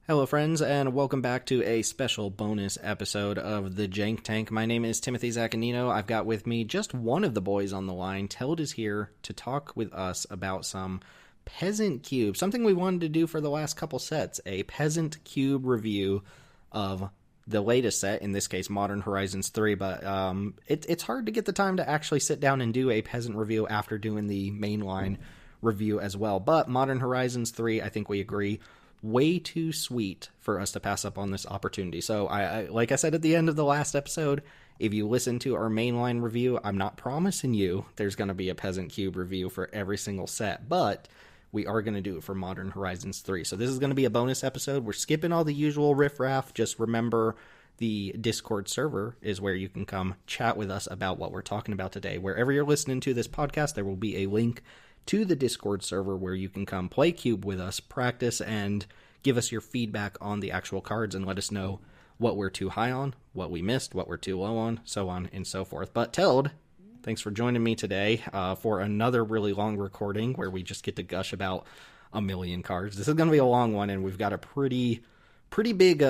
Hello friends, and welcome back to a special bonus episode of the Jank Tank. My name is Timothy Zaccanino. I've got with me just one of the boys on the line. Teld is here to talk with us about some Peasant Cube, something we wanted to do for the last couple sets, a Peasant Cube review of the latest set, in this case Modern Horizons 3, but it's hard to get the time to actually sit down and do a Peasant review after doing the mainline review as well. But Modern Horizons 3, I think we agree, way too sweet for us to pass up on this opportunity. So I like I said at the end of the last episode, if you listen to our mainline review, I'm not promising you there's going to be a Peasant Cube review for every single set, but we are going to do it for Modern Horizons 3. So this is going to be a bonus episode. We're skipping all the usual riffraff. Just remember the Discord server is where you can come chat with us about what we're talking about today. Wherever you're listening to this podcast, there will be a link to the Discord server where you can come play Cube with us, practice, and give us your feedback on the actual cards and let us know what we're too high on, what we missed, what we're too low on, so on and so forth. But Teld, thanks for joining me today for another really long recording where we just get to gush about a million cards. This is going to be a long one, and we've got a pretty big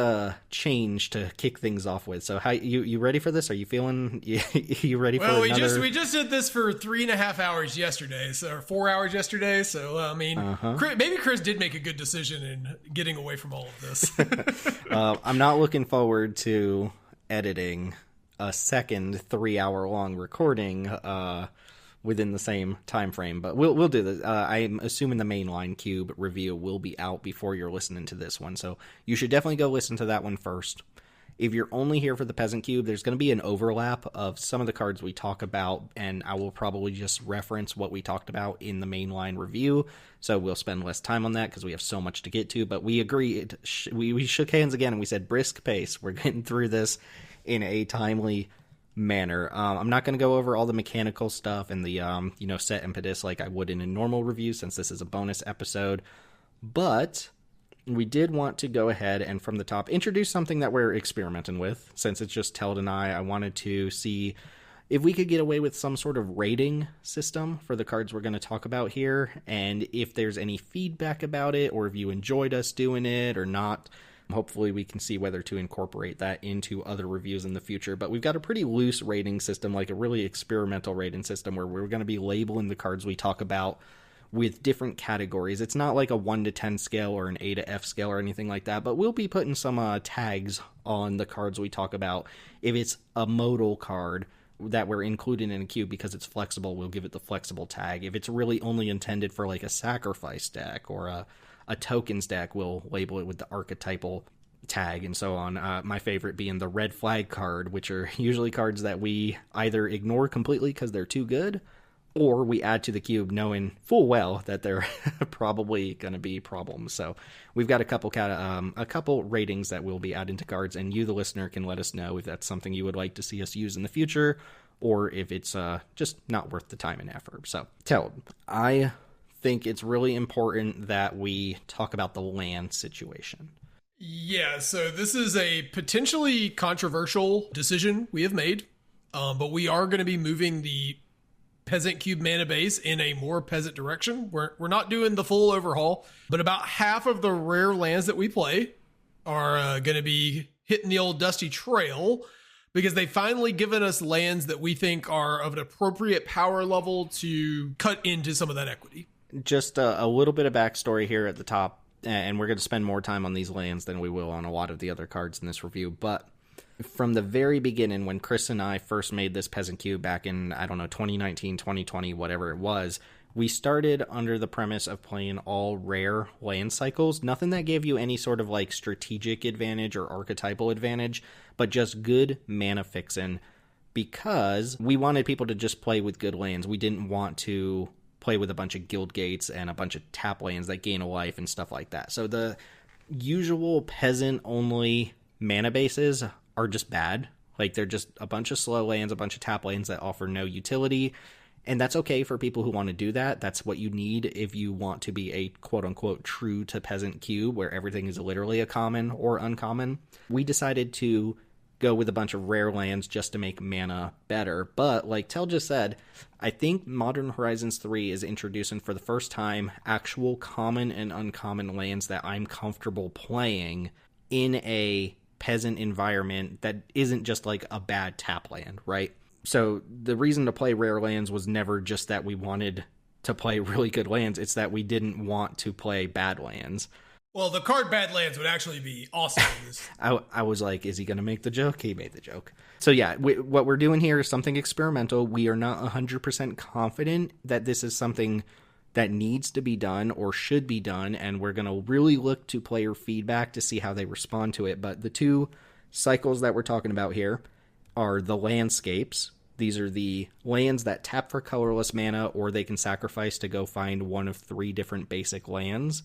change to kick things off with. So how you ready for this? Are you feeling you ready for another? Well, we just did this for 3.5 hours yesterday, or 4 hours yesterday. So I mean, maybe Chris did make a good decision in getting away from all of this. I'm not looking forward to editing a second 3-hour long recording within the same time frame, but we'll do this. I'm assuming the mainline Cube review will be out before you're listening to this one, so you should definitely go listen to that one first. If you're only here for the Peasant Cube, there's going to be an overlap of some of the cards we talk about, and I will probably just reference what we talked about in the mainline review, so we'll spend less time on that because we have so much to get to. But we agreed, we shook hands again, and we said brisk pace. We're getting through this in a timely manner. I'm not going to go over all the mechanical stuff and the set impetus like I would in a normal review, since this is a bonus episode, but we did want to go ahead and from the top introduce something that we're experimenting with. Since it's just Teld and I wanted to see if we could get away with some sort of rating system for the cards we're going to talk about here, and if there's any feedback about it, or if you enjoyed us doing it or not. Hopefully we can see whether to incorporate that into other reviews in the future. But we've got a pretty loose rating system, like a really experimental rating system, where we're going to be labeling the cards we talk about with different categories. It's not like a 1 to 10 scale or an A to F scale or anything like that, but we'll be putting some tags on the cards we talk about. If it's a modal card that we're including in a cube because it's flexible, we'll give it the flexible tag. If it's really only intended for like a sacrifice deck or a tokens deck, we'll label it with the archetypal tag and so on. My favorite being the red flag card, which are usually cards that we either ignore completely because they're too good, or we add to the cube knowing full well that they're probably going to be problems. So we've got a couple ratings that we'll be adding to cards, and you, the listener, can let us know if that's something you would like to see us use in the future, or if it's just not worth the time and effort. So, Teld, I think it's really important that we talk about the land situation. Yeah, so this is a potentially controversial decision we have made, but we are going to be moving the Peasant Cube mana base in a more Peasant direction. We're not doing the full overhaul, but about half of the rare lands that we play are going to be hitting the old dusty trail, because they finally given us lands that we think are of an appropriate power level to cut into some of that equity. Just a little bit of backstory here at the top, and we're going to spend more time on these lands than we will on a lot of the other cards in this review. But from the very beginning, when Chris and I first made this Peasant Cube back in, 2019, 2020, whatever it was, we started under the premise of playing all rare land cycles. Nothing that gave you any sort of like strategic advantage or archetypal advantage, but just good mana fixing, because we wanted people to just play with good lands. We didn't want to play with a bunch of guild gates and a bunch of tap lands that gain a life and stuff like that. So the usual peasant only mana bases are just bad. Like, they're just a bunch of slow lands, a bunch of tap lands that offer no utility, and that's okay for people who want to do that. That's what you need if you want to be a quote-unquote true to peasant cube, where everything is literally a common or uncommon. We decided to go with a bunch of rare lands just to make mana better. But like Teld just said, I think Modern Horizons 3 is introducing for the first time actual common and uncommon lands that I'm comfortable playing in a Peasant environment that isn't just like a bad tap land, right? So the reason to play rare lands was never just that we wanted to play really good lands. It's that we didn't want to play bad lands. Well, the card bad lands would actually be awesome. I was like, is he going to make the joke? He made the joke. So yeah, what we're doing here is something experimental. We are not 100% confident that this is something that needs to be done or should be done, and we're going to really look to player feedback to see how they respond to it. But the two cycles that we're talking about here are the landscapes. These are the lands that tap for colorless mana, or they can sacrifice to go find one of 3 different basic lands.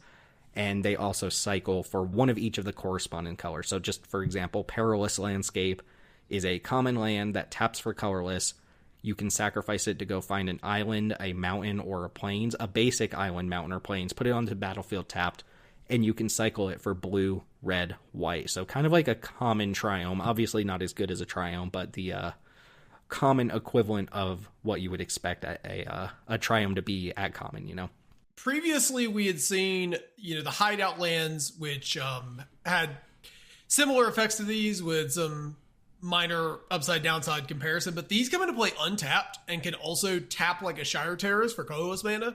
And they also cycle for one of each of the corresponding colors. So just for example, Perilous Landscape is a common land that taps for colorless. You can sacrifice it to go find an island, a mountain, or a plains, a basic island, mountain, or plains, put it onto the battlefield tapped, and you can cycle it for blue, red, white. So kind of like a common triome. Obviously not as good as a triome, but the common equivalent of what you would expect a triome to be at common, you know? Previously, we had seen, the hideout lands, which had similar effects to these with some minor upside downside comparison, but these come into play untapped and can also tap like a Shire Terrace for colorless mana,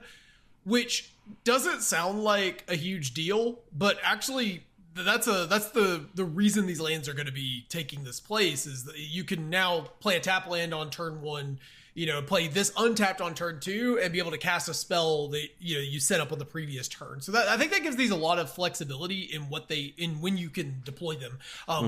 which doesn't sound like a huge deal, but actually that's the reason ththese lands are going to be taking this place is that you can now play a tap land on turn 1, play this untapped on turn 2 and be able to cast a spell that, you set up on the previous turn. So I think that gives these a lot of flexibility in when you can deploy them,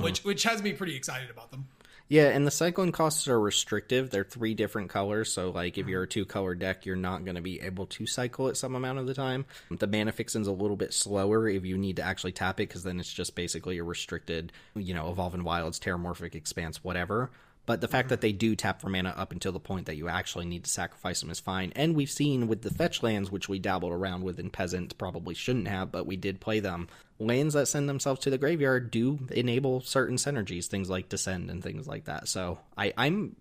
which has me pretty excited about them. Yeah, and the cycling costs are restrictive. They're 3 different colors, so like if you're a 2-color deck, you're not going to be able to cycle it some amount of the time. The mana fixing's a little bit slower if you need to actually tap it, because then it's just basically a restricted, Evolving Wilds, Terramorphic Expanse, whatever. But the fact that they do tap for mana up until the point that you actually need to sacrifice them is fine. And we've seen with the fetch lands, which we dabbled around with in Peasant, probably shouldn't have, but we did play them. Lands that send themselves to the graveyard do enable certain synergies, things like Descend and things like that. So I'm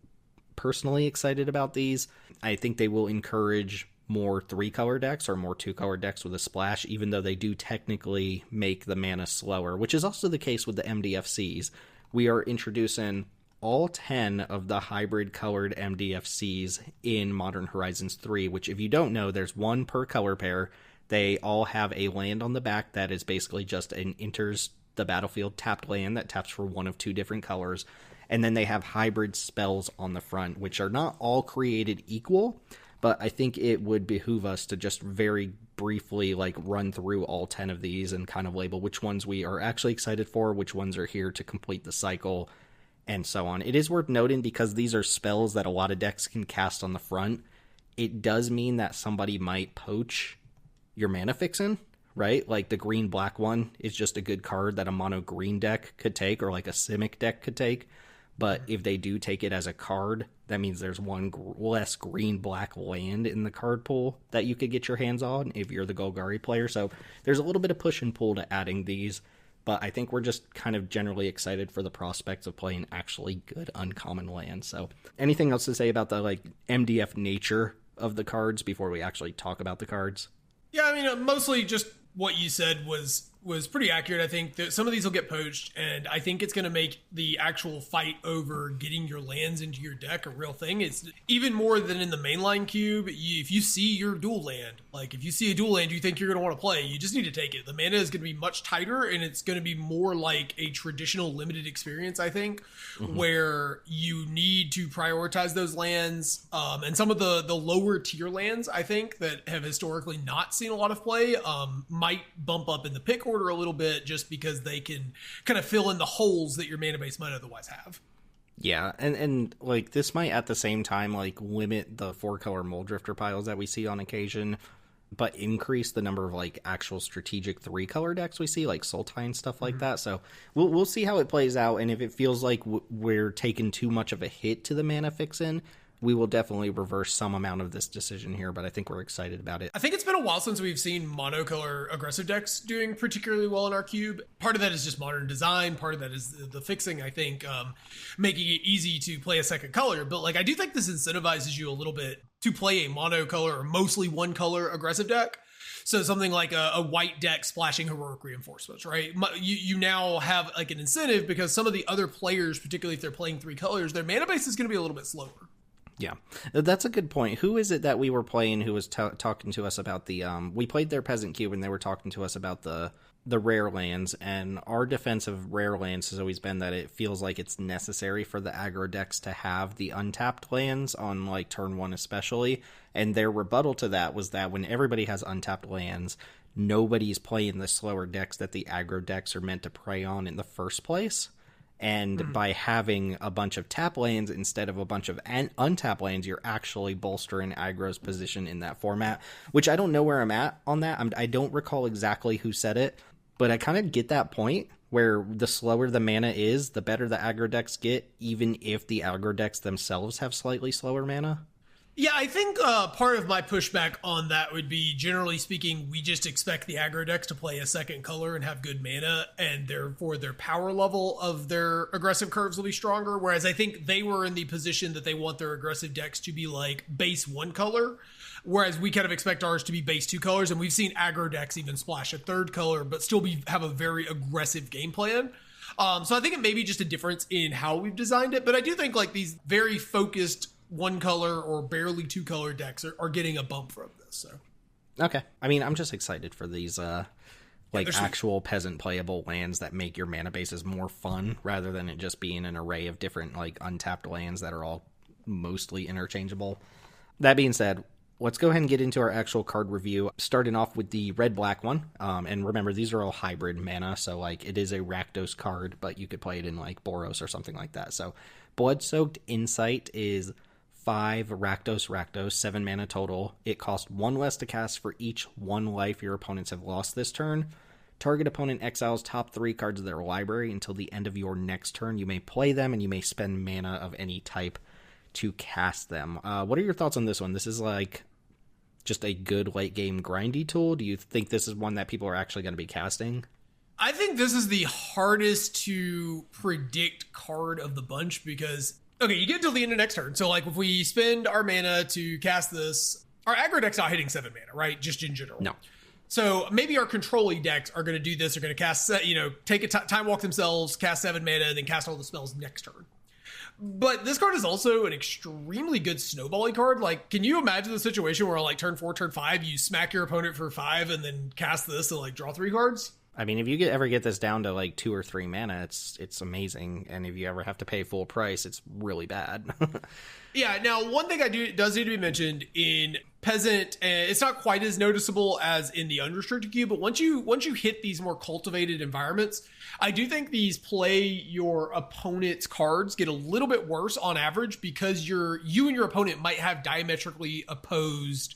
personally excited about these. I think they will encourage more 3-color decks or more 2-color decks with a splash, even though they do technically make the mana slower, which is also the case with the MDFCs. We are introducing all 10 of the hybrid colored MDFCs in Modern Horizons 3, which if you don't know, there's 1 per color pair. They all have a land on the back that is basically just an enters the battlefield tapped land that taps for one of 2 different colors. And then they have hybrid spells on the front, which are not all created equal, but I think it would behoove us to just very briefly run through all 10 of these and kind of label which ones we are actually excited for, which ones are here to complete the cycle, and so on. It is worth noting, because these are spells that a lot of decks can cast on the front, it does mean that somebody might poach your mana fixin', right? Like the green-black one is just a good card that a mono-green deck could take, or like a Simic deck could take. But if they do take it as a card, that means there's 1 less green-black land in the card pool that you could get your hands on if you're the Golgari player. So there's a little bit of push and pull to adding these. But I think we're just kind of generally excited for the prospects of playing actually good uncommon lands. So anything else to say about the MDF nature of the cards before we actually talk about the cards? Yeah, I mean, mostly just what you said was pretty accurate. I think that some of these will get poached, and I think it's going to make the actual fight over getting your lands into your deck a real thing. It's even more than in the mainline cube. If you see your dual land, if you see a dual land you think you're going to want to play, you just need to take it. The mana is going to be much tighter, and it's going to be more like a traditional limited experience, I think, where you need to prioritize those lands. And some of the lower tier lands, I think, that have historically not seen a lot of play might bump up in the pick order a little bit, just because they can kind of fill in the holes that your mana base might otherwise have. Yeah, and this might at the same time limit the 4-color Mold Drifter piles that we see on occasion, but increase the number of actual strategic 3-color decks we see, like Sultai and stuff like that. So we'll see how it plays out, and if it feels like we're taking too much of a hit to the mana fixin', we will definitely reverse some amount of this decision here, but I think we're excited about it. I think it's been a while since we've seen monocolor aggressive decks doing particularly well in our cube. Part of that is just modern design. Part of that is the fixing, I think, making it easy to play a second color. But like, I do think this incentivizes you a little bit to play a monocolor or mostly one color aggressive deck. So something like a white deck splashing heroic reinforcements, right? You now have like an incentive because some of the other players, particularly if they're playing 3 colors, their mana base is going to be a little bit slower. Yeah, that's a good point. Who is it that we were playing who was talking to us about the... we played their Peasant Cube and they were talking to us about the rare lands, and our defense of rare lands has always been that it feels like it's necessary for the aggro decks to have the untapped lands on like turn 1 especially, and their rebuttal to that was that when everybody has untapped lands, nobody's playing the slower decks that the aggro decks are meant to prey on in the first place. And by having a bunch of tap lanes instead of a bunch of untap lanes, you're actually bolstering aggro's position in that format, which I don't know where I'm at on that. I don't recall exactly who said it, but I kind of get that point where the slower the mana is, the better the aggro decks get, even if the aggro decks themselves have slightly slower mana. Yeah, I think part of my pushback on that would be, generally speaking, we just expect the aggro decks to play a second color and have good mana, and therefore their power level of their aggressive curves will be stronger, whereas I think they were in the position that they want their aggressive decks to be like base 1 color, whereas we kind of expect ours to be base 2 colors, and we've seen aggro decks even splash a 3rd color, but still have a very aggressive game plan. So I think it may be just a difference in how we've designed it, but I do think like these very focused 1 color or barely 2 color decks are getting a bump from this. So, okay. I mean, I'm just excited for these actual peasant playable lands that make your mana bases more fun rather than it just being an array of different like untapped lands that are all mostly interchangeable. That being said, let's go ahead and get into our actual card review, starting off with the red-black one. And remember, these are all hybrid mana, so like it is a Rakdos card, but you could play it in like Boros or something like that. So Blood-Soaked Insight is 5 Rakdos, 7 mana total. It costs 1 less to cast for each 1 life your opponents have lost this turn. Target opponent exiles top 3 cards of their library until the end of your next turn. You may play them, and you may spend mana of any type to cast them. What are your thoughts on this one? This is like just a good late game grindy tool. Do you think this is one that people are actually going to be casting? I think this is the hardest to predict card of the bunch because, okay, you get till the end of next turn. So like if we spend our mana to cast this, our aggro deck's not hitting 7 mana, right? Just in general. No. So maybe our control-y decks are going to do this. They're going to cast, take a time walk themselves, cast 7 mana, and then cast all the spells next turn. But this card is also an extremely good snowballing card. Like, can you imagine the situation where like turn 4, turn 5, you smack your opponent for 5 and then cast this and like draw 3 cards? I mean, if you ever get this down to like 2 or 3 mana, it's amazing. And if you ever have to pay full price, it's really bad. Yeah. Now, one thing does need to be mentioned in Peasant, it's not quite as noticeable as in the unrestricted queue, but once you hit these more cultivated environments, I do think these play your opponent's cards get a little bit worse on average because you and your opponent might have diametrically opposed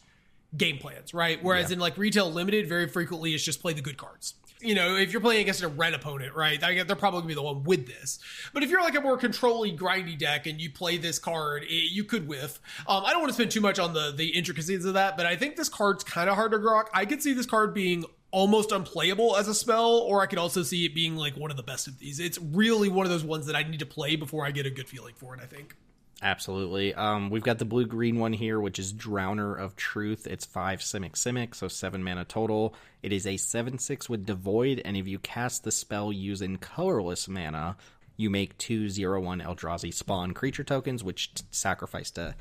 game plans, right? Whereas in like retail limited, very frequently it's just play the good cards. If you're playing against a red opponent, right, they're probably going to be the one with this. But if you're like a more control-y, grindy deck and you play this card, you could whiff. I don't want to spend too much on the intricacies of that, but I think this card's kind of hard to grok. I could see this card being almost unplayable as a spell, or I could also see it being like one of the best of these. It's really one of those ones that I need to play before I get a good feeling for it, I think. Absolutely. We've got the blue-green one here, which is Drowner of Truth. It's 5 Simic, so 7 mana total. It is a 7/6 with Devoid, and if you cast the spell using colorless mana, you make 2/0/1 Eldrazi spawn creature tokens, which sacrifice to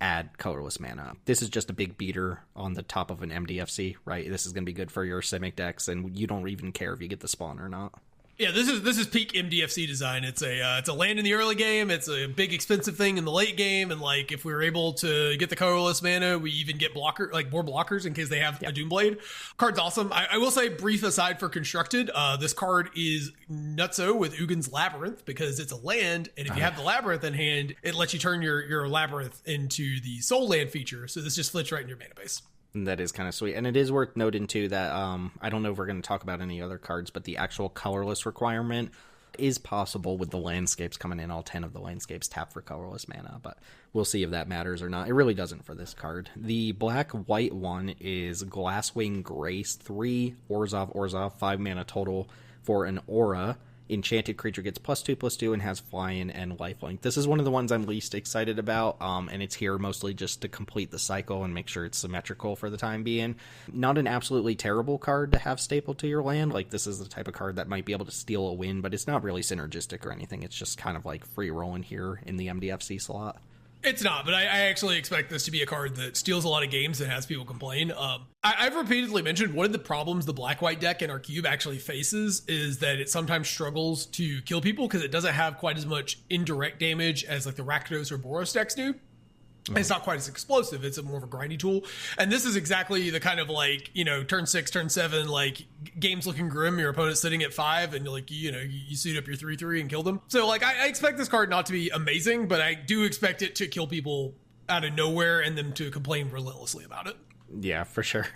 add colorless mana. This is just a big beater on the top of an MDFC, right? This is going to be good for your Simic decks, and you don't even care if you get the spawn or not. Yeah, this is peak MDFC design. It's a land in the early game. It's a big expensive thing in the late game, and like if we were able to get the colorless mana, we even get more blockers in case they have a Doomblade. Card's awesome. I will say, brief aside for constructed, this card is nutso with Ugin's Labyrinth because it's a land, and if you have the Labyrinth in hand, it lets you turn your Labyrinth into the Soul Land feature. So this just fits right in your mana base. That is kind of sweet. And it is worth noting, too, that I don't know if we're going to talk about any other cards, but the actual colorless requirement Is possible with the landscapes coming in, all 10 of the landscapes tap for colorless mana, but we'll see if that matters or not. It really doesn't for this card. The black-white one is Glasswing Grace, 3 Orzhov, 5 mana total for an aura. Enchanted creature gets +2/+2 and has flying and lifelink. This is one of the ones I'm least excited about, and it's here mostly just to complete the cycle and make sure it's symmetrical for the time being. Not an absolutely terrible card to have stapled to your land. Like, this is the type of card that might be able to steal a win, but it's not really synergistic or anything. It's just kind of like free rolling here in the MDFC slot. It's not, but I actually expect this to be a card that steals a lot of games and has people complain. I've repeatedly mentioned one of the problems the black-white deck in our cube actually faces is that it sometimes struggles to kill people because it doesn't have quite as much indirect damage as like the Rakdos or Boros decks do. It's not quite as explosive. It's more of a grindy tool. And this is exactly the kind of like, turn 6, turn 7, like game's looking grim. Your opponent's sitting at 5 and like, you suit up your 3/3 and kill them. So like, I expect this card not to be amazing, but I do expect it to kill people out of nowhere and them to complain relentlessly about it. Yeah, for sure.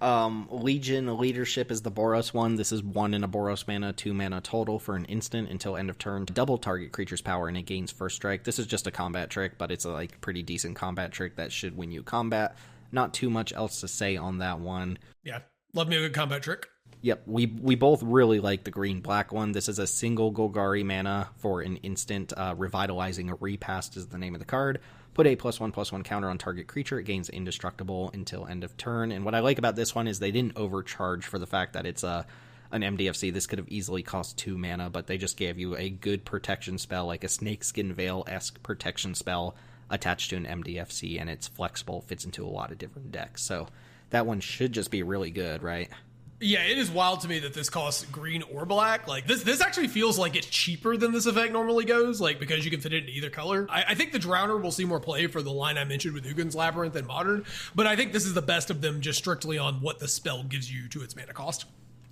Legion Leadership is the Boros one. This is 1 in a Boros mana, 2 mana total for an instant until end of turn. Double target creature's power and it gains first strike. This is just a combat trick, but it's a like pretty decent combat trick that should win you combat. Not too much else to say on that one. Yeah, love me a good combat trick. Yep, we both really like the green-black one. This is a single Golgari mana for an instant. Revitalizing a Repast is the name of the card. Put a +1/+1 counter on target creature. It gains indestructible until end of turn. And what I like about this one is they didn't overcharge for the fact that it's an MDFC. This could have easily cost 2 mana, but they just gave you a good protection spell, like a Snakeskin Veil-esque protection spell attached to an MDFC, and it's flexible, fits into a lot of different decks. So that one should just be really good, right? Yeah, it is wild to me that this costs green or black. Like, this actually feels like it's cheaper than this effect normally goes, like, because you can fit it in either color. I think the Drowner will see more play for the line I mentioned with Ugin's Labyrinth and Modern, but I think this is the best of them just strictly on what the spell gives you to its mana cost.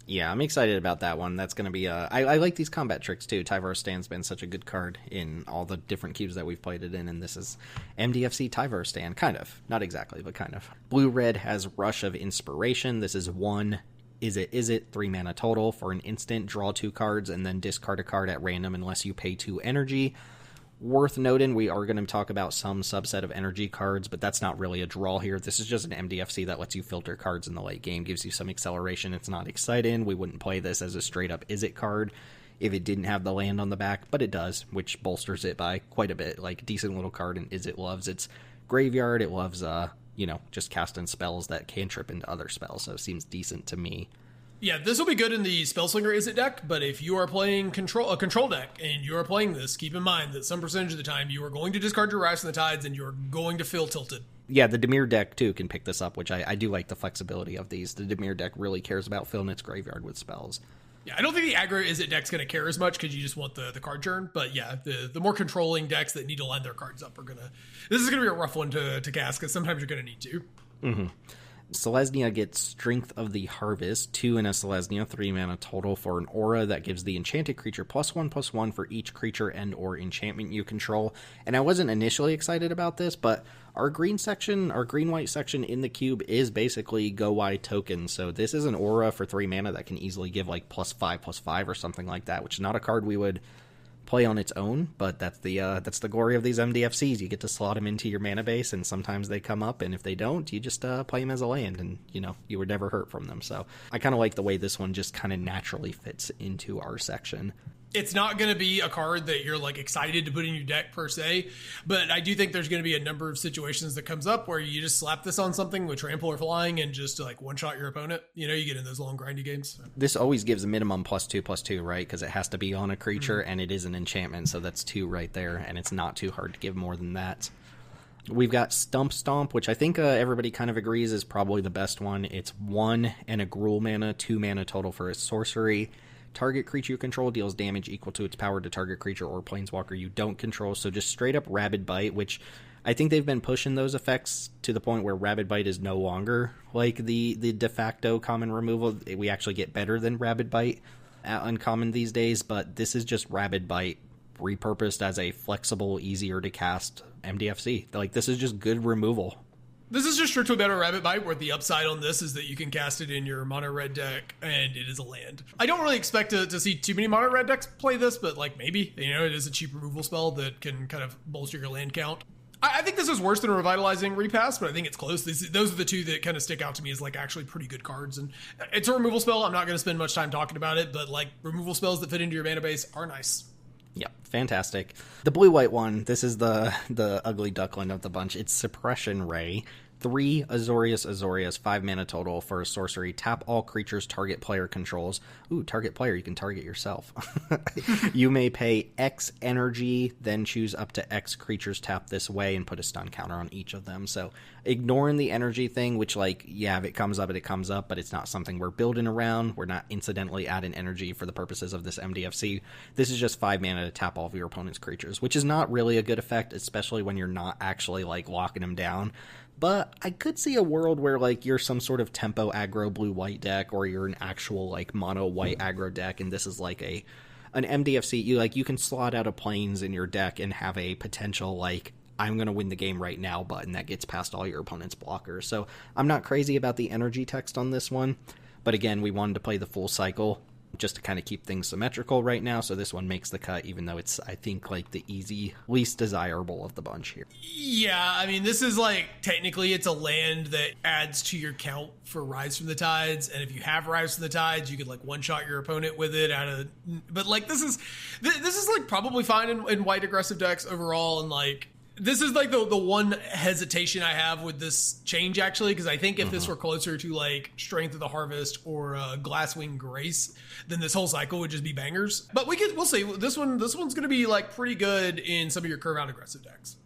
Yeah, I'm excited about that one. That's going to be I like these combat tricks, too. Tyvar Stan's been such a good card in all the different cubes that we've played it in, and this is MDFC Tyvar Stan. Kind of. Not exactly, but kind of. Blue-red has Rush of Inspiration. This is 1... Is it 3 mana total for an instant, draw 2 cards, and then discard a card at random unless you pay 2 energy. Worth noting, we are going to talk about some subset of energy cards, but that's not really a draw here. This is just an MDFC that lets you filter cards in the late game, gives you some acceleration. It's not exciting. We wouldn't play this as a straight-up Is It card if it didn't have the land on the back, but it does, which bolsters it by quite a bit. Like, decent little card, and Is It loves its graveyard. It loves, just casting spells that cantrip into other spells, so it seems decent to me. Yeah, this will be good in the Spellslinger Is It deck, but if you are playing a control deck and you are playing this, keep in mind that some percentage of the time you are going to discard your Rise from the Tides and you're going to feel tilted. Yeah, the Dimir deck, too, can pick this up, which I do like the flexibility of these. The Dimir deck really cares about filling its graveyard with spells. Yeah, I don't think the aggro Is It deck's going to care as much because you just want the card churn, but yeah, the more controlling decks that need to line their cards up are going to... This is going to be a rough one to cast because sometimes you're going to need to. Mm-hmm. Selesnya gets Strength of the Harvest, 2 in a Selesnya, 3 mana total for an aura that gives the enchanted creature +1/+1 for each creature and or enchantment you control. And I wasn't initially excited about this, but our green-white section in the cube is basically go-wide tokens. So this is an aura for 3 mana that can easily give like +5/+5 or something like that, which is not a card we would play on its own, but that's the glory of these MDFCs. You get to slot them into your mana base, and sometimes they come up, and if they don't, you just play them as a land, and you were never hurt from them. So I kind of like the way this one just kind of naturally fits into our section. It's not going to be a card that you're like excited to put in your deck per se, but I do think there's going to be a number of situations that comes up where you just slap this on something with Trample or Flying and just like one-shot your opponent. You get in those long grindy games. So. This always gives a minimum +2/+2, right? Because it has to be on a creature, and it is an enchantment, so that's 2 right there, and it's not too hard to give more than that. We've got Stump Stomp, which I think everybody kind of agrees is probably the best one. It's 1 and a Gruul mana, 2 mana total for a sorcery. Target creature you control deals damage equal to its power to target creature or planeswalker you don't control. So just straight up Rabid Bite, which I think they've been pushing those effects to the point where Rabid Bite is no longer like the de facto common removal. We actually get better than Rabid Bite at uncommon these days, but this is just Rabid Bite repurposed as a flexible, easier to cast MDFC. Like, this is just good removal. This is just strictly better Rabbit Bite, where the upside on this is that you can cast it in your mono red deck, and it is a land. I don't really expect to see too many mono red decks play this, but like maybe, it is a cheap removal spell that can kind of bolster your land count. I think this is worse than a Revitalizing Repass, but I think it's close. Those are the two that kind of stick out to me as like actually pretty good cards. And it's a removal spell. I'm not going to spend much time talking about it, but like removal spells that fit into your mana base are nice. Yep, fantastic. The blue-white one, this is the ugly duckling of the bunch. It's Suppression Ray. 3 Azorius, 5 mana total for a sorcery. Tap all creatures target player controls. Ooh, target player, you can target yourself. You may pay X energy, then choose up to X creatures tap this way and put a stun counter on each of them. So ignoring the energy thing, which like, yeah, if it comes up, but it's not something we're building around. We're not incidentally adding energy for the purposes of this MDFC. This is just 5 mana to tap all of your opponent's creatures, which is not really a good effect, especially when you're not actually like locking them down. But I could see a world where, like, you're some sort of tempo aggro blue-white deck, or you're an actual, like, mono-white aggro deck, and this is, like, an MDFC. You can slot out a planes in your deck and have a potential, like, I'm going to win the game right now button that gets past all your opponent's blockers. So I'm not crazy about the energy text on this one. But, again, we wanted to play the full cycle just to kind of keep things symmetrical right now, so this one makes the cut, even though it's, I think, like, the easy, least desirable of the bunch here. Yeah, I mean, this is, like, technically it's a land that adds to your count for Rise from the Tides, and if you have Rise from the Tides, you could, like, one-shot your opponent with it but, like, this is, like, probably fine in white aggressive decks overall, and, like, this is like the one hesitation I have with this change, actually, because I think if this were closer to like Strength of the Harvest or Glasswing Grace, then this whole cycle would just be bangers. But we'll see. This one's going to be like pretty good in some of your curve out aggressive decks.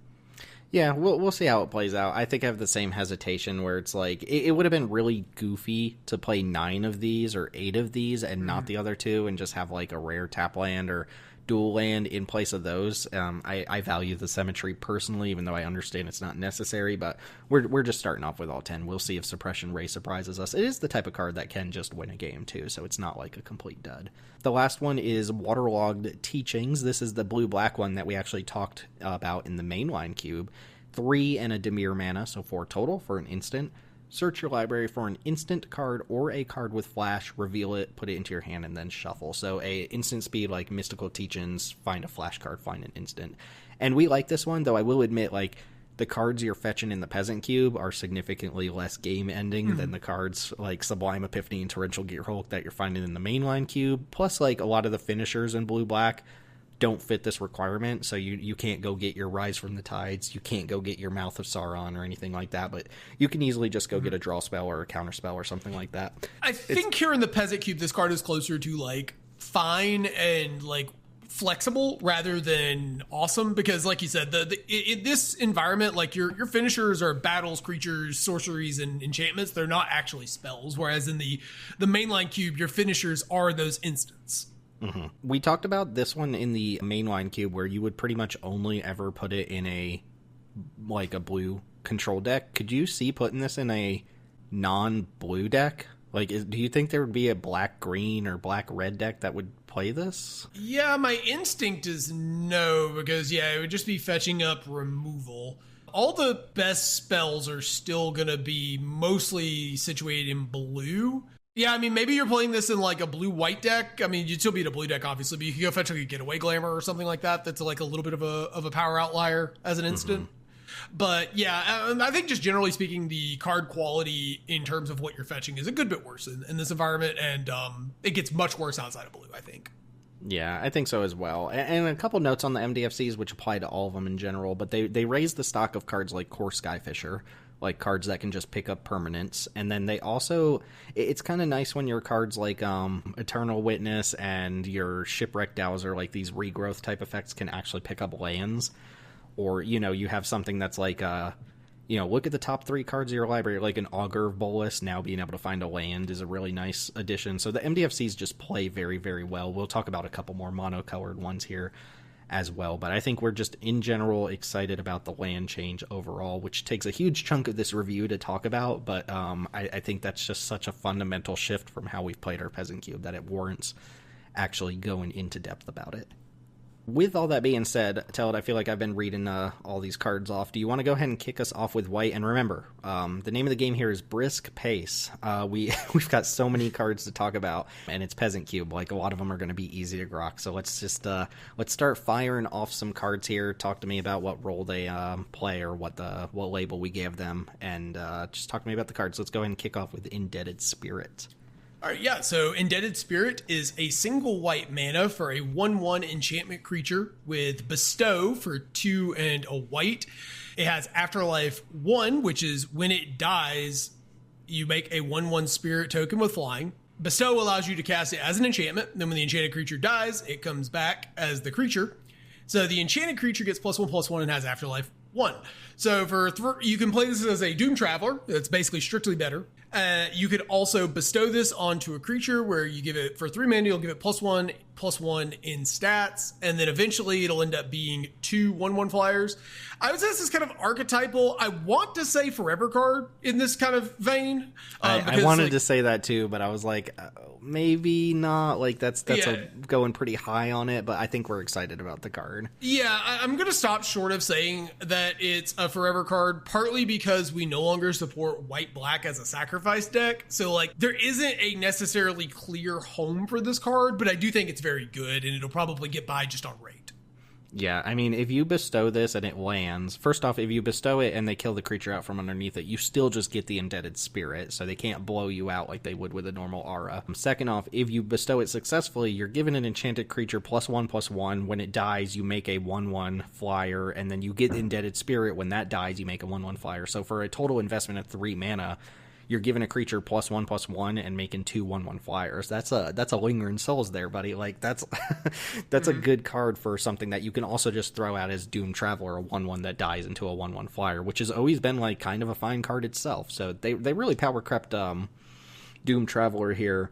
Yeah, we'll see how it plays out. I think I have the same hesitation where it's like it would have been really goofy to play 9 of these or 8 of these and not the other 2, and just have like a rare tap land or dual land in place of those. I value the symmetry personally, even though I understand it's not necessary, but we're just starting off with all 10. We'll see if Suppression Ray surprises us. It is the type of card that can just win a game too, so it's not like a complete dud. The last one is Waterlogged Teachings. This is the blue-black one that we actually talked about in the mainline cube. 3 and a Dimir mana, so 4 total for an instant. Search your library for an instant card or a card with flash, reveal it, put it into your hand, and then shuffle. So a instant speed like Mystical Teachings, find a flash card, find an instant. And we like this one, though I will admit, like, the cards you're fetching in the Peasant Cube are significantly less game-ending than the cards like Sublime Epiphany and Torrential Gearhulk that you're finding in the mainline cube. Plus, like, a lot of the finishers in blue-black don't fit this requirement, so you can't go get your Rise from the Tides, you can't go get your Mouth of Sauron or anything like that, but you can easily just go get a draw spell or a counter spell or something like that. I think here in the Peasant Cube, this card is closer to like fine and like flexible rather than awesome, because like you said, in this environment, like your finishers are battles, creatures, sorceries, and enchantments. They're not actually spells, whereas in the mainline cube, your finishers are those instants. We talked about this one in the mainline cube where you would pretty much only ever put it in a blue control deck. Could you see putting this in a non-blue deck? Like, do you think there would be a black-green or black-red deck that would play this? Yeah, my instinct is no, because, yeah, it would just be fetching up removal. All the best spells are still going to be mostly situated in blue. Yeah, I mean, maybe you're playing this in, like, a blue-white deck. I mean, you'd still beat a blue deck, obviously, but you could go fetch, like, a Getaway Glamour or something like that. That's, like, a little bit of a power outlier as an instant. But, yeah, I think just generally speaking, the card quality in terms of what you're fetching is a good bit worse in this environment, and it gets much worse outside of blue, I think. Yeah, I think so as well. And a couple notes on the MDFCs, which apply to all of them in general, but they raise the stock of cards like Core Skyfisher, like cards that can just pick up permanents. And then they also, it's kind of nice when your cards like Eternal Witness and your Shipwreck Dowser, like these regrowth type effects, can actually pick up lands. Or, you know, you have something that's like, look at the top 3 cards of your library, like an Augur of Bolus. Now being able to find a land is a really nice addition. So the MDFCs just play very, very well. We'll talk about a couple more mono-colored ones here as well. But I think we're just, in general, excited about the land change overall, which takes a huge chunk of this review to talk about. But I think that's just such a fundamental shift from how we've played our Peasant Cube that it warrants actually going into depth about it. With all that being said, Teld, I feel like I've been reading all these cards off. Do you want to go ahead and kick us off with white? And remember, the name of the game here is Brisk Pace. We've got so many cards to talk about, and it's Peasant Cube. Like, a lot of them are going to be easy to grok. So let's just let's start firing off some cards here. Talk to me about what role they play, or what label we gave them, and just talk to me about the cards. Let's go ahead and kick off with Indebted Spirit. All right, yeah, so Indebted Spirit is a single white mana for a 1/1 enchantment creature with Bestow for 2 and a white. It has Afterlife 1, which is when it dies, you make a 1/1 spirit token with flying. Bestow allows you to cast it as an enchantment. Then when the enchanted creature dies, it comes back as the creature. So the enchanted creature gets +1/+1 and has Afterlife 1. So you can play this as a Doom Traveler. That's basically strictly better. You could also bestow this onto a creature where you give it, for 3 mana, you'll give it +1/+1 in stats, and then eventually it'll end up being 2 1/1 flyers. I would say this is kind of archetypal. I want to say Forever card in this kind of vein. I wanted to say that too, but I was like, maybe not. Like, that's going pretty high on it, but I think we're excited about the card. Yeah, I'm going to stop short of saying that it's a Forever card, partly because we no longer support white-black as a sacrifice deck. So, like, there isn't a necessarily clear home for this card, but I do think it's very good, and it'll probably get by just on rate. Yeah, I mean, if you bestow this and it lands, first off, if you bestow it and they kill the creature out from underneath it, you still just get the Indebted Spirit, so they can't blow you out like they would with a normal aura. Second off, if you bestow it successfully, you're given an enchanted creature +1/+1. When it dies, you make a 1/1 flyer, and then you get Indebted Spirit. When that dies, you make a 1/1 flyer. So for a total investment of 3 mana, you're giving a creature +1/+1 and making 2 1/1 flyers. That's a Lingering Souls there, buddy. Like, that's a good card for something that you can also just throw out as Doom Traveler, a 1/1 that dies into a 1/1 flyer, which has always been like kind of a fine card itself. So they really power crept Doom Traveler here.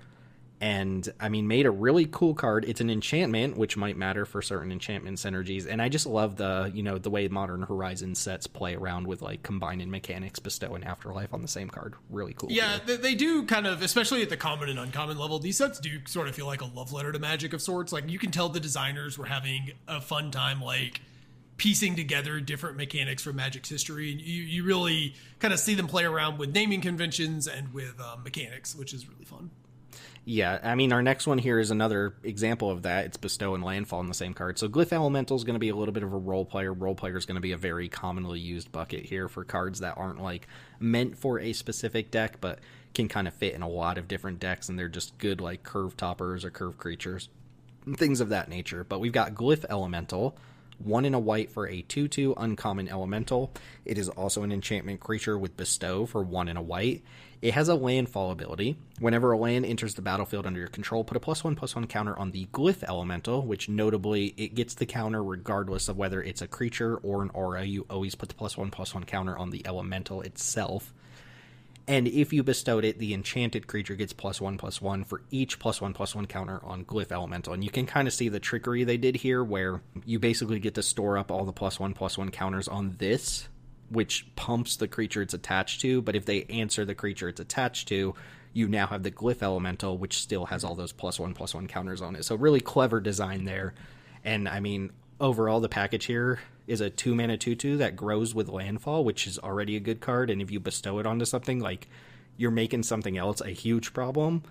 And, I mean, made a really cool card. It's an enchantment, which might matter for certain enchantment synergies. And I just love the way Modern Horizon sets play around with, like, combining mechanics, Bestow, and Afterlife on the same card. Really cool. Yeah, they do kind of, especially at the common and uncommon level, these sets do sort of feel like a love letter to Magic of sorts. Like, you can tell the designers were having a fun time, like, piecing together different mechanics from Magic's history. And you really kind of see them play around with naming conventions and with mechanics, which is really fun. Yeah, I mean, our next one here is another example of that. It's Bestow and Landfall in the same card. So Glyph Elemental is going to be a little bit of a role player. Role player is going to be a very commonly used bucket here for cards that aren't, like, meant for a specific deck, but can kind of fit in a lot of different decks, and they're just good, like, curve toppers or curve creatures, things of that nature. But we've got Glyph Elemental, 1 and a white for a 2/2 uncommon elemental. It is also an enchantment creature with Bestow for 1 and a white. It has a landfall ability. Whenever a land enters the battlefield under your control, put a +1/+1 counter on the Glyph Elemental, which notably, it gets the counter regardless of whether it's a creature or an aura. You always put the +1/+1 counter on the elemental itself. And if you bestowed it, the enchanted creature gets +1/+1 for each +1/+1 counter on Glyph Elemental. And you can kind of see the trickery they did here, where you basically get to store up all the +1/+1 counters on this, which pumps the creature it's attached to. But if they answer the creature it's attached to, you now have the Glyph Elemental, which still has all those +1/+1 counters on it. So really clever design there. And I mean, overall, the package here is a 2-mana 2/2 that grows with landfall, which is already a good card. And if you bestow it onto something, like, you're making something else a huge problem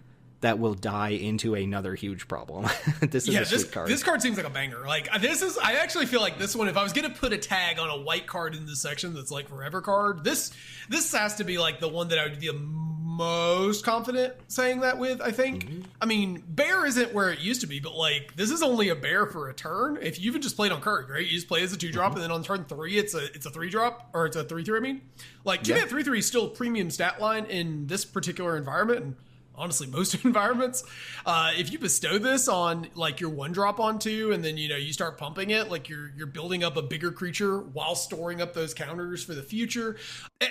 that will die into another huge problem. This is a sweet card. This card seems like a banger. Like, I actually feel like this one, if I was going to put a tag on a white card in this section that's like Forever card, this has to be like the one that I would be the most confident saying that with, I think. Mm-hmm. I mean, bear isn't where it used to be, but, like, this is only a bear for a turn. If you even just played on card, right? You just play as a 2-drop, and then on turn 3, it's a 3-drop, or it's a 3/3, I mean. Like, 2-mana 3/3 is still a premium stat line in this particular environment, and honestly, most environments. If you bestow this on, like, your 1-drop on 2, and then, you start pumping it, like, you're building up a bigger creature while storing up those counters for the future.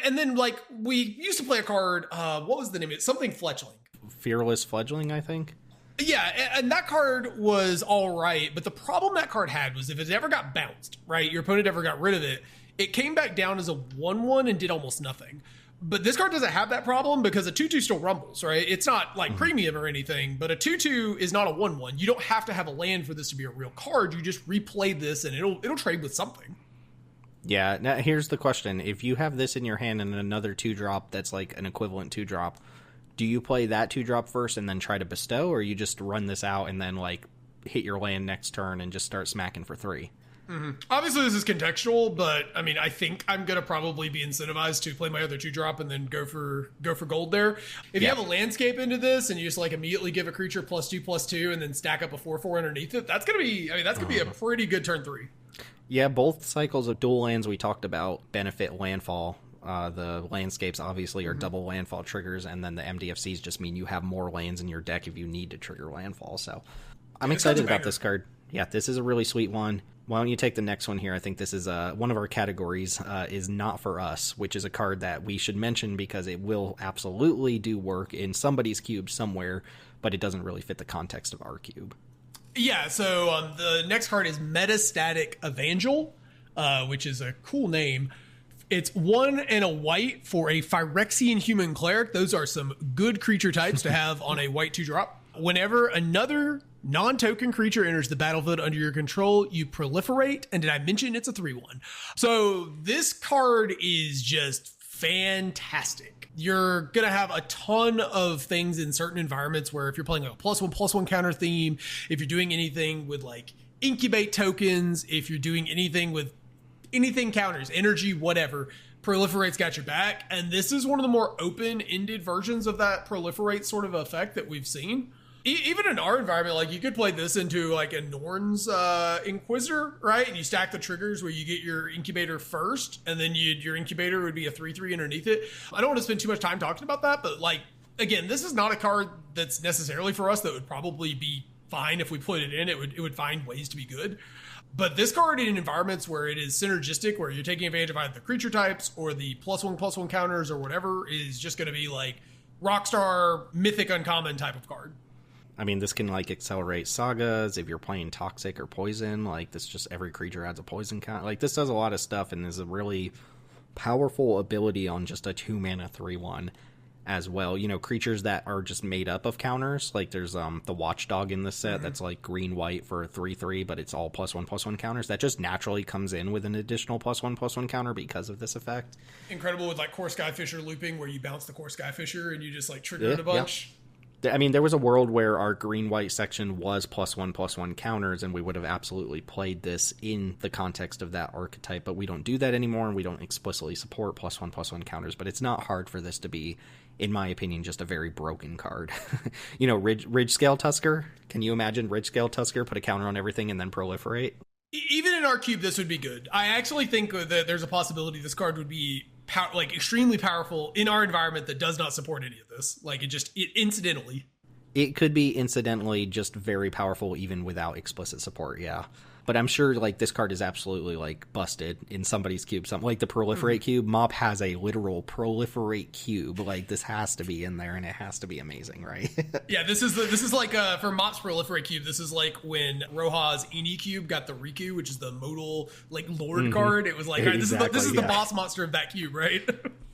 And then, like, we used to play a card, what was the name of it? Something Fletchling. Fearless Fledgling, I think. Yeah, and that card was all right, but the problem that card had was if it ever got bounced, right, your opponent ever got rid of it, it came back down as a 1/1 and did almost nothing. But this card doesn't have that problem because a 2/2 still rumbles, right? It's not like premium or anything, but a 2/2 is not a 1/1. You don't have to have a land for this to be a real card. You just replay this and it'll trade with something. Yeah, now here's the question. If you have this in your hand and another 2-drop that's like an equivalent 2-drop, do you play that 2-drop first and then try to bestow, or you just run this out and then like hit your land next turn and just start smacking for 3? Obviously, this is contextual, but I mean, I think I'm gonna probably be incentivized to play my other 2-drop and then go for gold there. If you have a landscape into this and you just like immediately give a creature +2/+2 and then stack up a 4/4 underneath it, that's gonna be a pretty good turn 3. Yeah, both cycles of dual lands we talked about benefit landfall. The landscapes obviously are double landfall triggers, and then the MDFCs just mean you have more lands in your deck if you need to trigger landfall. So I'm excited about this card. Yeah, this is a really sweet one. Why don't you take the next one here? I think this is one of our categories is Not For Us, which is a card that we should mention because it will absolutely do work in somebody's cube somewhere, but it doesn't really fit the context of our cube. Yeah, so the next card is Metastatic Evangel, which is a cool name. It's 1 and a white for a Phyrexian Human Cleric. Those are some good creature types to have on a white 2-drop. Whenever another non-token creature enters the battlefield under your control, you proliferate. And did I mention it's a 3/1? So this card is just fantastic. You're going to have a ton of things in certain environments where if you're playing a +1/+1 counter theme, if you're doing anything with like incubate tokens, if you're doing anything with anything counters, energy, whatever, proliferate's got your back. And this is one of the more open-ended versions of that proliferate sort of effect that we've seen. Even in our environment, like you could play this into like a Norn's Inquisitor, right? And you stack the triggers where you get your incubator first, and then your incubator would be a 3/3 underneath it. I don't want to spend too much time talking about that, but like, again, this is not a card that's necessarily for us that would probably be fine if we put it in. It would find ways to be good. But this card in environments where it is synergistic, where you're taking advantage of either the creature types or the +1/+1 counters or whatever, is just going to be like Rockstar Mythic Uncommon type of card. I mean, this can like accelerate sagas if you're playing toxic or poison. Like this, just every creature adds a poison count. Like this does a lot of stuff and is a really powerful ability on just a 2-mana 3/1 as well. You know, creatures that are just made up of counters. Like there's the Watchdog in this set that's like green-white for a 3/3, but it's all +1/+1 counters. That just naturally comes in with an additional +1/+1 counter because of this effect. Incredible with like Core Skyfisher looping, where you bounce the Core Skyfisher and you just like trigger it a bunch. Yeah. I mean, there was a world where our green-white section was +1/+1 counters, and we would have absolutely played this in the context of that archetype, but we don't do that anymore, and we don't explicitly support +1/+1 counters, but it's not hard for this to be, in my opinion, just a very broken card. You know, Ridge Scale Tusker? Can you imagine Ridge Scale Tusker, put a counter on everything, and then proliferate? Even in our cube, this would be good. I actually think that there's a possibility this card would be like extremely powerful in our environment that does not support any of this. Like it incidentally. It could be incidentally just very powerful even without explicit support, yeah. But I'm sure like this card is absolutely like busted in somebody's cube. Something like the Proliferate cube. Mop has a literal Proliferate cube. Like this has to be in there, and it has to be amazing, right? Yeah, this is like for Mop's Proliferate cube. This is like when Roja's Eni cube got the Riku, which is the modal like Lord card. It was like Exactly, this is the boss monster of that cube, right?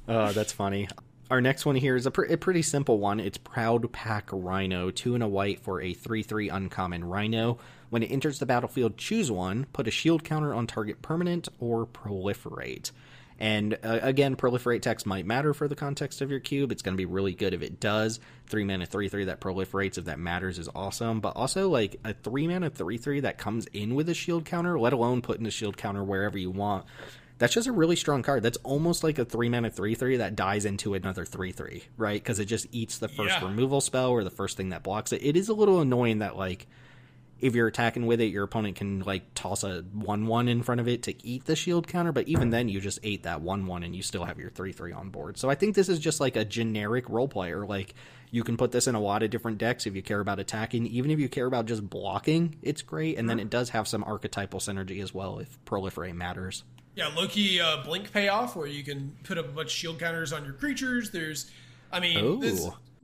Oh, that's funny. Our next one here is a pretty simple one. It's Proud Pack Rhino, 2 and a white for a 3/3 uncommon Rhino. When it enters the battlefield, choose one, put a shield counter on target permanent, or proliferate. And again, proliferate text might matter for the context of your cube. It's going to be really good if it does. 3-mana 3/3 that proliferates, if that matters, is awesome. But also, like, a 3-mana 3/3 that comes in with a shield counter, let alone putting a shield counter wherever you want. That's just a really strong card. That's almost like a 3-mana 3/3 that dies into another 3/3, right? Because it just eats the first removal spell or the first thing that blocks it. It is a little annoying that, like, if you're attacking with it, your opponent can, like, toss a 1/1 in front of it to eat the shield counter, but even then, you just ate that 1/1 and you still have your 3/3 on board. So I think this is just, like, a generic role player. Like, you can put this in a lot of different decks if you care about attacking. Even if you care about just blocking, it's great. And then it does have some archetypal synergy as well if proliferate matters. Yeah, low-key blink payoff where you can put up a bunch of shield counters on your creatures. There's, I mean,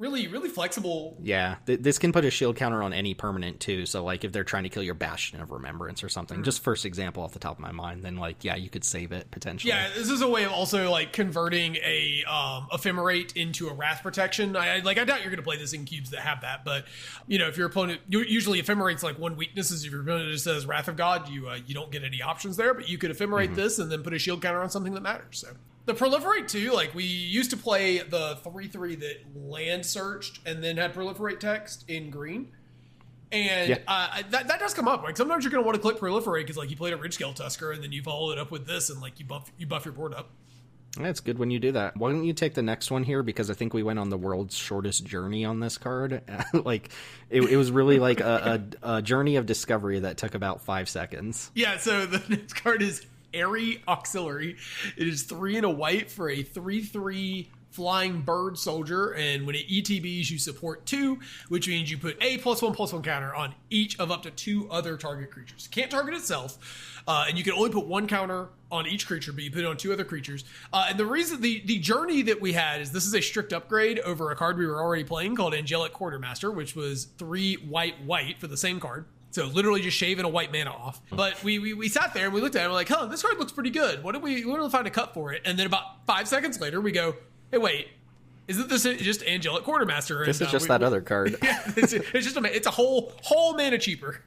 really, really flexible. Yeah, this can put a shield counter on any permanent too. So like if they're trying to kill your Bastion of Remembrance or something, just first example off the top of my mind, then like yeah, you could save it potentially. Yeah, this is a way of also like converting a ephemerate into a wrath protection. I doubt you're going to play this in cubes that have that, but you know if your opponent usually ephemerate's like one weakness is if your opponent just says Wrath of God, you don't get any options there, but you could ephemerate this and then put a shield counter on something that matters. So. The proliferate too, like we used to play the 3/3 that land searched and then had proliferate text in green. And that does come up. Like sometimes you're going to want to click proliferate because like you played a Ridgescale Tusker and then you follow it up with this and like you buff your board up. That's good when you do that. Why don't you take the next one here? Because I think we went on the world's shortest journey on this card. Like it was really like a journey of discovery that took about 5 seconds. Yeah, so the next card is Airy Auxiliary. It is 3 and a white for a 3/3 flying bird soldier, and when it ETBs, you support 2, which means you put a +1/+1 counter on each of up to 2 other target creatures. Can't target itself, and you can only put 1 counter on each creature, but you put it on 2 other creatures. And the reason the journey that we had is this is a strict upgrade over a card we were already playing called Angelic Quartermaster, which was 3 white for the same card. So literally just shaving a white mana off. But we sat there and we looked at it and we're like, huh, this card looks pretty good. What do we find a cut for it? And then about 5 seconds later, we go, hey, wait, isn't this just Angelic Quartermaster? This is just that other card. Yeah, it's a whole mana cheaper.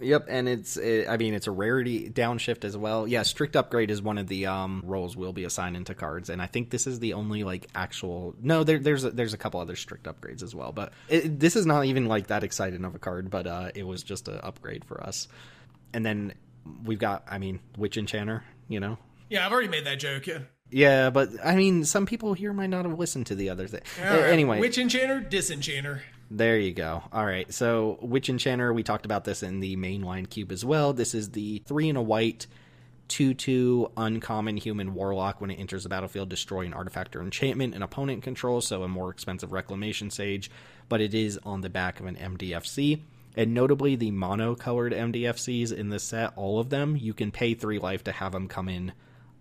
Yep, and it's a rarity downshift as well. Yeah, strict upgrade is one of the roles will be assigned into cards, and I think this is the only like actual. No, there's a couple other strict upgrades as well, but this is not even like that exciting of a card, but it was just an upgrade for us. And then we've got, Witch Enchanter. You know. Yeah, I've already made that joke. Yeah. Yeah, but some people here might not have listened to the other thing. Right. Anyway, Witch Enchanter, Disenchanter. There you go. All right, so Witch Enchanter, we talked about this in the mainline cube as well. This is the 3 and a white 2/2 uncommon human warlock. When it enters the battlefield, destroy an artifact or enchantment an opponent controls, so a more expensive Reclamation Sage, but it is on the back of an MDFC. And notably, the mono-colored MDFCs in this set, all of them, you can pay 3 life to have them come in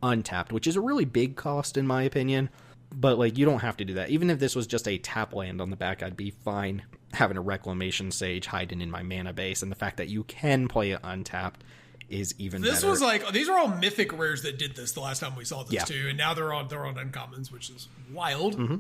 untapped, which is a really big cost in my opinion. But like you don't have to do that. Even if this was just a tap land on the back, I'd be fine having a Reclamation Sage hiding in my mana base. And the fact that you can play it untapped is even better. This was like these are all mythic rares that did this the last time we saw this too, and now they're on uncommons, which is wild. Mm-hmm.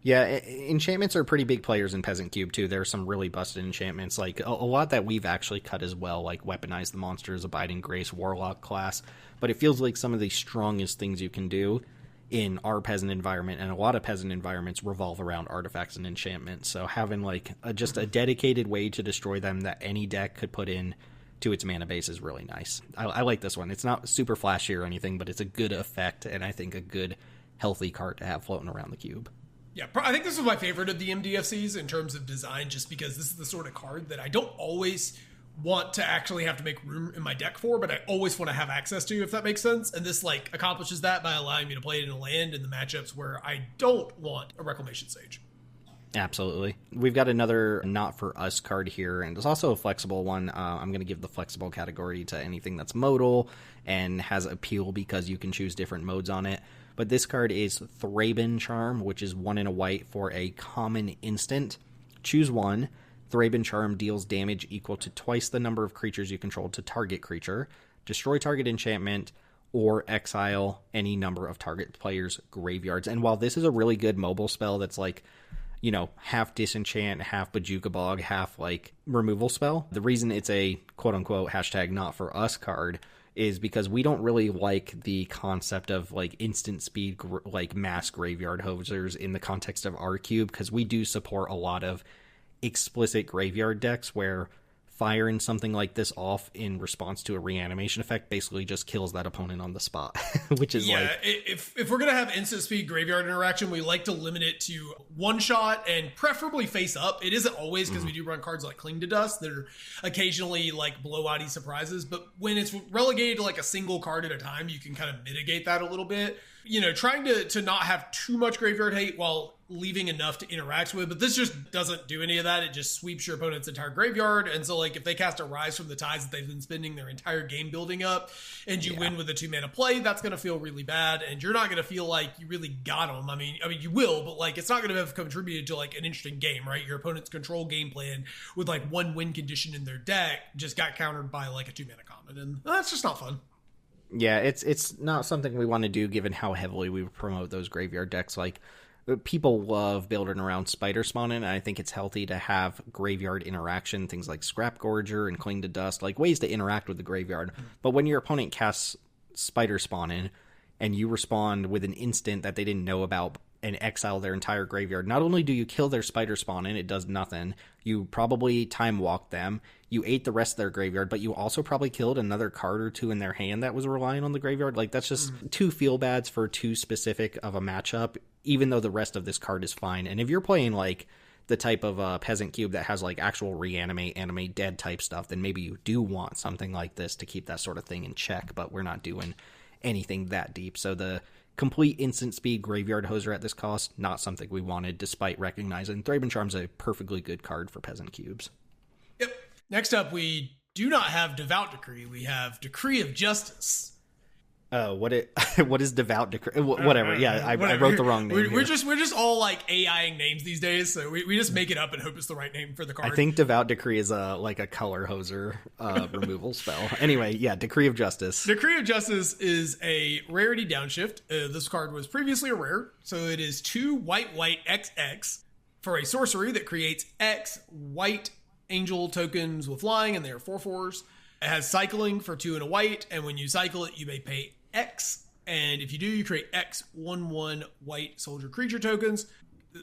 Yeah, enchantments are pretty big players in Peasant Cube too. There are some really busted enchantments, like a lot that we've actually cut as well, like Weaponize the Monsters, Abiding Grace, Warlock class. But it feels like some of the strongest things you can do in our Peasant environment, and a lot of Peasant environments revolve around artifacts and enchantments. So having like just a dedicated way to destroy them that any deck could put in to its mana base is really nice. I like this one. It's not super flashy or anything, but it's a good effect, and I think a good, healthy card to have floating around the cube. Yeah, I think this was my favorite of the MDFCs in terms of design, just because this is the sort of card that I don't always want to actually have to make room in my deck for, but I always want to have access to, if that makes sense. And this like accomplishes that by allowing me to play it in a land in the matchups where I don't want a Reclamation Sage. Absolutely. We've got another not for us card here, and it's also a flexible one. I'm going to give the flexible category to anything that's modal and has appeal because you can choose different modes on it. But this card is Thraben Charm, which is 1 and a white for a common instant. Choose 1. Thraben Charm deals damage equal to twice the number of creatures you control to target creature. Destroy target enchantment or exile any number of target players' graveyards. And while this is a really good mobile spell that's like, you know, half disenchant, half Bojuka Bog, half like removal spell, the reason it's a quote-unquote hashtag not for us card is because we don't really like the concept of like instant speed, like mass graveyard hosers in the context of our cube, because we do support a lot of explicit graveyard decks where firing something like this off in response to a reanimation effect basically just kills that opponent on the spot. Which is if we're gonna have instant speed graveyard interaction, we like to limit it to one shot and preferably face up. It isn't always, because we do run cards like Cling to Dust that are occasionally like blowouty surprises, but when it's relegated to like a single card at a time, you can kind of mitigate that a little bit. trying to not have too much graveyard hate while leaving enough to interact with, but this just doesn't do any of that. It just sweeps your opponent's entire graveyard. And so, like, if they cast a Rise from the Tides that they've been spending their entire game building up, and you win with a 2-mana play, that's going to feel really bad, and you're not going to feel like you really got them. I mean, you will, but, like, it's not going to have contributed to, like, an interesting game, right? Your opponent's control game plan with, like, one win condition in their deck just got countered by, like, a 2-mana common, and that's just not fun. Yeah, it's not something we want to do given how heavily we promote those graveyard decks. Like, people love building around Spider Spawning, and I think it's healthy to have graveyard interaction, things like Scrap Gorger and Cling to Dust, like ways to interact with the graveyard. But when your opponent casts Spider Spawning and you respond with an instant that they didn't know about and exile their entire graveyard, not only do you kill their Spider Spawning, it does nothing, you probably time walk them, you ate the rest of their graveyard, but you also probably killed another card or two in their hand that was relying on the graveyard. Like, that's just too feel bads for too specific of a matchup, even though the rest of this card is fine. And if you're playing, like, the type of Peasant Cube that has, like, actual reanimate, animate, dead type stuff, then maybe you do want something like this to keep that sort of thing in check, but we're not doing anything that deep. So the complete instant speed graveyard hoser at this cost, not something we wanted, despite recognizing Thraben Charm's a perfectly good card for Peasant Cubes. Yep. Next up, we do not have Devout Decree. We have Decree of Justice. What is Devout Decree? Whatever. Yeah, I wrote the wrong name. We're just all like AIing names these days, so we just make it up and hope it's the right name for the card. I think Devout Decree is like a color hoser removal spell. Anyway, yeah, Decree of Justice. Decree of Justice is a rarity downshift. This card was previously a rare, so it is 2 white XX for a sorcery that creates X white angel tokens with flying, and they are 4/4s. It has cycling for 2 and a white, and when you cycle it, you may pay X, and if you do, you create X 1/1 white soldier creature tokens.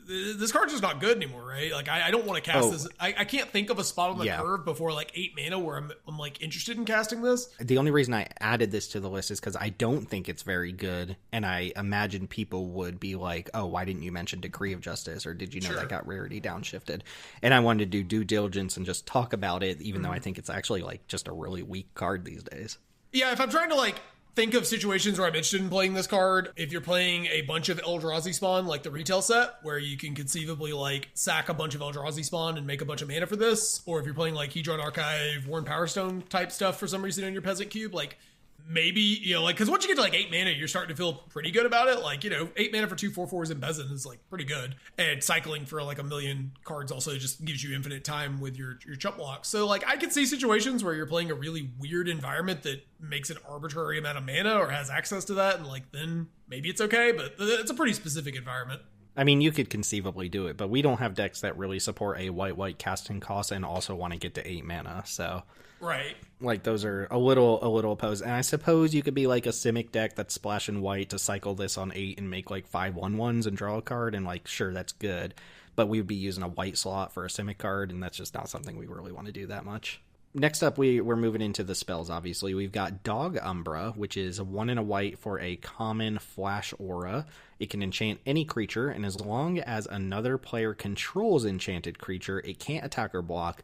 This card's just not good anymore, right? Like, I don't want to cast this. I can't think of a spot on the curve before, like, 8 mana where I'm like interested in casting this. The only reason I added this to the list is because I don't think it's very good, and I imagine people would be like, oh, why didn't you mention Decree of Justice, or did you know that got rarity downshifted? And I wanted to do due diligence and just talk about it, even though I think it's actually, like, just a really weak card these days. Yeah, if I'm trying to, like, think of situations where I'm interested in playing this card, if you're playing a bunch of Eldrazi spawn, like the retail set, where you can conceivably, like, sack a bunch of Eldrazi spawn and make a bunch of mana for this, or if you're playing, like, Hedron Archive, Worn Powerstone type stuff for some reason in your Peasant Cube, like, maybe, like, because once you get to, like, 8 mana, you're starting to feel pretty good about it. Like, 8 mana for 2 4/4s in Peasant is, like, pretty good. And cycling for, like, 1,000,000 cards also just gives you infinite time with your chump blocks. So, like, I could see situations where you're playing a really weird environment that makes an arbitrary amount of mana or has access to that, and, like, then maybe it's okay, but it's a pretty specific environment. I mean, you could conceivably do it, but we don't have decks that really support a white casting cost and also want to get to 8 mana, so... Right. Like, those are a little opposed. And I suppose you could be like a Simic deck that's splashing white to cycle this on 8 and make like 5 1/1s and draw a card, and, like, sure, that's good. But we would be using a white slot for a Simic card, and that's just not something we really want to do that much. Next up, we're moving into the spells, obviously. We've got Dog Umbra, which is 1 and a white for a common flash aura. It can enchant any creature, and as long as another player controls enchanted creature, it can't attack or block.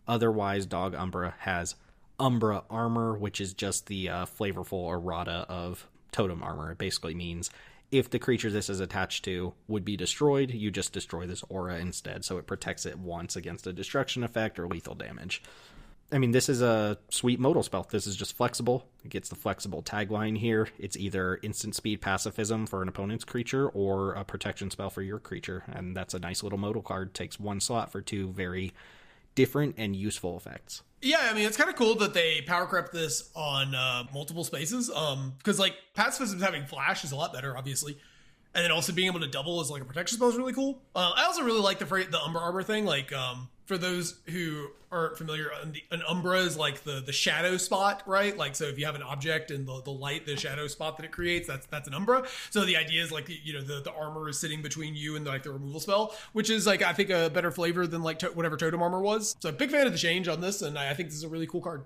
Otherwise, Dog Umbra has Umbra Armor, which is just the flavorful errata of Totem Armor. It basically means if the creature this is attached to would be destroyed, you just destroy this aura instead, so it protects it once against a destruction effect or lethal damage. I mean, this is a sweet modal spell. This is just flexible. It gets the flexible tagline here. It's either instant speed pacifism for an opponent's creature or a protection spell for your creature, and that's a nice little modal card. Takes 1 slot for 2 very different and useful effects. Yeah, I mean, it's kind of cool that they power crept this on multiple spaces, because, like, pacifism having flash is a lot better, obviously, and then also being able to double as, like, a protection spell is really cool. I also really like the Umbra Armor thing. Like, for those who aren't familiar, an Umbra is like the shadow spot, right? Like, so if you have an object and the light, the shadow spot that it creates, that's an Umbra. So the idea is, like, the armor is sitting between you and, like, the removal spell, which is, like, I think a better flavor than, like, whatever Totem Armor was. So big fan of the change on this, and I think this is a really cool card.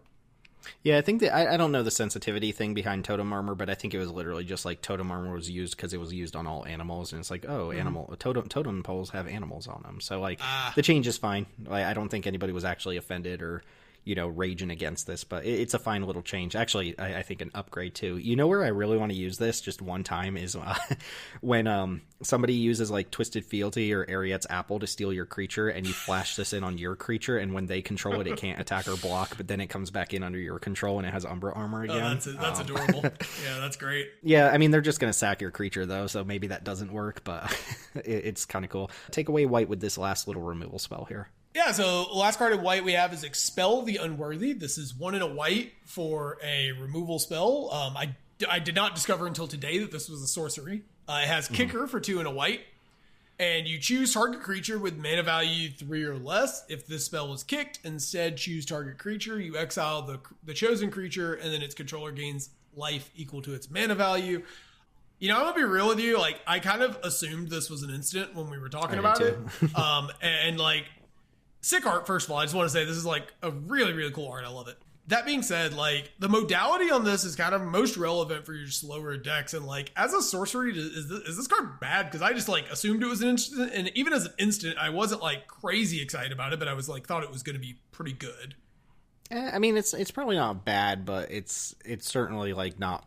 Yeah, I think that I don't know the sensitivity thing behind Totem Armor, but I think it was literally just like Totem Armor was used because it was used on all animals, and it's like, oh, totem poles have animals on them, so, like, the change is fine. Like, I don't think anybody was actually offended or raging against this, but it's a fine little change. Actually, I think an upgrade too. You know where I really want to use this just one time is when somebody uses like Twisted Fealty or Ariet's Apple to steal your creature, and you flash this in on your creature, and when they control it, it can't attack or block, but then it comes back in under your control and it has Umbra armor again. That's adorable. Yeah, that's great. Yeah, I mean, they're just going to sack your creature though, so maybe that doesn't work, but it's kind of cool. Take away white with this last little removal spell here. Yeah, so the last card in white we have is Expel the Unworthy. This is 1 and a white for a removal spell. I did not discover until today that this was a sorcery. It has Kicker for 2 and a white. And you choose target creature with mana value 3 or less. If this spell is kicked, instead choose target creature. You exile the chosen creature, and then its controller gains life equal to its mana value. I'm going to be real with you. Like, I kind of assumed this was an instant when we were talking about it. And like, sick art, first of all. I just want to say this is like a really, really cool art. I love it. That being said, like, the modality on this is kind of most relevant for your slower decks. And like, as a sorcery, is this card bad? Because I just like assumed it was an instant. And even as an instant, I wasn't like crazy excited about it, but I was like, thought it was going to be pretty good. I mean, it's probably not bad, but it's certainly like not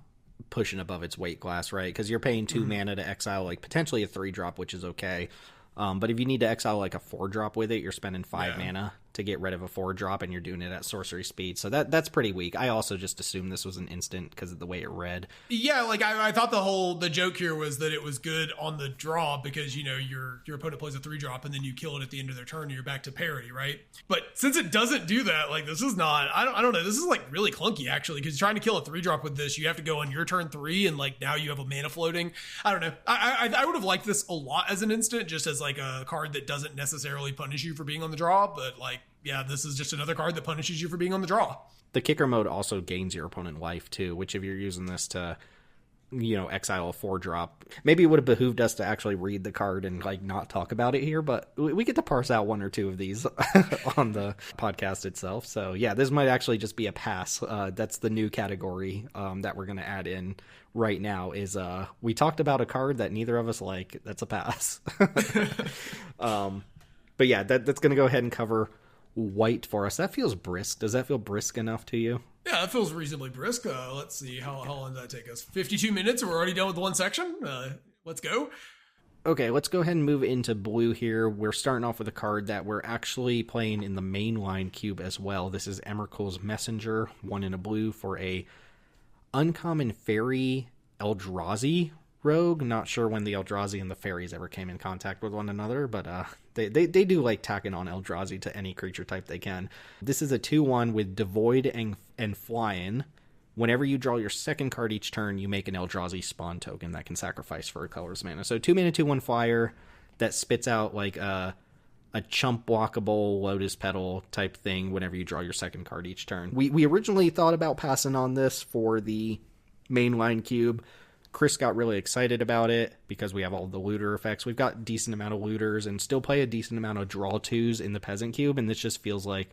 pushing above its weight class, right? Because you're paying 2 mana to exile like potentially a 3-drop, which is okay. But if you need to exile like a 4-drop with it, you're spending 5 mana to get rid of a 4-drop, and you're doing it at sorcery speed. So that's pretty weak. I also just assumed this was an instant because of the way it read. Yeah, like I thought the joke here was that it was good on the draw because, your opponent plays a 3-drop and then you kill it at the end of their turn and you're back to parity, right? But since it doesn't do that, like this is not, I don't know, this is like really clunky actually, because trying to kill a 3-drop with this, you have to go on your turn 3 and like now you have a mana floating. I don't know. I would have liked this a lot as an instant, just as like a card that doesn't necessarily punish you for being on the draw, but like, yeah, this is just another card that punishes you for being on the draw. The kicker mode also gains your opponent life too, which if you're using this to, exile a 4-drop, maybe it would have behooved us to actually read the card and like not talk about it here, but we get to parse out 1 or 2 of these on the podcast itself. So yeah, this might actually just be a pass. That's the new category that we're going to add in right now is we talked about a card that neither of us like. That's a pass. But yeah, that's going to go ahead and cover white for us. That feels brisk. Does that feel brisk enough to you? Yeah, that feels reasonably brisk. Let's see, how long did that take us? 52 minutes, and we're already done with one section? Let's go. Okay, let's go ahead and move into blue here. We're starting off with a card that we're actually playing in the mainline cube as well. This is Emrakul's Messenger, 1 in a blue for a uncommon fairy Eldrazi rogue. Not sure when the Eldrazi and the fairies ever came in contact with one another, but they do like tacking on Eldrazi to any creature type they can. This is a 2/1 with Devoid and Flying. Whenever you draw your second card each turn, you make an Eldrazi spawn token that can sacrifice for a colorless mana. So 2 mana, 2/1 flyer that spits out like a chump blockable Lotus Petal type thing whenever you draw your second card each turn. We originally thought about passing on this for the mainline cube. Chris got really excited about it because we have all the looter effects. We've got a decent amount of looters and still play a decent amount of draw 2s in the Peasant cube, and this just feels like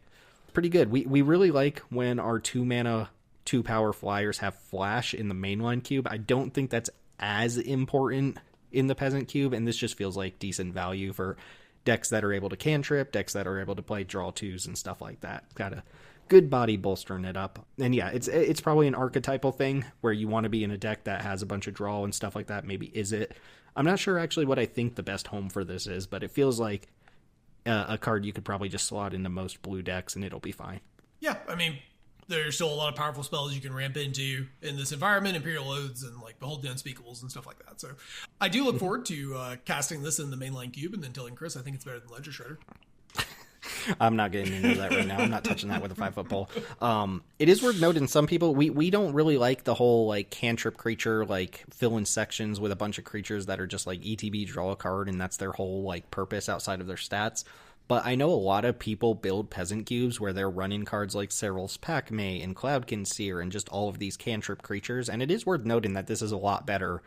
pretty good. We really like when our 2 mana, 2 power flyers have flash in the mainline cube. I don't think that's as important in the Peasant cube, and this just feels like decent value for decks that are able to cantrip, decks that are able to play draw 2s and stuff like that. Got a good body bolstering it up. And yeah, it's probably an archetypal thing where you want to be in a deck that has a bunch of draw and stuff like that. Maybe is it? I'm not sure actually what I think the best home for this is, but it feels like a card you could probably just slot into most blue decks and it'll be fine. Yeah, I mean, there's still a lot of powerful spells you can ramp into in this environment, Imperial Oaths and like Behold the Unspeakables and stuff like that. So I do look forward to casting this in the mainline cube and then telling Chris I think it's better than Ledger Shredder. I'm not getting into that right now. I'm not touching that with a 5-foot pole. It is worth noting some people, we don't really like the whole like cantrip creature, like fill in sections with a bunch of creatures that are just like ETB draw a card and that's their whole like purpose outside of their stats. But I know a lot of people build Peasant cubes where they're running cards like Cyril's Pac-May and Cloudkin Seer and just all of these cantrip creatures. And it is worth noting that this is a lot better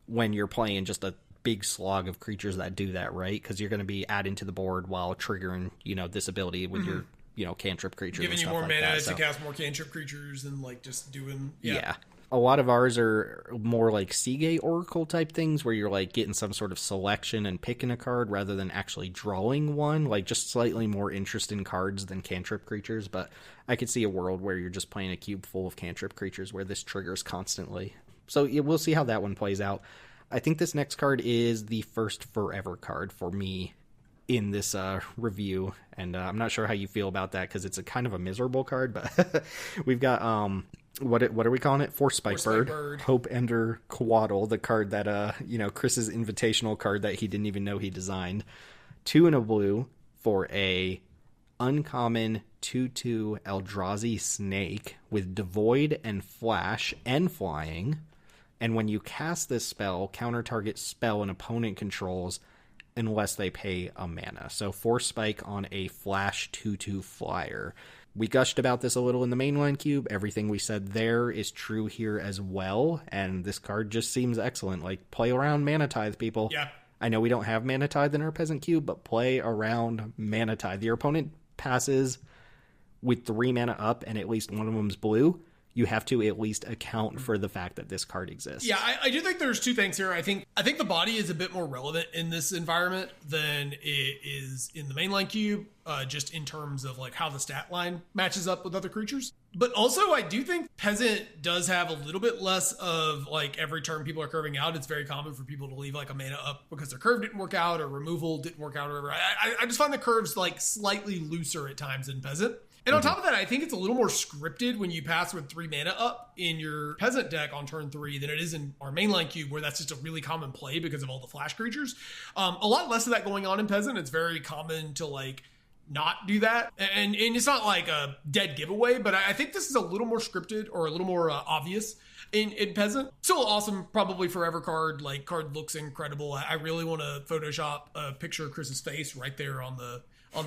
when you're playing just a big slog of creatures that do that, right? Because you're going to be adding to the board while triggering, this ability with your, cantrip creatures. Giving and you stuff more like mana that, to cast more cantrip creatures and like just doing. Yeah. A lot of ours are more like Seagate Oracle type things where you're like getting some sort of selection and picking a card rather than actually drawing one, like just slightly more interesting cards than cantrip creatures. But I could see a world where you're just playing a cube full of cantrip creatures where this triggers constantly. So we'll see how that one plays out. I think this next card is the first forever card for me in this review, and I'm not sure how you feel about that because it's a kind of a miserable card, but we've got what are we calling it? Force Spike Bird. Hope Ender Coatl, the card that Chris's invitational card that he didn't even know he designed. 2 and a blue for a uncommon 2/2 Eldrazi Snake with Devoid and Flash and Flying. And when you cast this spell, counter target spell an opponent controls unless they pay a mana. So Force Spike on a Flash 2/2 flyer. We gushed about this a little in the mainline cube. Everything we said there is true here as well. And this card just seems excellent. Like, play around Mana Tithe, people. Yeah. I know we don't have Mana Tithe in our Peasant cube, but play around Mana Tithe. Your opponent passes with 3 mana up and at least one of them's blue. You have to at least account for the fact that this card exists. Yeah, I do think there's 2 things here. I think the body is a bit more relevant in this environment than it is in the mainline cube, just in terms of like how the stat line matches up with other creatures. But also, I do think Peasant does have a little bit less of like every turn people are curving out. It's very common for people to leave like a mana up because their curve didn't work out or removal didn't work out or whatever. I just find the curves like slightly looser at times in Peasant. And on top of that, I think it's a little more scripted when you pass with 3 mana up in your Peasant deck on turn 3 than it is in our mainline cube, where that's just a really common play because of all the flash creatures. A lot less of that going on in Peasant. It's very common to like not do that. And it's not like a dead giveaway, but I think this is a little more scripted or a little more obvious in Peasant. Still an awesome, probably forever card. Like, card looks incredible. I really want to Photoshop a picture of Chris's face right there on the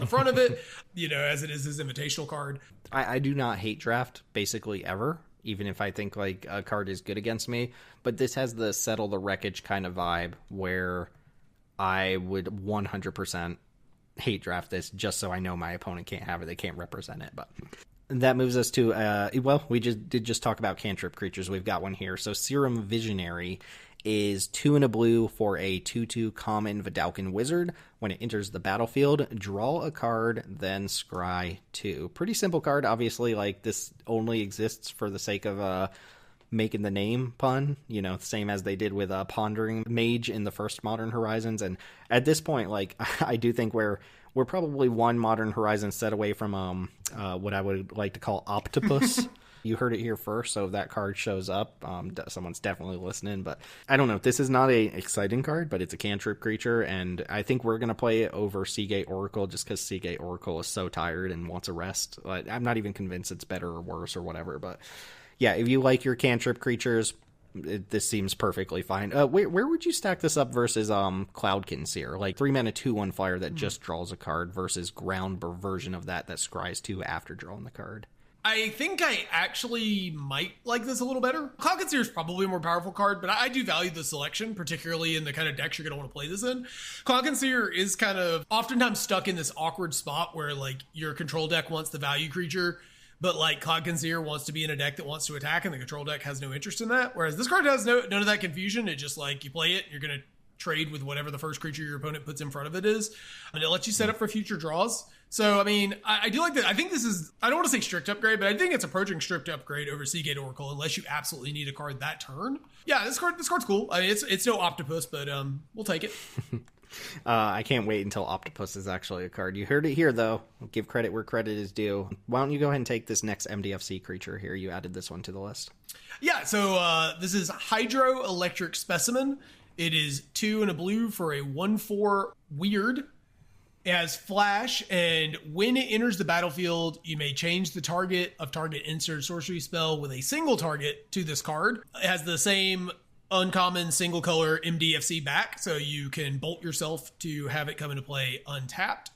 front of it, as it is his invitational card. I do not hate draft basically ever, even if I think like a card is good against me. But this has the settle the wreckage kind of vibe where I would 100% hate draft this just so I know my opponent can't have it. They can't represent it. But that moves us to, we just talk about cantrip creatures. We've got one here. So Serum Visionary is 2 and a blue for a 2/2 common Vidalcan Wizard. When it enters the battlefield, draw a card, then scry 2. Pretty simple card. Obviously, like, this only exists for the sake of making the name pun, same as they did with Pondering Mage in the first Modern Horizons. And at this point, like, I do think we're probably one Modern Horizon set away from what I would like to call Octopus. You heard it here first, so if that card shows up, someone's definitely listening. But I don't know. This is not a exciting card, but it's a cantrip creature, and I think we're going to play it over Seagate Oracle just because Seagate Oracle is so tired and wants a rest. I'm not even convinced it's better or worse or whatever. But yeah, if you like your cantrip creatures, this seems perfectly fine. Where would you stack this up versus Cloudkin Seer? Like 3 mana 2/1 flyer that just draws a card versus ground version of that scries 2 after drawing the card. I think I actually might like this a little better. Cloud Concealer is probably a more powerful card, but I do value the selection, particularly in the kind of decks you're going to want to play this in. Cloud Concealer is kind of oftentimes stuck in this awkward spot where like your control deck wants the value creature, but like Cloud Concealer wants to be in a deck that wants to attack, and the control deck has no interest in that. Whereas this card has none of that confusion. It just like you play it, you're going to trade with whatever the first creature your opponent puts in front of it is, and it lets you set up for future draws. So, I mean, I do like that. I think this is, I don't want to say strict upgrade, but I think it's approaching strict upgrade over Seagate Oracle, unless you absolutely need a card that turn. Yeah, this card's cool. I mean, it's no Octopus, but we'll take it. I can't wait until Octopus is actually a card. You heard it here, though. Give credit where credit is due. Why don't you go ahead and take this next MDFC creature here? You added this one to the list. Yeah, so this is Hydroelectric Specimen. It is 2 and a blue for a 1/4 weird. It has flash, and when it enters the battlefield, you may change the target of target insert sorcery spell with a single target to this card. It has the same uncommon single color MDFC back, so you can bolt yourself to have it come into play untapped.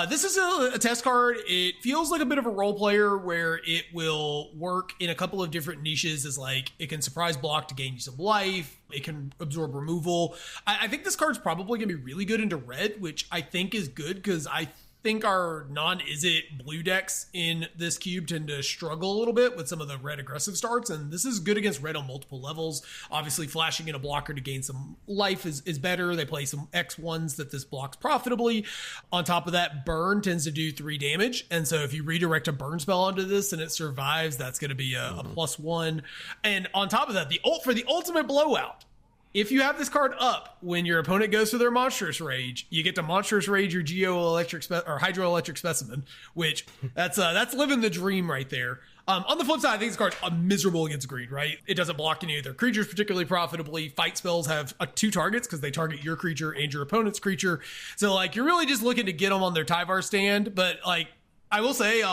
This is a test card. It feels like a bit of a role player where it will work in a couple of different niches as like it can surprise block to gain you some life. It can absorb removal. I think this card's probably going to be really good into red, which I think is good because I think our non-Izzet blue decks in this cube tend to struggle a little bit with some of the red aggressive starts, and this is good against red on multiple levels. Obviously, flashing in a blocker to gain some life is better. They play some X1s that this blocks profitably. On top of that, burn tends to do 3 damage, and so if you redirect a burn spell onto this and it survives, that's going to be a +1. And on top of that, for the ultimate blowout, if you have this card up when your opponent goes for their Monstrous Rage, you get to Monstrous Rage your Hydroelectric Specimen, which that's living the dream right there. On the flip side, I think this card's miserable against green, right? It doesn't block any of their creatures particularly profitably. Fight spells have 2 targets because they target your creature and your opponent's creature. So, like, you're really just looking to get them on their Tyvar stand. But, like, I will say,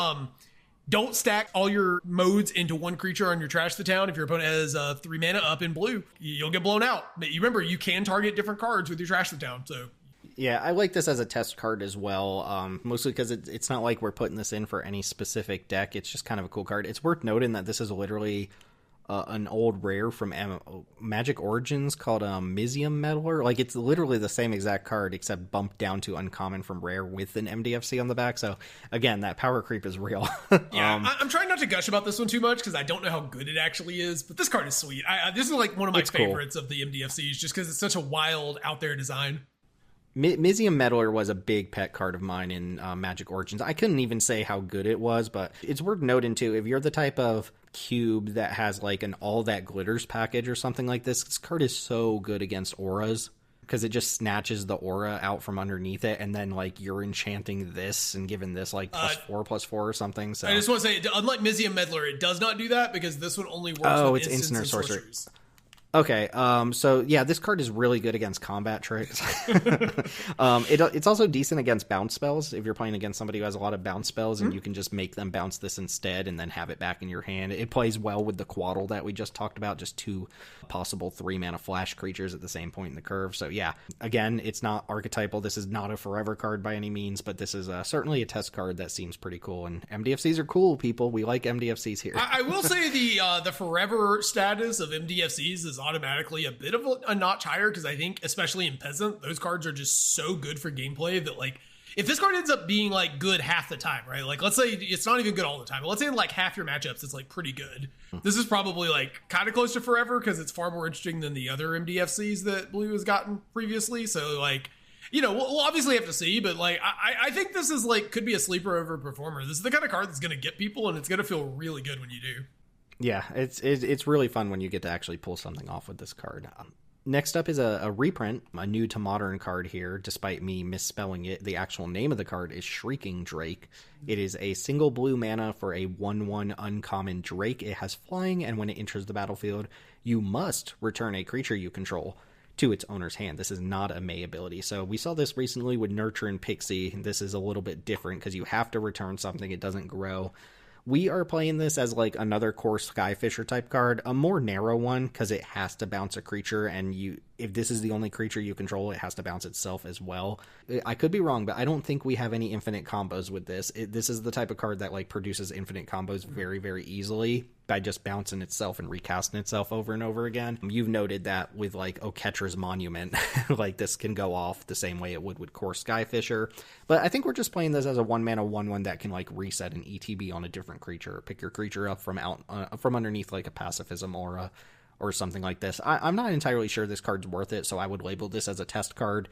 don't stack all your modes into one creature on your Trash the Town. If your opponent has 3 mana up in blue, you'll get blown out. But you remember, you can target different cards with your Trash the Town. So, yeah, I like this as a test card as well, mostly because it's not like we're putting this in for any specific deck. It's just kind of a cool card. It's worth noting that this is literally an old rare from Magic Origins called Mizium Meddler. Like, it's literally the same exact card except bumped down to uncommon from rare with an MDFC on the back. So again, that power creep is real. Yeah, I'm trying not to gush about this one too much because I don't know how good it actually is, but this card is sweet. This is like one of my favorites of the MDFCs just because it's such a wild out there design. Mizium Meddler was a big pet card of mine in Magic Origins. I couldn't even say how good it was, but it's worth noting too, if you're the type of cube that has like an All That Glitters package or something like this card is so good against auras because it just snatches the aura out from underneath it, and then like you're enchanting this and giving this like +4/+4 or something. So I just want to say, unlike Mizium Meddler, it does not do that because this one only works with it's instant or sorcery. sorceries. Okay, so yeah, this card is really good against combat tricks. It's also decent against bounce spells. If you're playing against somebody who has a lot of bounce spells and you can just make them bounce this instead and then have it back in your hand. It plays well with the Quaddle that we just talked about, just 2 possible 3-mana flash creatures at the same point in the curve. So yeah, again, it's not archetypal. This is not a forever card by any means, but this is certainly a test card that seems pretty cool. And MDFCs are cool, people. We like MDFCs here. I will say the forever status of MDFCs is automatically a bit of a notch higher because I think, especially in Peasant, those cards are just so good for gameplay that, like, if this card ends up being like good half the time, right? Like, let's say it's not even good all the time, but let's say in like half your matchups it's like pretty good. This is probably like kind of close to forever because it's far more interesting than the other MDFCs that Blue has gotten previously. So, like, you know, we'll obviously have to see, but like I think this is like could be a sleeper over performer. This is the kind of card that's going to get people, and it's going to feel really good when you do. Yeah, it's really fun when you get to actually pull something off with this card. Next up is a reprint, a new to modern card here, despite me misspelling it. The actual name of the card is Shrieking Drake. It is a single blue mana for a 1/1 uncommon Drake. It has flying, and when it enters the battlefield, you must return a creature you control to its owner's hand. This is not a May ability. So we saw this recently with Nurture and Pixie. This is a little bit different because you have to return something. It doesn't grow. We are playing this as like another core Skyfisher type card, a more narrow one because it has to bounce a creature, and if this is the only creature you control, it has to bounce itself as well. I could be wrong, but I don't think we have any infinite combos with this. This is the type of card that like produces infinite combos very, very easily by just bouncing itself and recasting itself over and over again. You've noted that with like Oketra's Monument, like this can go off the same way it would with core Skyfisher. But I think we're just playing this as a 1-mana 1/1 that can like reset an ETB on a different creature, pick your creature up from underneath like a Pacifism aura or something like this. I'm not entirely sure this card's worth it, so I would label this as a test card.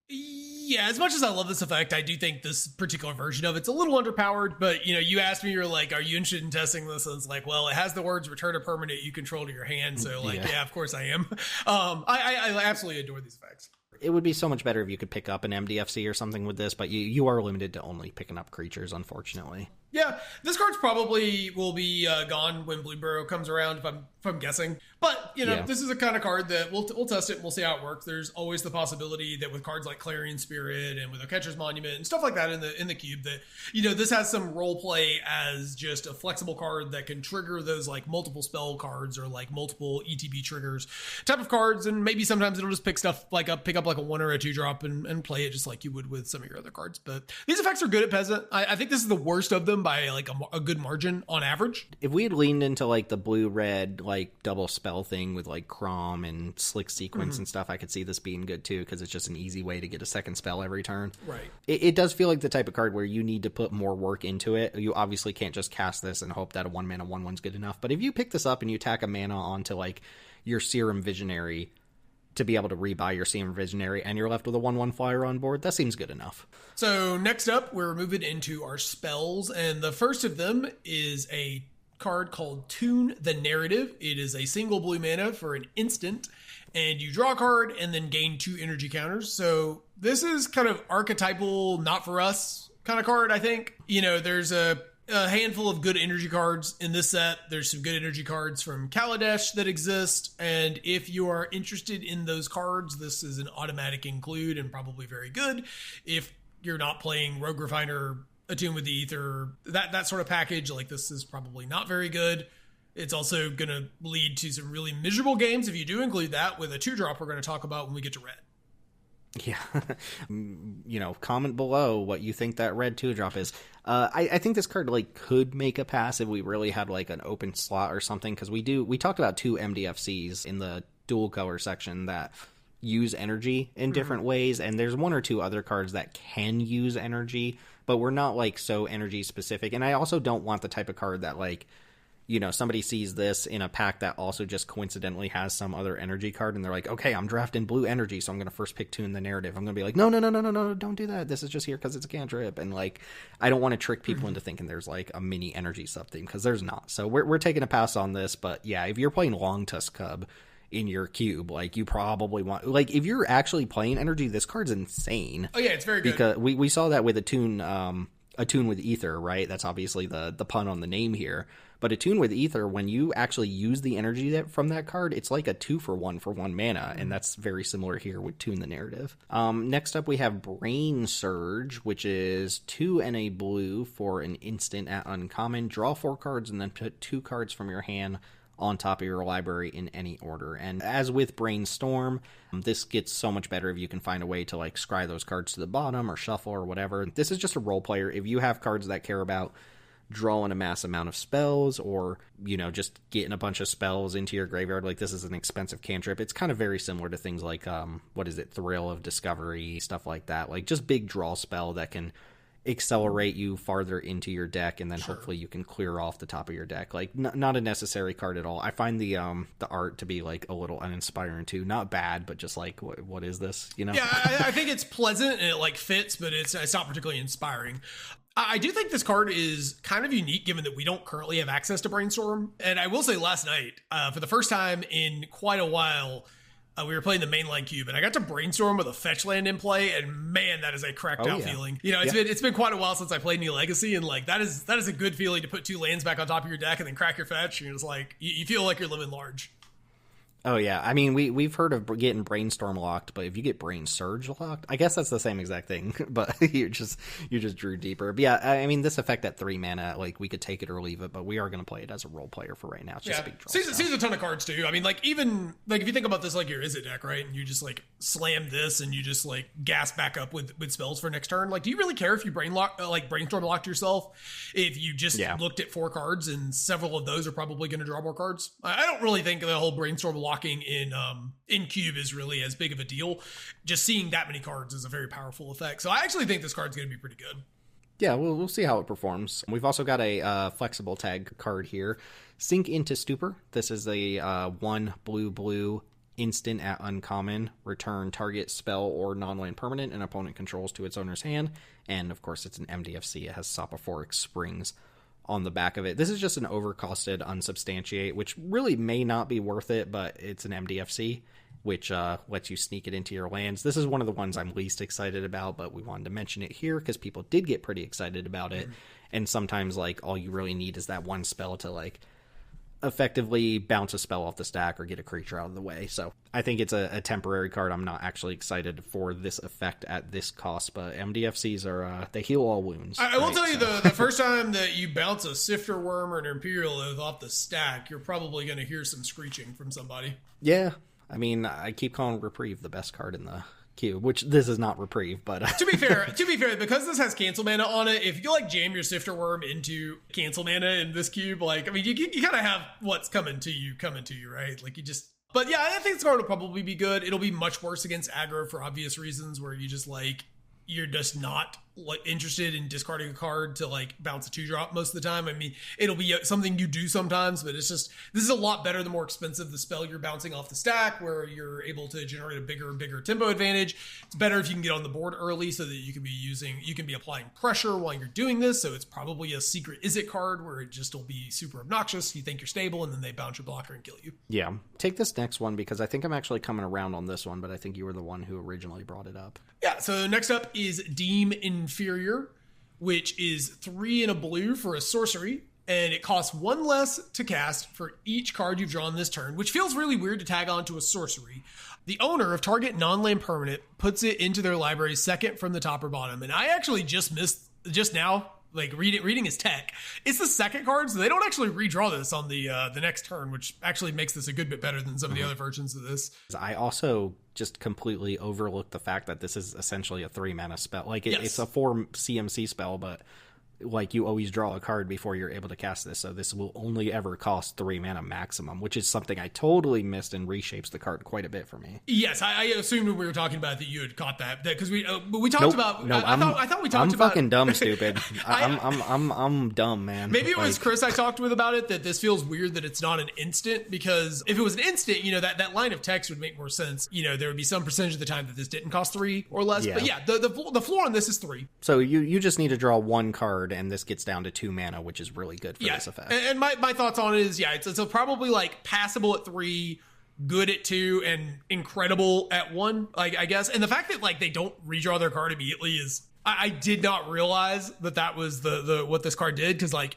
Yeah, as much as I love this effect, I do think this particular version of it's a little underpowered, but, you know, you asked me, you're like, are you interested in testing this? And it's like, well, it has the words return a permanent you control to your hand, so, like, yeah of course I am. I absolutely adore these effects. It would be so much better if you could pick up an MDFC or something with this, but you are limited to only picking up creatures, unfortunately. Yeah, this card's probably will be gone when Blueburrow comes around, if I'm guessing. But, you know, This is a kind of card that we'll test it and we'll see how it works. There's always the possibility that with cards like Clarion Spirit and with Oketra's Monument and stuff like that in the cube that, you know, this has some role play as just a flexible card that can trigger those like multiple spell cards or like multiple ETB triggers type of cards, and maybe sometimes it'll just pick up like a 1 or a 2 drop and play it just like you would with some of your other cards. But these effects are good at Peasant. I think this is the worst of them, by like a good margin on average. If we had leaned into like the blue-red like double spell thing with like Crom and Slick Sequence and stuff, I could see this being good too, because it's just an easy way to get a second spell every turn. Right. It does feel like the type of card where you need to put more work into it. You obviously can't just cast this and hope that a 1 mana 1/1's good enough. But if you pick this up and you tack a mana onto like your Serum Visionary to be able to rebuy your Serum Visionary, and you're left with a 1/1 flyer on board, that seems good enough. So next up, we're moving into our spells, and the first of them is a card called Tune the Narrative. It is a single blue mana for an instant, and you draw a card and then gain 2 energy counters. So this is kind of archetypal, not for us kind of card, I think. You know, there's a handful of good energy cards in this set. There's some good energy cards from Kaladesh that exist, and if you are interested in those cards, this is an automatic include and probably very good. If you're not playing Rogue Refiner, Attune with the Ether, that sort of package, like this is probably not very good. It's also going to lead to some really miserable games if you do include that with a 2-drop we're going to talk about when we get to red. Yeah. You know, comment below what you think that red 2-drop is. I think this card like could make a pass if we really had like an open slot or something, because we talked about 2 MDFCs in the dual color section that use energy in different ways, and there's 1 or 2 other cards that can use energy, but we're not like so energy specific. And I also don't want the type of card that like, you know, somebody sees this in a pack that also just coincidentally has some other energy card, and they're like, okay, I'm drafting blue energy, so I'm going to first pick Tune the Narrative. I'm going to be like, no, don't do that. This is just here because it's a cantrip. And like, I don't want to trick people into thinking there's like a mini energy sub-theme, because there's not. So we're taking a pass on this. But yeah, if you're playing Long Tusk Cub in your cube, like you probably want, like if you're actually playing energy, this card's insane. Oh yeah, it's very good. Because we saw that with Attune with Ether, right? That's obviously the pun on the name here. But Attune with Ether, when you actually use the energy from that card, it's like a 2-for-1 for 1 mana, and that's very similar here with Tune the Narrative. Next up, we have Brain Surge, which is 2 and a blue for an instant at uncommon. Draw 4 cards and then put 2 cards from your hand on top of your library in any order. And as with Brainstorm, this gets so much better if you can find a way to like scry those cards to the bottom or shuffle or whatever. This is just a role player. If you have cards that care about drawing a mass amount of spells, or, you know, just getting a bunch of spells into your graveyard, like this is an expensive cantrip. It's kind of very similar to things like Thrill of Discovery, stuff like that, like just big draw spell that can accelerate you farther into your deck, and then hopefully you can clear off the top of your deck. Like not a necessary card at all. I find the art to be like a little uninspiring too. Not bad, but just like what is this, you know? Yeah, I think it's pleasant and it like fits, but it's not particularly inspiring. I do think this card is kind of unique given that we don't currently have access to Brainstorm. And I will say last night, for the first time in quite a while, we were playing the mainline cube, and I got to Brainstorm with a fetch land in play, and man, that is a cracked out feeling. You know, it's been quite a while since I played New Legacy, and like that is a good feeling to put 2 lands back on top of your deck and then crack your fetch, and it's like you feel like you're living large. Oh yeah, I mean we've heard of getting Brainstorm locked, but if you get Brain Surge locked, I guess that's the same exact thing, but you just drew deeper. But yeah, I mean this effect at 3 mana, like we could take it or leave it, but we are going to play it as a role player for right now. It's just a big draw. Sees a ton of cards too. I mean, like even like if you think about this like your Izzet deck, right, and you just like slam this and you just like gas back up with spells for next turn. Like, do you really care if you Brainstorm locked yourself? If you just looked at 4 cards and several of those are probably going to draw more cards. I don't really think the whole Brainstorm locking in cube is really as big of a deal. Just seeing that many cards is a very powerful effect. So I actually think this card's going to be pretty good. Yeah, we'll see how it performs. We've also got a flexible tag card here. Sink into Stupor. This is a 1 blue instant at uncommon. Return target spell or non-land permanent an opponent controls to its owner's hand. And of course it's an MDFC. It has Soporific Springs on the back of it. This is just an overcosted unsubstantiate, which really may not be worth it, but it's an MDFC, which lets you sneak it into your lands. This is one of the ones I'm least excited about, but we wanted to mention it here because people did get pretty excited about it. And sometimes like all you really need is that one spell to like effectively bounce a spell off the stack or get a creature out of the way. So I think it's a temporary card. I'm not actually excited for this effect at this cost, but MDFCs are they heal all wounds. I will tell you the first time that you bounce a Sifter Worm or an Imperial Oath off the stack, you're probably going to hear some screeching from somebody. Yeah, I mean I keep calling Reprieve the best card in the cube, which this is not reprieve, but to be fair, because this has cancel mana on it, if you like jam your Sifter Worm into cancel mana in this cube, like, I mean, you kind of have what's coming to you, right? Like, you just, but yeah, I think this card will probably be good. It'll be much worse against aggro for obvious reasons, where you just like, you're just not like interested in discarding a card to like bounce a 2-drop most of the time. I mean, it'll be something you do sometimes, but it's just, this is a lot better, the more expensive the spell you're bouncing off the stack, where you're able to generate a bigger tempo advantage. It's better if you can get on the board early so that you can be applying pressure while you're doing this. So it's probably a secret is it card where it just will be super obnoxious. You think you're stable and then they bounce your blocker and kill you. Yeah. Take this next one because I think I'm actually coming around on this one, but I think you were the one who originally brought it up. Yeah. So next up is Deem Inferior, which is 3 and a blue for a sorcery, and it costs 1 less to cast for each card you've drawn this turn, which feels really weird to tag on to a sorcery. The owner of target non-land permanent puts it into their library second from the top or bottom, and I actually just missed just now, like reading his tech. It's the second card, so they don't actually redraw this on the next turn, which actually makes this a good bit better than some of the other versions of this. I also just completely overlooked the fact that this is essentially a 3-mana spell. Like, it's a 4 CMC spell, but like, you always draw a card before you're able to cast this, so this will only ever cost 3 mana maximum, which is something I totally missed and reshapes the card quite a bit for me. Yes, I assumed when we were talking about it that you had caught that because we talked about. No, I thought we talked about. I'm fucking dumb, stupid. I'm dumb, man. Maybe it was Chris I talked with about it, that this feels weird that it's not an instant, because if it was an instant, that line of text would make more sense. There would be some percentage of the time that this didn't cost 3 or less. Yeah. But yeah, the floor on this is 3. So you just need to draw 1 card, and this gets down to 2 mana, which is really good for this effect. And my thoughts on it is, it's probably like passable at 3, good at 2, and incredible at 1, like, I guess. And the fact that like they don't redraw their card immediately is, I did not realize that was the what this card did, because like,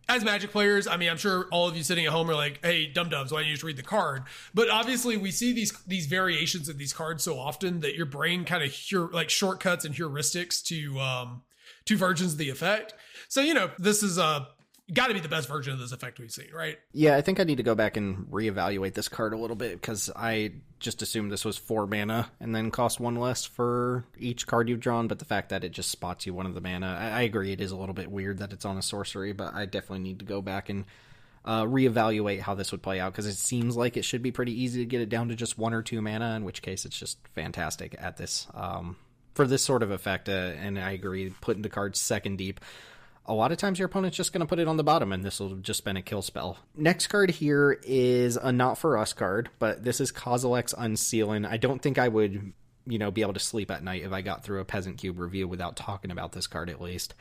as Magic players, I mean, I'm sure all of you sitting at home are like, hey, dum-dums, why don't you just read the card? But obviously we see these variations of these cards so often that your brain kind of shortcuts and heuristics to versions of the effect. So, this is got to be the best version of this effect we've seen, right? Yeah, I think I need to go back and reevaluate this card a little bit, because I just assumed this was 4 mana and then cost 1 less for each card you've drawn, but the fact that it just spots you one of the mana, I agree it is a little bit weird that it's on a sorcery, but I definitely need to go back and reevaluate how this would play out, because it seems like it should be pretty easy to get it down to just 1 or 2 mana, in which case it's just fantastic at this. For this sort of effect, and I agree, putting the cards second deep, a lot of times your opponent's just going to put it on the bottom, and this will just spend a kill spell. Next card here is a not for us card, but this is Kozilek's Unsealing. I don't think I would, be able to sleep at night if I got through a Peasant Cube review without talking about this card at least.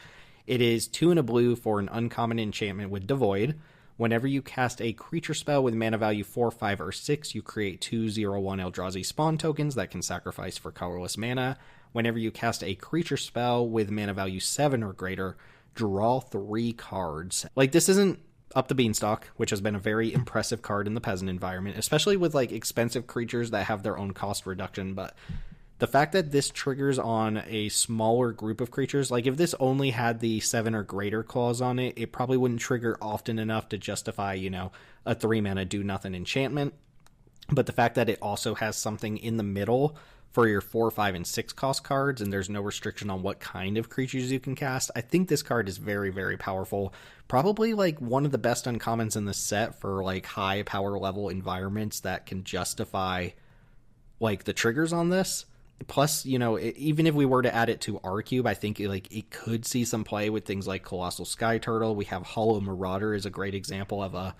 It is 2 and a blue for an uncommon enchantment with Devoid. Whenever you cast a creature spell with mana value 4, 5, or 6, you create 2/0/1 Eldrazi spawn tokens that can sacrifice for colorless mana. Whenever you cast a creature spell with mana value 7 or greater, draw 3 cards. Like, this isn't Up the Beanstalk, which has been a very impressive card in the Peasant environment, especially with like expensive creatures that have their own cost reduction. But the fact that this triggers on a smaller group of creatures, like if this only had the 7 or greater clause on it, it probably wouldn't trigger often enough to justify, a 3 mana do nothing enchantment. But the fact that it also has something in the middle for your 4, 5, and 6 cost cards, and there's no restriction on what kind of creatures you can cast, I think this card is very, very powerful. Probably like one of the best uncommons in the set for like high power level environments that can justify like the triggers on this. Plus, even if we were to add it to our cube, I think it could see some play with things like Colossal Sky Turtle. We have Hollow Marauder is a great example of a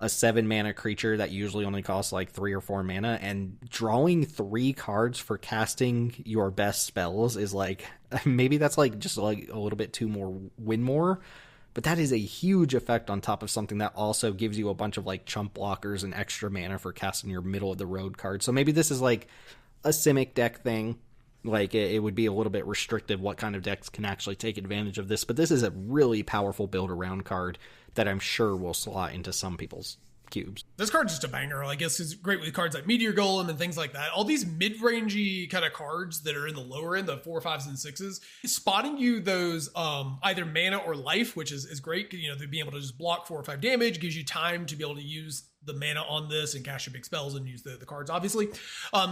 7 mana creature that usually only costs like 3 or 4 mana, and drawing 3 cards for casting your best spells is like, maybe that's like just like a little bit too win more, but that is a huge effect on top of something that also gives you a bunch of like chump blockers and extra mana for casting your middle of the road cards. So maybe this is like a Simic deck thing. Like, it would be a little bit restrictive what kind of decks can actually take advantage of this, but this is a really powerful build around card that I'm sure will slot into some people's cubes. This card's just a banger. I guess it's great with cards like Meteor Golem and things like that. All these mid-rangey kind of cards that are in the lower end, the 4, 5s, and 6s, spotting you those either mana or life, which is great. They'd be able to just block 4 or 5 damage, gives you time to be able to use the mana on this and cast your big spells and use the cards, obviously.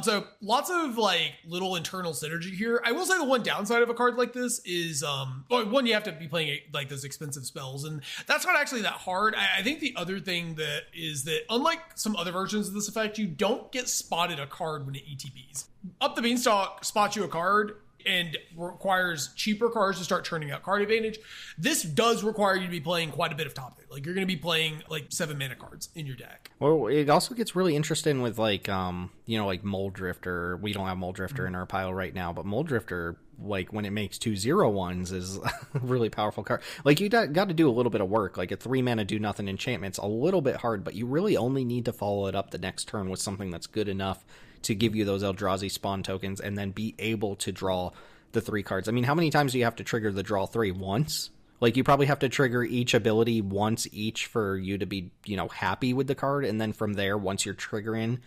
So lots of like little internal synergy here. I will say the one downside of a card like this is, one, you have to be playing like those expensive spells, and that's not actually that hard. I think the other thing that is that unlike some other versions of this effect, you don't get spotted a card when it ETBs. Up the Beanstalk spots you a card and requires cheaper cards to start churning out card advantage. This does require you to be playing quite a bit of top eight. Like, you're going to be playing like 7 mana cards in your deck. Well, it also gets really interesting with like, like Mold Drifter. We don't have Mold Drifter in our pile right now, but Mold Drifter, like when it makes 2/0/1s, is a really powerful card. Like, you got to do a little bit of work. Like a 3 mana do nothing enchantment's a little bit hard, but you really only need to follow it up the next turn with something that's good enough to give you those Eldrazi spawn tokens and then be able to draw the 3 cards. I mean, how many times do you have to trigger the draw 3? Once? Like, you probably have to trigger each ability once each for you to be, happy with the card. And then from there, once you're triggering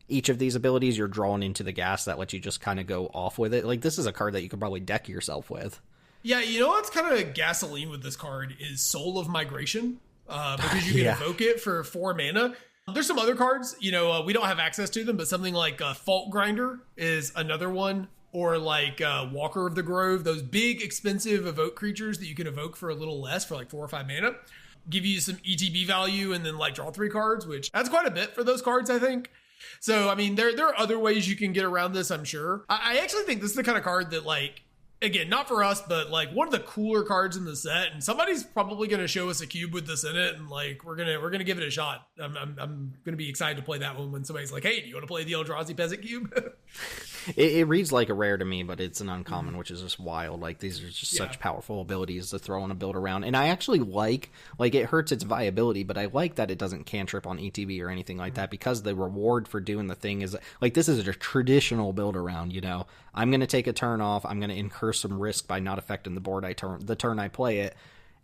each of these abilities, you're drawing into the gas that lets you just kind of go off with it. Like, this is a card that you could probably deck yourself with. Yeah, you know what's kind of gasoline with this card is Soul of Migration, because you can evoke it for 4 mana. There's some other cards, we don't have access to them, but something like Fault Grinder is another one, or like Walker of the Grove, those big expensive evoke creatures that you can evoke for a little less, for like 4 or 5 mana, give you some ETB value and then like draw 3 cards, which that's quite a bit for those cards, I think. So, I mean, there are other ways you can get around this, I'm sure. I actually think this is the kind of card that, like, again, not for us, but like one of the cooler cards in the set, and somebody's probably going to show us a cube with this in it, and like we're gonna give it a shot. I'm gonna be excited to play that one when somebody's like, "Hey, do you want to play the Eldrazi Peasant Cube?" It reads like a rare to me, but it's an uncommon, which is just wild. Like, these are just such powerful abilities to throw on a build around, and I actually like it hurts its viability, but I like that it doesn't cantrip on ETB or anything like that, because the reward for doing the thing is like, this is a traditional build around. I'm gonna take a turn off. I'm gonna incur some risk by not affecting the board the turn I play it,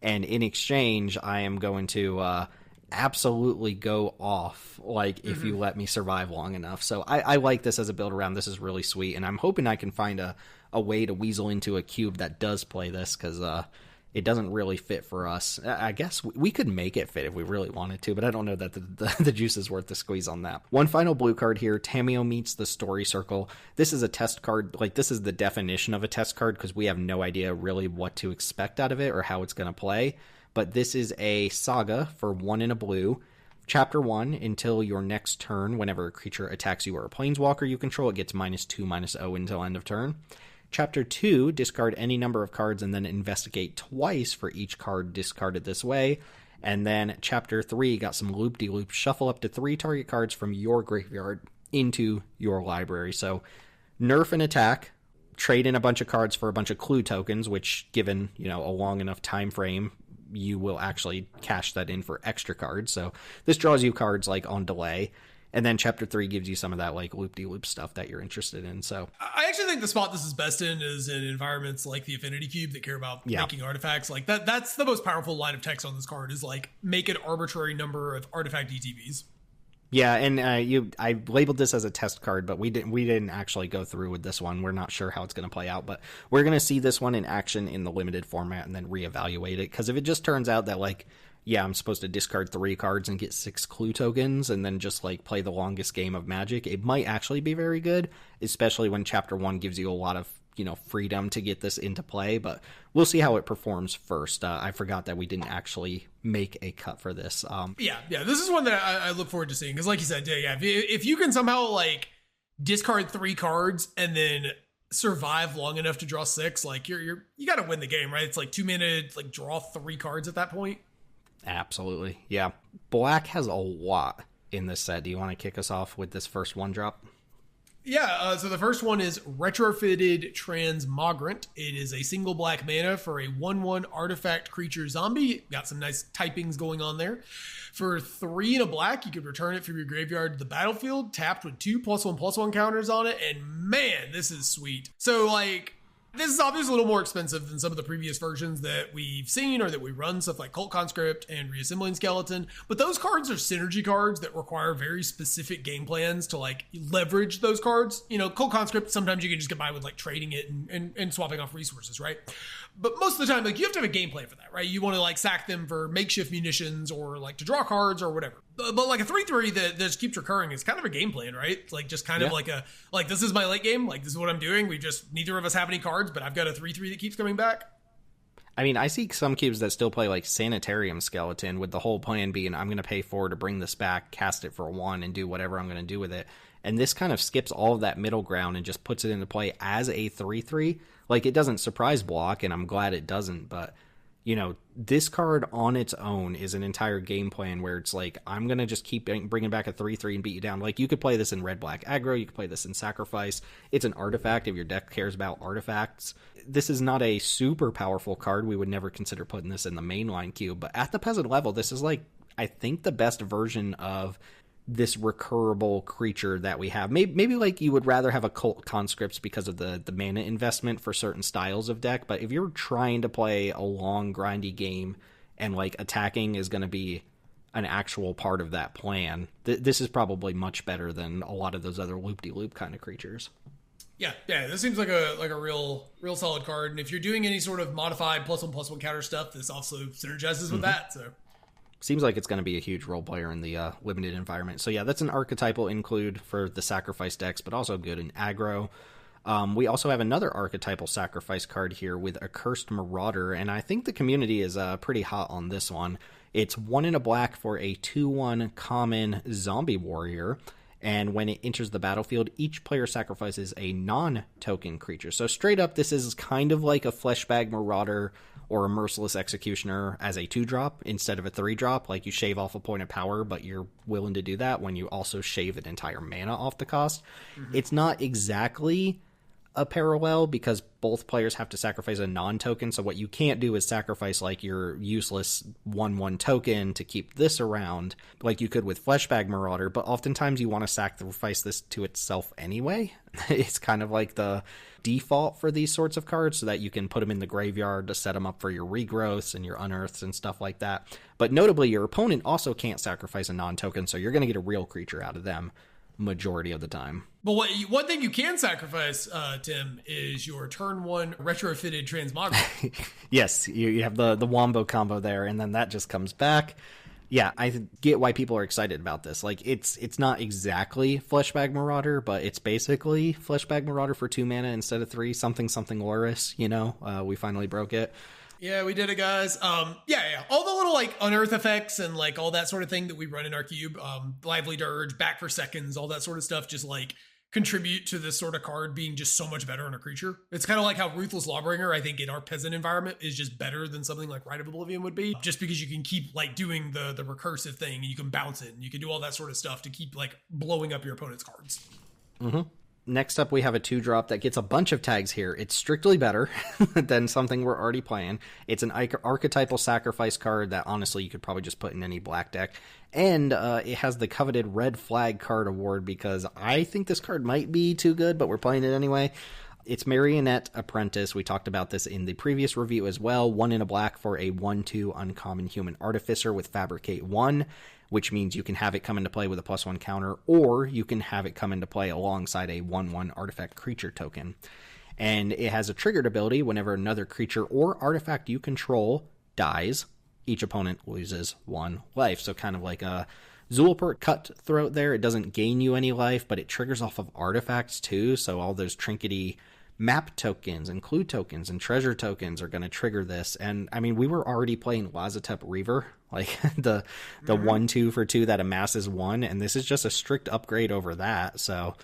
and in exchange I am going to absolutely go off, like, if you let me survive long enough. So I like this as a build around. This is really sweet, and I'm hoping I can find a way to weasel into a cube that does play this, because it doesn't really fit for us. I guess we could make it fit if we really wanted to, but I don't know that the juice is worth the squeeze on that. One final blue card here, Tameo Meets the Story Circle. This is a test card. Like, this is the definition of a test card, because we have no idea really what to expect out of it or how it's going to play. But this is a saga for 1 in a blue. Chapter 1, until your next turn, whenever a creature attacks you or a planeswalker you control, it gets -2/-0 until end of turn. Chapter 2, discard any number of cards and then investigate twice for each card discarded this way. And then Chapter 3 got some loop-de-loop. Shuffle up to 3 target cards from your graveyard into your library. So nerf an attack, trade in a bunch of cards for a bunch of clue tokens, which, given a long enough time frame, you will actually cash that in for extra cards. So this draws you cards like on delay. And then Chapter 3 gives you some of that like loop-de-loop stuff that you're interested in. So I actually think the spot this is best in is in environments like the Affinity Cube that care about making artifacts. Like that's the most powerful line of text on this card, is like, make an arbitrary number of artifact ETBs. Yeah, and I labeled this as a test card, but we didn't actually go through with this one. We're not sure how it's going to play out, but we're going to see this one in action in the limited format and then reevaluate it. Because if it just turns out that, like, yeah, I'm supposed to discard 3 cards and get 6 clue tokens and then just like play the longest game of Magic, it might actually be very good, especially when Chapter 1 gives you a lot of freedom to get this into play. But we'll see how it performs first. I forgot that we didn't actually make a cut for this. Yeah, this is one that I look forward to seeing, because like you said, if you can somehow like discard 3 cards and then survive long enough to draw 6, like you got to win the game, right? It's like 2 minutes, like draw 3 cards at that point. Absolutely. Yeah. Black has a lot in this set. Do you want to kick us off with this first one drop? Yeah, so the first one is Retrofitted Transmogrant. It is a single black mana for a 1/1 artifact creature zombie. Got some nice typings going on there. For 3 and a black, you could return it from your graveyard to the battlefield, tapped with 2 +1/+1 counters on it, and man, this is sweet. So, like, this is obviously a little more expensive than some of the previous versions that we've seen or that we run, stuff like Cult Conscript and Reassembling Skeleton. But those cards are synergy cards that require very specific game plans to like leverage those cards. Cult Conscript, sometimes you can just get by with like trading it and swapping off resources, right? But most of the time, like, you have to have a game plan for that, right? You want to like sack them for makeshift munitions or like to draw cards or whatever. But like a 3/3 that just keeps recurring is kind of a game plan, right? It's like just kind of like this is my late game. Like this is what I'm doing. We just, neither of us have any cards, but I've got a 3/3 that keeps coming back. I mean, I see some cubes that still play like Sanitarium Skeleton with the whole plan being I'm going to pay 4 to bring this back, cast it for 1, and do whatever I'm going to do with it. And this kind of skips all of that middle ground and just puts it into play as a 3/3. Like, it doesn't surprise block, and I'm glad it doesn't, but, you know, this card on its own is an entire game plan where it's like, I'm going to just keep bringing back a 3/3 and beat you down. Like, you could play this in red-black aggro, you could play this in sacrifice. It's an artifact if your deck cares about artifacts. This is not a super powerful card. We would never consider putting this in the mainline cube, but at the Peasant level, this is like, I think, the best version of this recurable creature that we have. Maybe like you would rather have a Cult Conscripts because of the mana investment for certain styles of deck, but if you're trying to play a long, grindy game and like attacking is going to be an actual part of that plan, this is probably much better than a lot of those other loop-de-loop kind of creatures. Yeah, this seems like a real solid card. And if you're doing any sort of modified +1/+1 counter stuff, this also synergizes with that. So seems like it's going to be a huge role player in the limited environment. So yeah, that's an archetypal include for the sacrifice decks, but also good in aggro. We also have another archetypal sacrifice card here with Accursed Marauder, and I think the community is pretty hot on this one. It's 1 in a black for a 2/1 common zombie warrior. And when it enters the battlefield, each player sacrifices a non-token creature. So straight up, this is kind of like a Fleshbag Marauder or a Merciless Executioner as a 2-drop instead of a 3-drop. Like, you shave off a point of power, but you're willing to do that when you also shave an entire mana off the cost. Mm-hmm. It's not exactly a parallel because both players have to sacrifice a non-token, so what you can't do is sacrifice like your useless 1/1 token to keep this around like you could with Fleshbag Marauder, but oftentimes you want to sacrifice this to itself anyway. It's kind of like the default for these sorts of cards so that you can put them in the graveyard to set them up for your regrowths and your unearths and stuff like that. But notably, your opponent also can't sacrifice a non-token, so you're going to get a real creature out of them majority of the time. But one thing you can sacrifice, Tim, is your turn 1 retrofitted transmogrifier. Yes, you have the wombo combo there, and then that just comes back. Yeah, I get why people are excited about this. Like, it's not exactly Fleshbag Marauder, but it's basically Fleshbag Marauder for 2 mana instead of 3. Something Loris, you know? We finally broke it. Yeah, we did it, guys. Yeah. All the little like unearth effects and like all that sort of thing that we run in our cube, Lively Dirge, back for seconds, all that sort of stuff, just like contribute to this sort of card being just so much better on a creature. It's kind of like how Ruthless Lawbringer, I think, in our Peasant environment is just better than something like Rite of Oblivion would be, just because you can keep like doing the recursive thing and you can bounce it and you can do all that sort of stuff to keep like blowing up your opponent's cards. Mm-hmm. Next up, we have a 2-drop that gets a bunch of tags here. It's strictly better than something we're already playing. It's an archetypal sacrifice card that, honestly, you could probably just put in any black deck. And it has the coveted red flag card award because I think this card might be too good, but we're playing it anyway. It's Marionette Apprentice. We talked about this in the previous review as well. 1 in a black for a 1/2 uncommon human artificer with Fabricate 1. Which means you can have it come into play with a +1 counter, or you can have it come into play alongside a 1/1 artifact creature token. And it has a triggered ability whenever another creature or artifact you control dies, each opponent loses 1 life. So kind of like a Zulaport Cutthroat there. It doesn't gain you any life, but it triggers off of artifacts too, so all those trinkety map tokens and clue tokens and treasure tokens are going to trigger this. And I mean, we were already playing Lazotep Reaver, like the 1/2 for 2 that amasses 1, and this is just a strict upgrade over that. So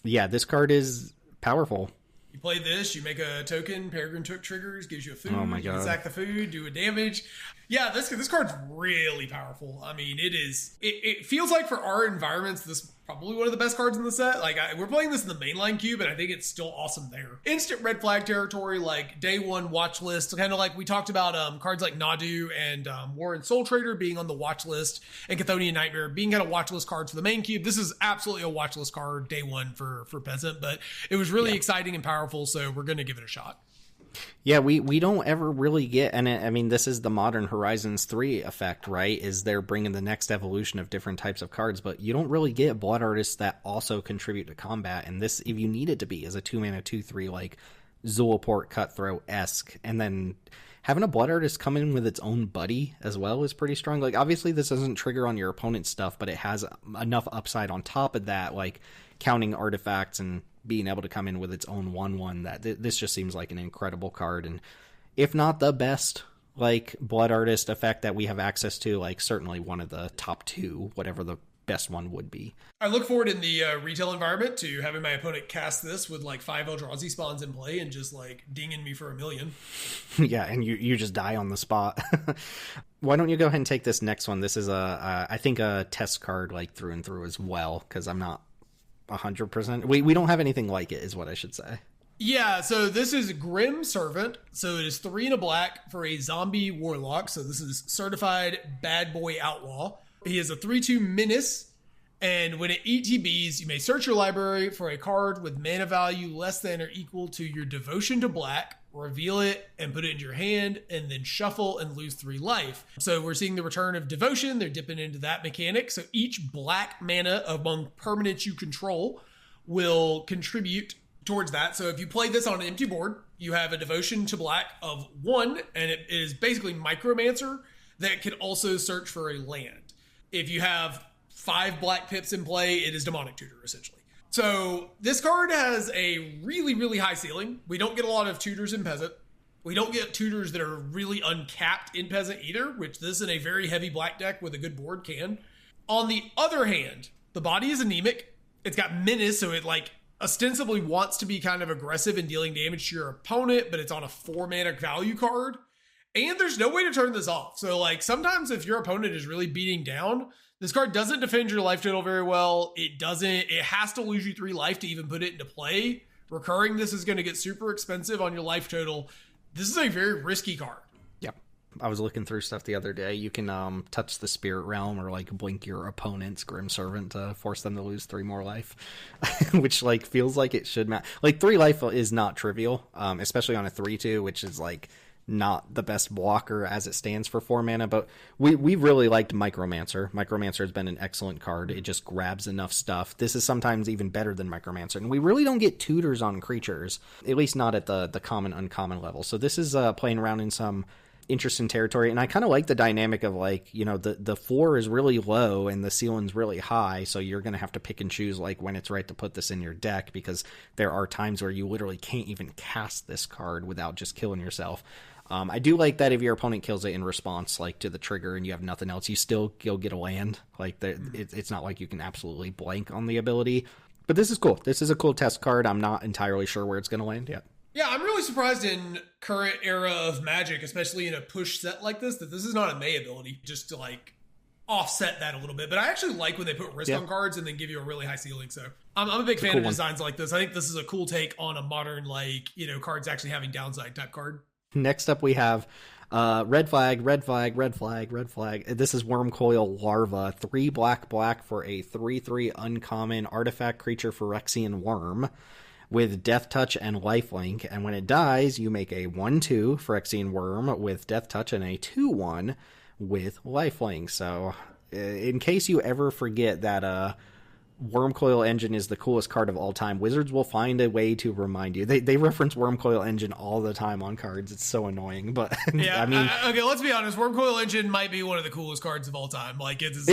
yeah, this card is powerful. You play this, you make a token, Peregrine Took triggers, gives you a food, oh my God. You can sack the food, do a damage. Yeah, this card's really powerful. I mean, it feels like for our environments, this is probably one of the best cards in the set. Like, we're playing this in the mainline cube, and I think it's still awesome there. Instant red flag territory, like day 1 watch list, kind of like we talked about cards like Nadu and Warren Soul Trader being on the watch list, and Chthonian Nightmare being kind of watch list cards for the main cube. This is absolutely a watch list card day 1 for Peasant, but it was really exciting and powerful, so we're going to give it a shot. Yeah, we don't ever really get, and I mean, this is the Modern Horizons 3 effect, right? Is they're bringing the next evolution of different types of cards, but you don't really get Blood Artists that also contribute to combat, and this, if you need it to be, is a 2-mana 2/3 like Zulaport Cutthroat-esque, and then having a Blood Artist come in with its own buddy as well is pretty strong. Like, obviously this doesn't trigger on your opponent's stuff, but it has enough upside on top of that, like counting artifacts and being able to come in with its own 1/1, that this just seems like an incredible card. And if not the best, like, Blood Artist effect that we have access to, like, certainly one of the top 2, whatever the best one would be. I look forward in the retail environment to having my opponent cast this with like 5 Eldrazi spawns in play and just like dinging me for 1 million. Yeah, and you just die on the spot. Why don't you go ahead and take this next one? This is I think a test card, like, through and through as well, because I'm not 100%. We don't have anything like it, is what I should say. Yeah, so this is Grim Servant. So it is 3 and a black for a zombie warlock. So this is certified bad boy outlaw. He is a 3/2 menace, and when it ETBs, you may search your library for a card with mana value less than or equal to your devotion to black, reveal it, and put it into your hand, and then shuffle and lose 3 life. So we're seeing the return of devotion. They're dipping into that mechanic. So each black mana among permanents you control will contribute towards that. So if you play this on an empty board, you have a devotion to black of 1, and it is basically Micromancer that can also search for a land. If you have 5 black pips in play, it is Demonic Tutor, essentially. So this card has a really, really high ceiling. We don't get a lot of tutors in Peasant. We don't get tutors that are really uncapped in Peasant either, which this in a very heavy black deck with a good board can. On the other hand, the body is anemic. It's got Menace, so it like ostensibly wants to be kind of aggressive in dealing damage to your opponent, but it's on a 4 mana value card. And there's no way to turn this off. So like sometimes if your opponent is really beating down, this card doesn't defend your life total very well. It has to lose you 3 life to even put it into play. Recurring this is going to get super expensive on your life total. This is a very risky card. Yep. I was looking through stuff the other day. You can touch the Spirit Realm or like blink your opponent's Grim Servant to force them to lose 3 more life, which like feels like it should matter. Like 3 life is not trivial, especially on a 3/2, which is like not the best blocker as it stands for 4 mana, but we really liked Micromancer. Micromancer has been an excellent card. It just grabs enough stuff. This is sometimes even better than Micromancer, and we really don't get tutors on creatures, at least not at the common uncommon level. So this is playing around in some interesting territory, and I kind of like the dynamic of like, you know, the floor is really low and the ceiling's really high, so you're going to have to pick and choose like when it's right to put this in your deck, because there are times where you literally can't even cast this card without just killing yourself. I do like that if your opponent kills it in response, like to the trigger, and you have nothing else, you still go get a land. Like it's not like you can absolutely blank on the ability. But this is cool. This is a cool test card. I'm not entirely sure where it's going to land yet. Yeah, I'm really surprised in current era of Magic, especially in a push set like this, that this is not a May ability, just to like offset that a little bit. But I actually like when they put risk on cards and then give you a really high ceiling. So I'm a big fan of designs like this. I think this is a cool take on a modern, like, you know, cards actually having downside type card. Next up, we have red flag, red flag, red flag, red flag. This is Wormcoil Larva, 3 black for a 3/3 uncommon artifact creature Phyrexian Worm with Death Touch and Lifelink. And when it dies, you make a 1/2 Phyrexian Worm with Death Touch and a 2/1 with Lifelink. So in case you ever forget that Wormcoil Engine is the coolest card of all time, Wizards will find a way to remind you. They reference Wormcoil Engine all the time on cards. It's so annoying, but yeah, I mean, okay, let's be honest. Wormcoil Engine might be one of the coolest cards of all time. Like it's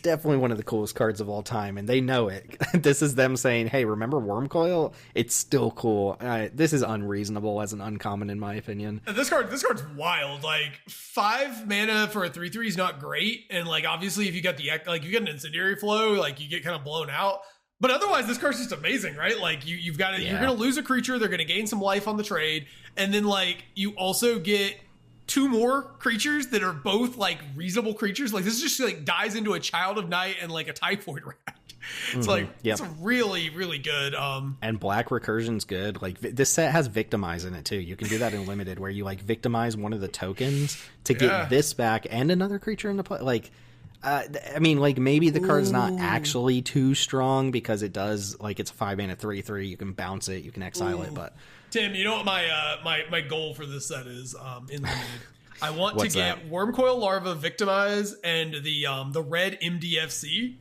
definitely one of the coolest cards of all time, and they know it. This is them saying, "Hey, remember Wormcoil? It's still cool." This is unreasonable as an uncommon, in my opinion. This card's wild. Like 5 mana for a 3/3 is not great, and like obviously if you got you get an Incendiary Flow, like you get kind of blown out, but otherwise this card's just amazing, right? Like you've got it. Yeah. You're gonna lose a creature, they're gonna gain some life on the trade, and then like you also get 2 more creatures that are both like reasonable creatures. Like this just like dies into a Child of Night and like a Typhoid Rat. It's it's really, really good. And Black Recursion's good. Like this set has Victimize in it too. You can do that in Limited, where you like victimize one of the tokens to get this back and another creature into play. Like I mean, like maybe the card's not actually too strong because it does, like, it's a 5 mana 3/3. You can bounce it, you can exile it, but Tim, you know what my goal for this set is in Limited? I want to get Wormcoil Larva, Victimize, and the red MDFC.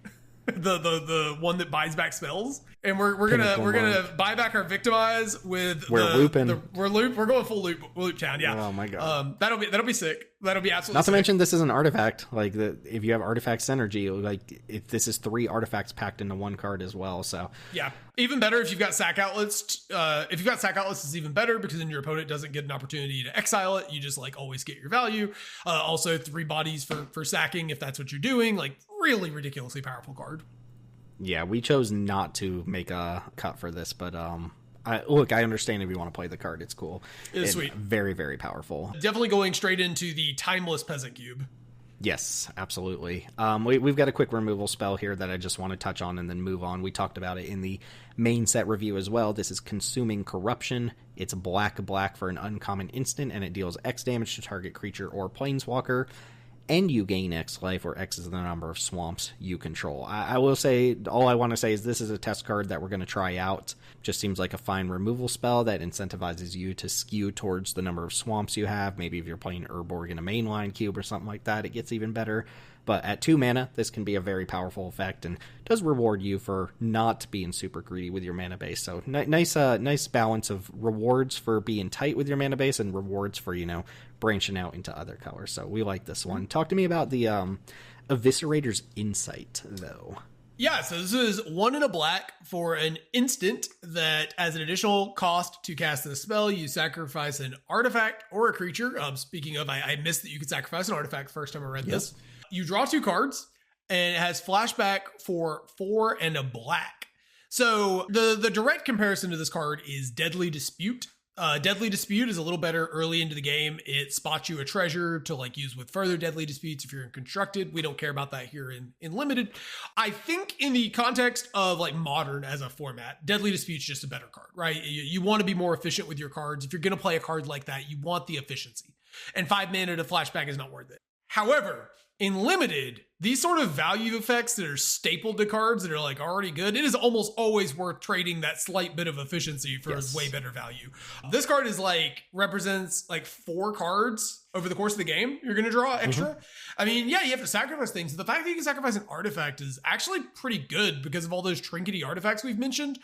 the one that buys back spells, and we're gonna buy back our Victimize with we're going full loop town. Yeah. Oh my god. That'll be sick. That'll be absolutely. Not to sick. mention this is an artifact. Like if you have artifact synergy, like if this is 3 artifacts packed into one card as well. So yeah, even better if you've got sack outlets. If you've got sack outlets, it's even better because then your opponent doesn't get an opportunity to exile it. You just like always get your value. Also 3 bodies for sacking if that's what you're doing. Like really ridiculously powerful card. Yeah, we chose not to make a cut for this, but I understand if you want to play the card. It's cool. It's sweet. Very, very powerful. Definitely going straight into the timeless Peasant Cube. Yes, absolutely. We've got a quick removal spell here that I just want to touch on and then move on. We talked about it in the main set review as well. This is Consuming Corruption. It's black for an uncommon instant, and it deals X damage to target creature or planeswalker. And you gain X life, or X is the number of swamps you control. I will say, all I want to say is this is a test card that we're going to try out. Just seems like a fine removal spell that incentivizes you to skew towards the number of swamps you have. Maybe if you're playing Urborg in a mainline cube or something like that, it gets even better. But at 2 mana, this can be a very powerful effect and does reward you for not being super greedy with your mana base. So nice balance of rewards for being tight with your mana base and rewards for, branching out into other colors. So we like this one. Talk to me about the Eviscerator's Insight, though. Yeah, so this is 1 in a black for an instant that as an additional cost to cast this spell, you sacrifice an artifact or a creature. Speaking of, I missed that you could sacrifice an artifact first time I read this. You draw 2 cards, and it has flashback for 4 and a black. So the direct comparison to this card is Deadly Dispute. Deadly Dispute is a little better early into the game. It spots you a treasure to use with further Deadly Disputes if you're in Constructed. We don't care about that here in Limited. I think in the context of Modern as a format, Deadly Dispute's just a better card, right? You want to be more efficient with your cards. If you're going to play a card like that, you want the efficiency. And 5 mana to flashback is not worth it. However, in Limited, these sort of value effects that are stapled to cards that are already good, it is almost always worth trading that slight bit of efficiency for way better value. This card is represents 4 cards over the course of the game you're going to draw extra. Mm-hmm. I mean, yeah, you have to sacrifice things. The fact that you can sacrifice an artifact is actually pretty good because of all those trinkety artifacts we've mentioned.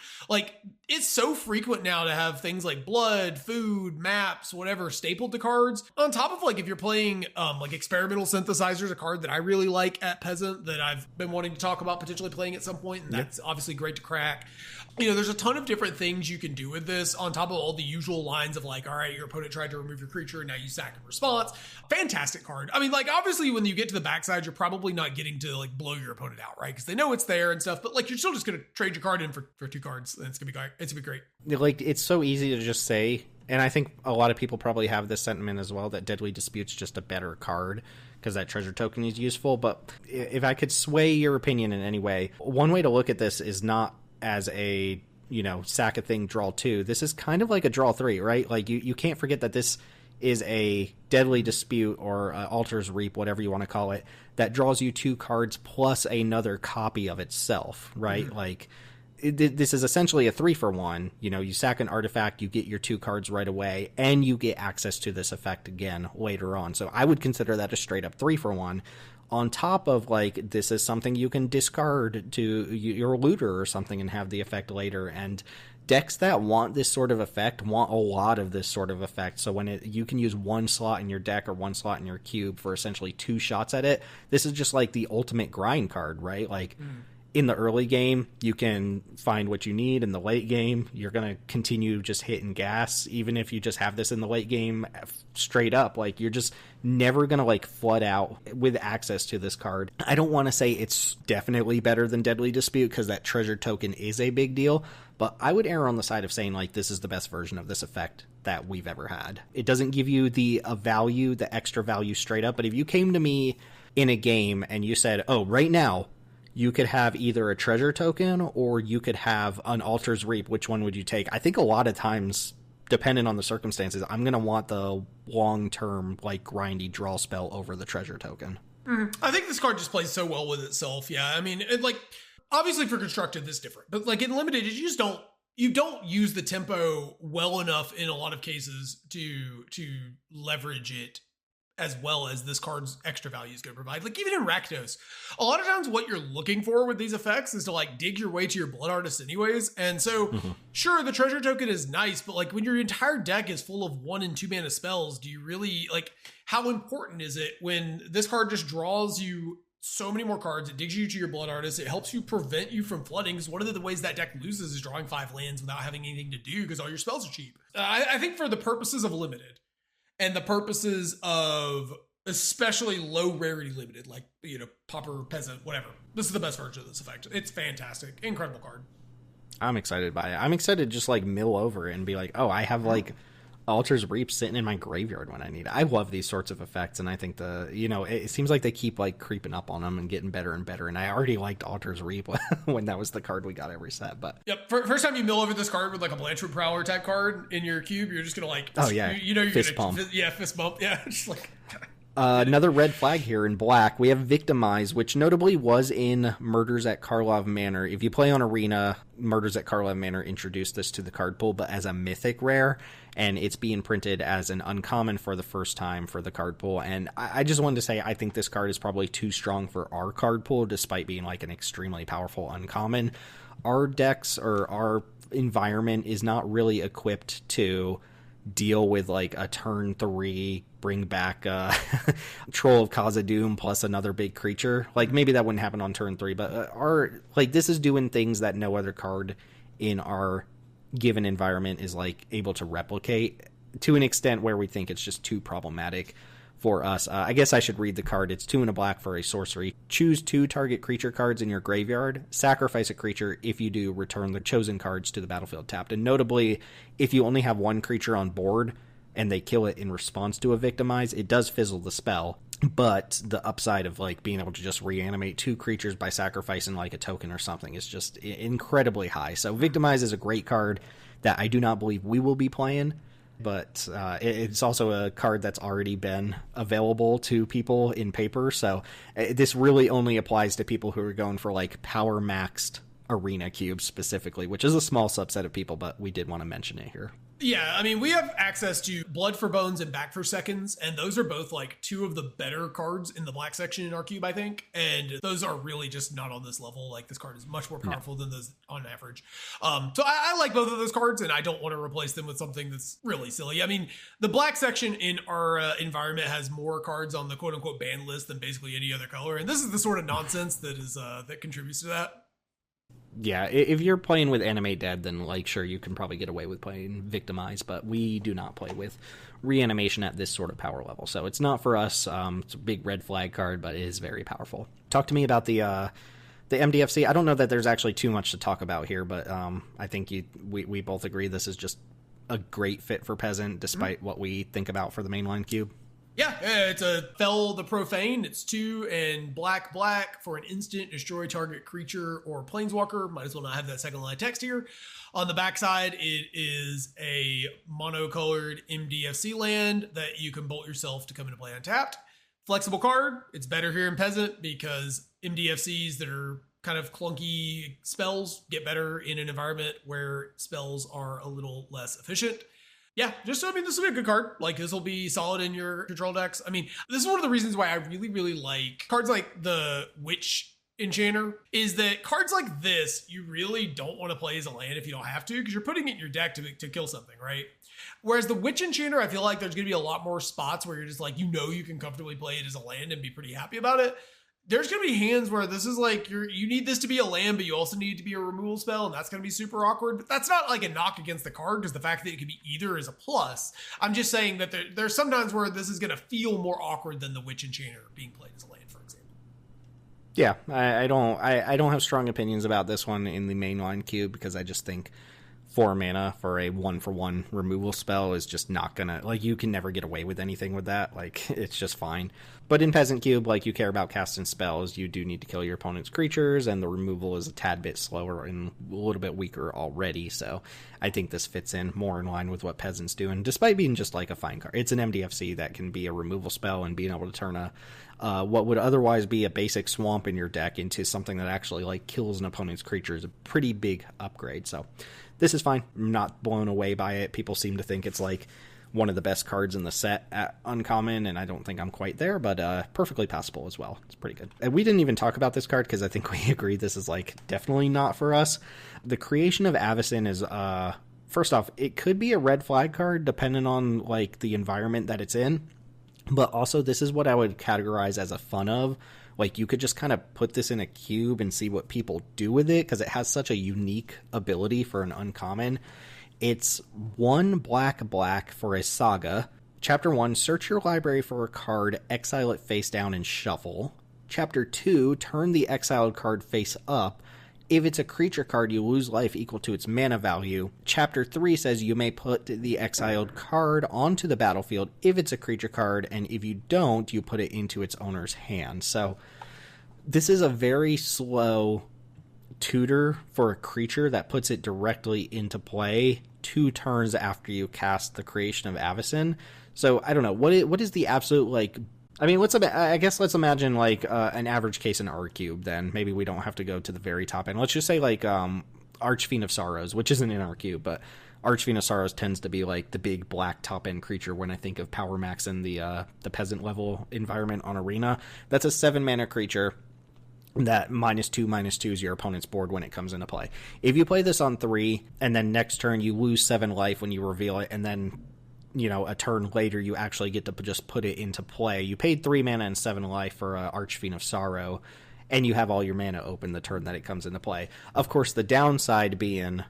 It's so frequent now to have things like blood, food, maps, whatever stapled to cards. On top of if you're playing Experimental Synthesizers, a card that I really like at Peasant that I've been wanting to talk about potentially playing at some point, and that's obviously great to crack. There's a ton of different things you can do with this on top of all the usual lines of all right, your opponent tried to remove your creature and now you sack in response. Fantastic card. I mean, obviously when you get to the backside, you're probably not getting to blow your opponent out, right? Because they know it's there and stuff, but you're still just going to trade your card in for 2 cards and it's going to be great. It's so easy to just say, and I think a lot of people probably have this sentiment as well, that Deadly Dispute's just a better card because that treasure token is useful. But if I could sway your opinion in any way, one way to look at this is not as a sack a thing, draw 2. This is kind of like a draw 3, right? You can't forget that this is a Deadly Dispute or Altar's Reap, whatever you want to call it, that draws you 2 cards plus another copy of itself, right? Mm-hmm. This is essentially a 3-for-1. You sack an artifact, you get your 2 cards right away, and you get access to this effect again later on. So I would consider that a straight up 3-for-1. On top of this is something you can discard to your looter or something and have the effect later. And decks that want this sort of effect want a lot of this sort of effect. So when you can use 1 slot in your deck or 1 slot in your cube for essentially 2 shots at it, this is just the ultimate grind card, right? In the early game, you can find what you need. In the late game, you're going to continue just hitting gas. Even if you just have this in the late game straight up, you're just never going to flood out with access to this card. I don't want to say it's definitely better than Deadly Dispute because that treasure token is a big deal, but I would err on the side of saying this is the best version of this effect that we've ever had. It doesn't give you the value, the extra value straight up, but if you came to me in a game and you said, oh, right now, you could have either a treasure token or you could have an Altar's Reap. Which one would you take? I think a lot of times, depending on the circumstances, I'm going to want the long-term, grindy draw spell over the treasure token. I think this card just plays so well with itself. Yeah, I mean, obviously for Constructed, this is different. But in Limited, you don't use the tempo well enough in a lot of cases to leverage it as well as this card's extra value is going to provide. Like even in Rakdos, a lot of times what you're looking for with these effects is to like dig your way to your Blood Artist anyways. And so sure, the treasure token is nice, but like when your entire deck is full of 1 and 2 mana spells, do you really like, how important is it when this card just draws you so many more cards? It digs you to your Blood Artist. It helps you prevent you from flooding, because one of the ways that deck loses is drawing 5 lands without having anything to do because all your spells are cheap. I think for the purposes of limited, and the purposes of especially low rarity limited, like, you know, Pauper, Peasant, whatever, this is the best version of this effect. It's fantastic. Incredible card. I'm excited by it. I'm excited to just like mill over and be like, oh, I have like Altar's Reap sitting in my graveyard when I need it. I love these sorts of effects, and I think it seems like they keep like creeping up on them and getting better and better. And I already liked Altar's Reap when that was the card we got every set. But yep, first time you mill over this card with like a Blanchwood Prowler type card in your cube, you're just gonna like, oh yeah, you're fist gonna pump. Fist bump, yeah, just like. Another red flag here in black. We have Victimize, which notably was in Murders at Karlov Manor. If you play on Arena, Murders at Karlov Manor introduced this to the card pool, but as a mythic rare, and it's being printed as an uncommon for the first time for the card pool. And I just wanted to say, I think this card is probably too strong for our card pool, despite being like an extremely powerful uncommon. Our decks or our environment is not really equipped to deal with like a turn 3 bring back Troll of Khazad-dûm plus another big creature. Like maybe that wouldn't happen on turn 3, but this is doing things that no other card in our given environment is like able to replicate to an extent where we think it's just too problematic for us. I guess I should read the card. It's 2 and a black for a sorcery. Choose 2 target creature cards in your graveyard. Sacrifice a creature. If you do, return the chosen cards to the battlefield tapped. And notably, if you only have 1 creature on board and they kill it in response to a Victimize, it does fizzle the spell. But the upside of like being able to just reanimate 2 creatures by sacrificing like a token or something is just incredibly high. So Victimize is a great card that I do not believe we will be playing. But it's also a card that's already been available to people in paper. So this really only applies to people who are going for like power maxed arena cubes specifically, which is a small subset of people, but we did want to mention it here. Yeah, I mean, we have access to Blood for Bones and Back for Seconds, and those are both like 2 of the better cards in the black section in our cube, I think. And those are really just not on this level. Like this card is much more powerful than those on average. So I like both of those cards, and I don't want to replace them with something that's really silly. I mean, the black section in our environment has more cards on the quote unquote ban list than basically any other color, and this is the sort of nonsense that is that contributes to that. Yeah, if you're playing with Animate Dead, then, like, sure, you can probably get away with playing Victimize, but we do not play with Reanimation at this sort of power level. So it's not for us. It's a big red flag card, but it is very powerful. Talk to me about the MDFC. I don't know that there's actually too much to talk about here, but I think we both agree this is just a great fit for Peasant, despite what we think about for the mainline cube. Yeah, it's a Fell the Profane. It's 2 and black for an instant. Destroy target creature or planeswalker. Might as well not have that second line text here. On the backside, it is a monocolored MDFC land that you can bolt yourself to come into play untapped. Flexible card. It's better here in Peasant because MDFCs that are kind of clunky spells get better in an environment where spells are a little less efficient. Yeah, this will be a good card. Like, this will be solid in your control decks. I mean, this is one of the reasons why I really, really like cards like the Witch Enchanter, is that cards like this, you really don't want to play as a land if you don't have to, because you're putting it in your deck to kill something, right? Whereas the Witch Enchanter, I feel like there's going to be a lot more spots where you're just like, you can comfortably play it as a land and be pretty happy about it. There's going to be hands where this is like, you need this to be a land, but you also need it to be a removal spell, and that's going to be super awkward. But that's not like a knock against the card, because the fact that it could be either is a plus. I'm just saying that there's sometimes where this is going to feel more awkward than the Witch Enchanter being played as a land, for example. Yeah, I don't have strong opinions about this one in the mainline cube, because I just think 4 mana for a 1-for-1 removal spell is just not gonna, like, you can never get away with anything with that. Like, it's just fine. But in Peasant Cube, like, you care about casting spells, you do need to kill your opponent's creatures, and the removal is a tad bit slower and a little bit weaker already, so I think this fits in more in line with what Peasant's doing, despite being just like a fine card. It's an MDFC that can be a removal spell, and being able to turn a what would otherwise be a basic swamp in your deck into something that actually, like, kills an opponent's creature is a pretty big upgrade. So this is fine. I'm not blown away by it. People seem to think it's like one of the best cards in the set at uncommon, and I don't think I'm quite there, but perfectly passable as well. It's pretty good. And we didn't even talk about this card because I think we agree this is like definitely not for us. The Creation of Avacyn is first off, it could be a red flag card depending on like the environment that it's in, but also this is what I would categorize as a fun of. Like, you could just kind of put this in a cube and see what people do with it, because it has such a unique ability for an uncommon. It's 1 black for a saga. Chapter 1, search your library for a card, exile it face down, and shuffle. Chapter 2, turn the exiled card face up. If it's a creature card, you lose life equal to its mana value. Chapter 3 says you may put the exiled card onto the battlefield if it's a creature card, and if you don't, you put it into its owner's hand. So this is a very slow tutor for a creature that puts it directly into play 2 turns after you cast the Creation of Avacyn. So I don't know, what is the absolute, like, I mean, let's imagine like an average case in R-Cube, then. Maybe we don't have to go to the very top end. Let's just say like Archfiend of Sorrows, which isn't in R-Cube, but Archfiend of Sorrows tends to be like the big black top end creature when I think of Power Max in the Peasant level environment on Arena. That's a 7-mana creature that -2/-2 is your opponent's board when it comes into play. If you play this on 3, and then next turn you lose 7 life when you reveal it, and then, you know, a turn later you actually get to just put it into play. You paid 3 mana and 7 life for Archfiend of Sorrow, and you have all your mana open the turn that it comes into play. Of course, the downside being,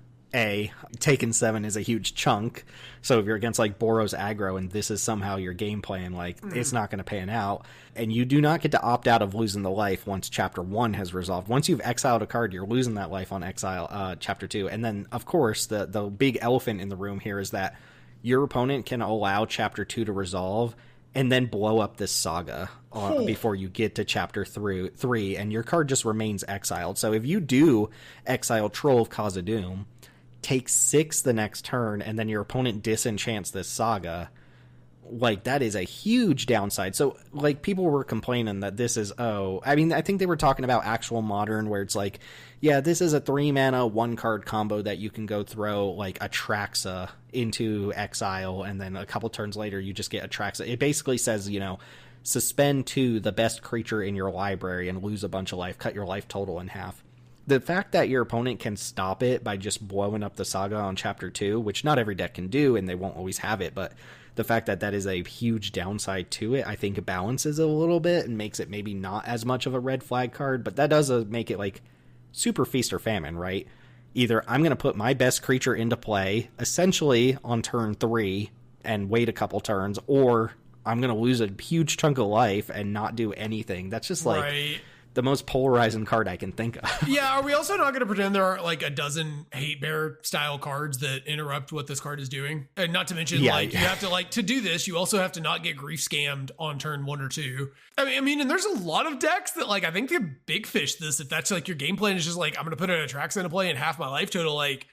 taking 7 is a huge chunk, so if you're against like Boros aggro and this is somehow your game plan, like, it's not going to pan out. And you do not get to opt out of losing the life once Chapter 1 has resolved. Once you've exiled a card, you're losing that life on exile Chapter 2. And then, of course, the big elephant in the room here is that your opponent can allow Chapter 2 to resolve and then blow up this saga before you get to Chapter 3, and your card just remains exiled. So if you do exile Troll of Khazad-dûm, take 6 the next turn, and then your opponent disenchants this saga, like, that is a huge downside. So, like, people were complaining that this is, I mean, I think they were talking about actual Modern, where it's like, yeah, this is a 3-mana, 1-card combo that you can go throw, like, Atraxa into exile, and then a couple turns later, you just get Atraxa. It basically says, you know, suspend 2, the best creature in your library, and lose a bunch of life, cut your life total in half. The fact that your opponent can stop it by just blowing up the saga on Chapter 2, which not every deck can do, and they won't always have it, but the fact that that is a huge downside to it, I think it balances it a little bit and makes it maybe not as much of a red flag card, but that does make it like super feast or famine, right? Either I'm going to put my best creature into play, essentially on turn 3, and wait a couple turns, or I'm going to lose a huge chunk of life and not do anything. That's just like... Right. The most polarizing card I can think of. Yeah, are we also not going to pretend there are like a dozen hate bear style cards that interrupt what this card is doing? And not to mention, you have to, like, to do this, you also have to not get grief scammed on turn 1 or 2. I mean, and there's a lot of decks that, like, I think they big fish this. If that's like your game plan is just like, I'm going to put an Atraxa into play and half my life total, like,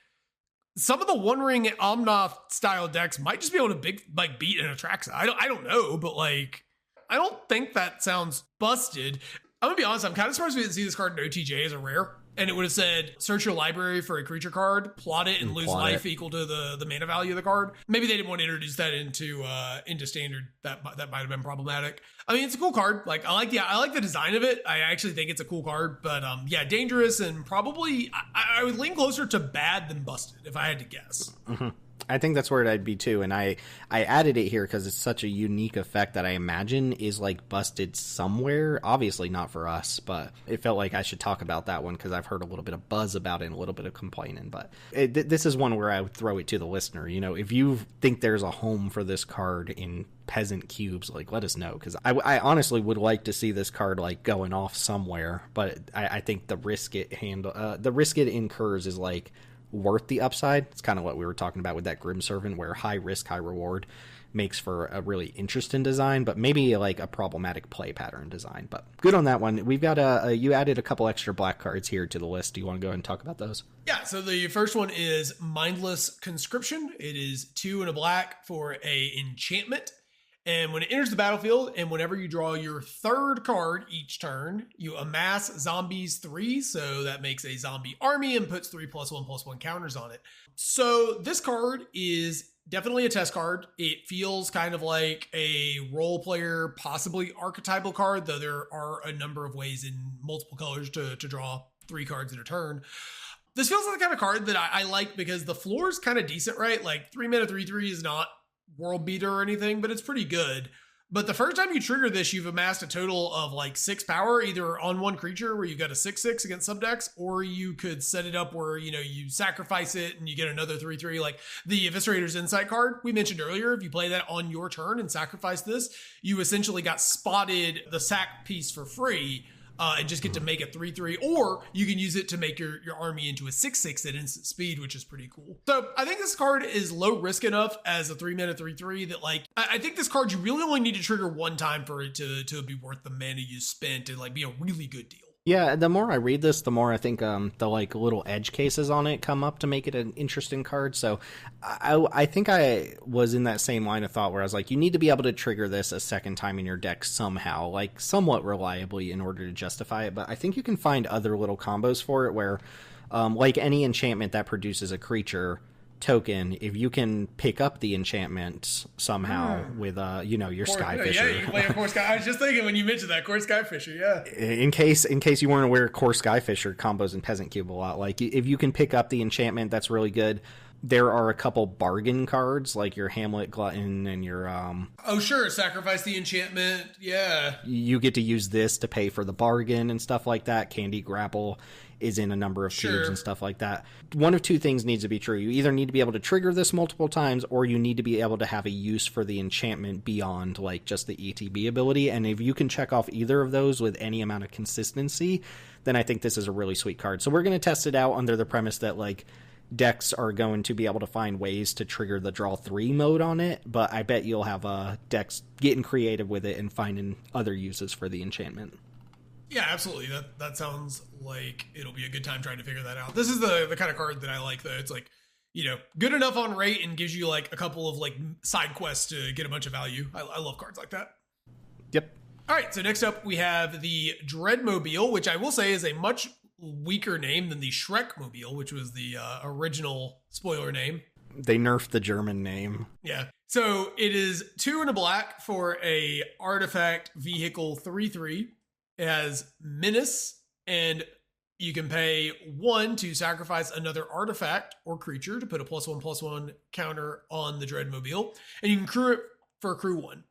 some of the One Ring Omnath style decks might just be able to beat an Atraxa. I don't know, but like, I don't think that sounds busted. I'm gonna be honest, I'm kind of surprised we didn't see this card in OTJ as a rare. And it would have said, search your library for a creature card, plot it, and lose life equal to the mana value of the card. Maybe they didn't want to introduce that into standard. That might have been problematic. I mean, it's a cool card. Like, I like the design of it. I actually think it's a cool card. But yeah, dangerous, and probably I would lean closer to bad than busted if I had to guess. Mm-hmm. I think that's where I'd be too, and I added it here because it's such a unique effect that I imagine is like busted somewhere. Obviously not for us, but it felt like I should talk about that one because I've heard a little bit of buzz about it and a little bit of complaining. But this is one where I would throw it to the listener. You know, if you think there's a home for this card in Peasant cubes, like, let us know, because I honestly would like to see this card like going off somewhere. But I think the risk it incurs is like worth the upside. It's kind of what we were talking about with that Grim Servant, where high risk, high reward makes for a really interesting design, but maybe like a problematic play pattern design. But good on that one. We've got you added a couple extra black cards here to the list. Do you want to go ahead and talk about those? Yeah, so the first one is Mindless Conscription. It is 2 and a black for a enchantment. And when it enters the battlefield, and whenever you draw your third card each turn, you amass zombies 3. So that makes a zombie army and puts 3+1/+1 counters on it. So this card is definitely a test card. It feels kind of like a role player, possibly archetypal card, though there are a number of ways in multiple colors to draw 3 cards in a turn. This feels like the kind of card that I like because the floor is kind of decent, right? Like 3 mana 3/3 is not world beater or anything, but it's pretty good. But the first time you trigger this, you've amassed a total of like 6 power, either on one creature where you got a 6/6 against subdecks, or you could set it up where, you sacrifice it and you get another 3/3. Like the Eviscerator's Insight card we mentioned earlier, if you play that on your turn and sacrifice this, you essentially got spotted the sack piece for free. And just get to make a 3/3, or you can use it to make your army into a 6/6 at instant speed, which is pretty cool. So I think this card is low risk enough as a 3 mana 3/3 that I think this card you really only need to trigger one time for it to be worth the mana you spent and like be a really good deal. Yeah, the more I read this, the more I think the like little edge cases on it come up to make it an interesting card. So I think I was in that same line of thought where I was like, you need to be able to trigger this a second time in your deck somehow, like somewhat reliably in order to justify it. But I think you can find other little combos for it where like any enchantment that produces a creature token, if you can pick up the enchantment somehow with your Skyfisher. Yeah, you can play a Core Sky. I was just thinking when you mentioned that Core Skyfisher, yeah. In case you weren't aware, Core Skyfisher combos in Peasant Cube a lot. Like if you can pick up the enchantment, that's really good. There are a couple bargain cards like your Hamlet Glutton and your oh sure, sacrifice the enchantment. Yeah. You get to use this to pay for the bargain and stuff like that. Candy Grapple is in a number of cubes and stuff like that. One of two things needs to be true. You either need to be able to trigger this multiple times, or you need to be able to have a use for the enchantment beyond like just the ETB ability. And if you can check off either of those with any amount of consistency, then I think this is a really sweet card. So we're going to test it out under the premise that like decks are going to be able to find ways to trigger the draw 3 mode on it, but I bet you'll have decks getting creative with it and finding other uses for the enchantment. Yeah, absolutely. That sounds like it'll be a good time trying to figure that out. This is the kind of card that I like, though. It's like, good enough on rate and gives you like a couple of like side quests to get a bunch of value. I love cards like that. Yep. All right, so next up we have the Dreadmobile, which I will say is a much weaker name than the Shrekmobile, which was the original spoiler name. They nerfed the German name. Yeah. So it is 2 and a black for a artifact vehicle 3/3. It has Menace, and you can pay 1 to sacrifice another artifact or creature to put a +1/+1 counter on the Dreadmobile, and you can crew it for crew 1.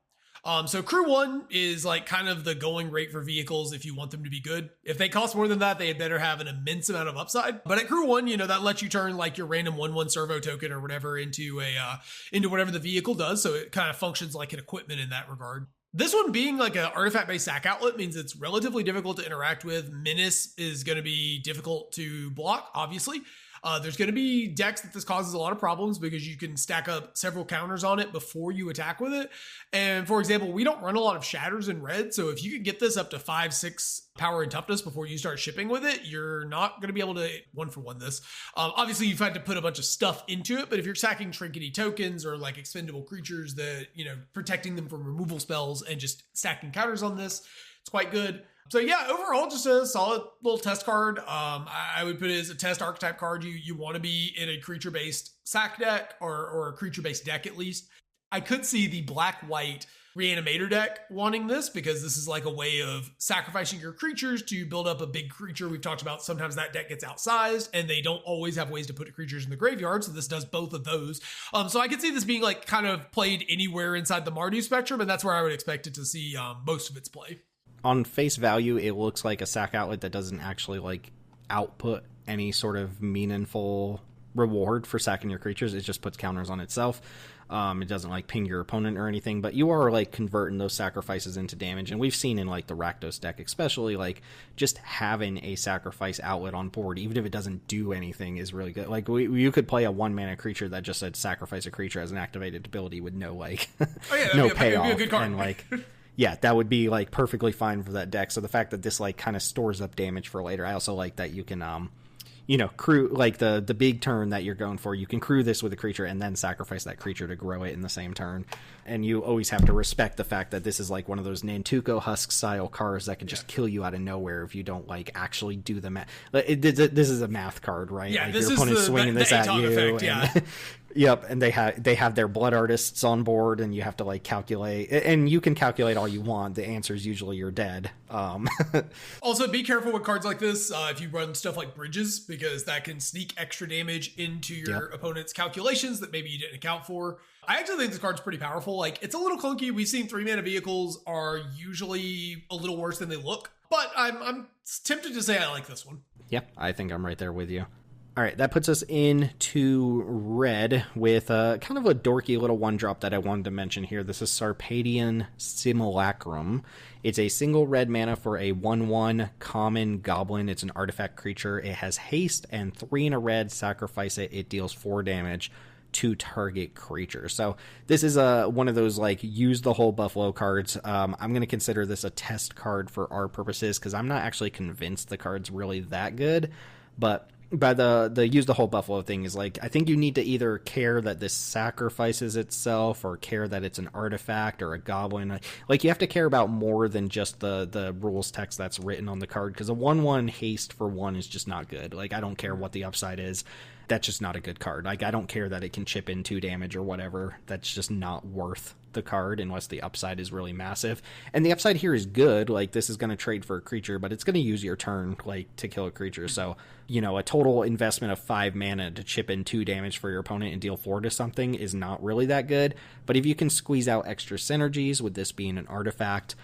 So crew 1 is like kind of the going rate for vehicles if you want them to be good. If they cost more than that, they had better have an immense amount of upside. But at crew 1, that lets you turn like your random 1/1 servo token or whatever into whatever the vehicle does. So it kind of functions like an equipment in that regard. This one being like an artifact-based sack outlet means it's relatively difficult to interact with. Menace is going to be difficult to block, obviously. There's going to be decks that this causes a lot of problems because you can stack up several counters on it before you attack with it. And for example, we don't run a lot of shatters in red. So if you can get this up to 5-6 power and toughness before you start shipping with it, you're not going to be able to 1-for-1 this. Obviously, you've had to put a bunch of stuff into it, but if you're sacking trinkety tokens or like expendable creatures that, protecting them from removal spells and just stacking counters on this, it's quite good. So yeah, overall, just a solid little test card. I would put it as a test archetype card. You want to be in a creature-based sack deck or a creature-based deck at least. I could see the black-white Reanimator deck wanting this because this is like a way of sacrificing your creatures to build up a big creature. We've talked about sometimes that deck gets outsized and they don't always have ways to put creatures in the graveyard. So this does both of those. So I could see this being like kind of played anywhere inside the Mardu spectrum, and that's where I would expect it to see most of its play. On face value, it looks like a sack outlet that doesn't actually like output any sort of meaningful reward for sacking your creatures. It just puts counters on itself. It doesn't like ping your opponent or anything, but you are like converting those sacrifices into damage. And we've seen in like the Rakdos deck, especially like just having a sacrifice outlet on board, even if it doesn't do anything, is really good. Like you could play a 1-mana creature that just said sacrifice a creature as an activated ability with no like no payoff. That'd be a good card. And like yeah, that would be like perfectly fine for that deck. So the fact that this like kind of stores up damage for later, I also like that you can crew, like the big turn that you're going for, you can crew this with a creature and then sacrifice that creature to grow it in the same turn. And you always have to respect the fact that this is like one of those Nantuko Husk style cards that can just kill you out of nowhere if you don't like actually do the math. This is a math card, right? Yeah, like this your is opponent's swinging this at you. Effect, yeah. Yep, and they have their blood artists on board, and you have to like calculate, and you can calculate all you want. The answer is usually you're dead. Also, be careful with cards like this if you run stuff like bridges, because that can sneak extra damage into your opponent's calculations that maybe you didn't account for. I actually think this card's pretty powerful. Like, it's a little clunky. We've seen 3-mana vehicles are usually a little worse than they look, but I'm tempted to say I like this one. Yeah, I think I'm right there with you. All right, that puts us into red with kind of a dorky little one-drop that I wanted to mention here. This is Sarpadian Simulacrum. It's a single red mana for a 1/1 common goblin. It's an artifact creature. It has haste and 3 in a red. Sacrifice it. It deals 4 damage to target creature. So this is one of those like use the whole buffalo cards. I'm going to consider this a test card for our purposes because I'm not actually convinced the card's really that good, but by the use the whole buffalo thing is like, I think you need to either care that this sacrifices itself or care that it's an artifact or a goblin. Like, you have to care about more than just the rules text that's written on the card, because a 1/1 haste for 1 is just not good. Like, I don't care what the upside is. That's just not a good card. Like, I don't care that it can chip in 2 damage or whatever. That's just not worth the card unless the upside is really massive. And the upside here is good. Like, this is going to trade for a creature, but it's going to use your turn, like, to kill a creature. So, a total investment of 5 mana to chip in 2 damage for your opponent and deal 4 to something is not really that good. But if you can squeeze out extra synergies with this being an artifact,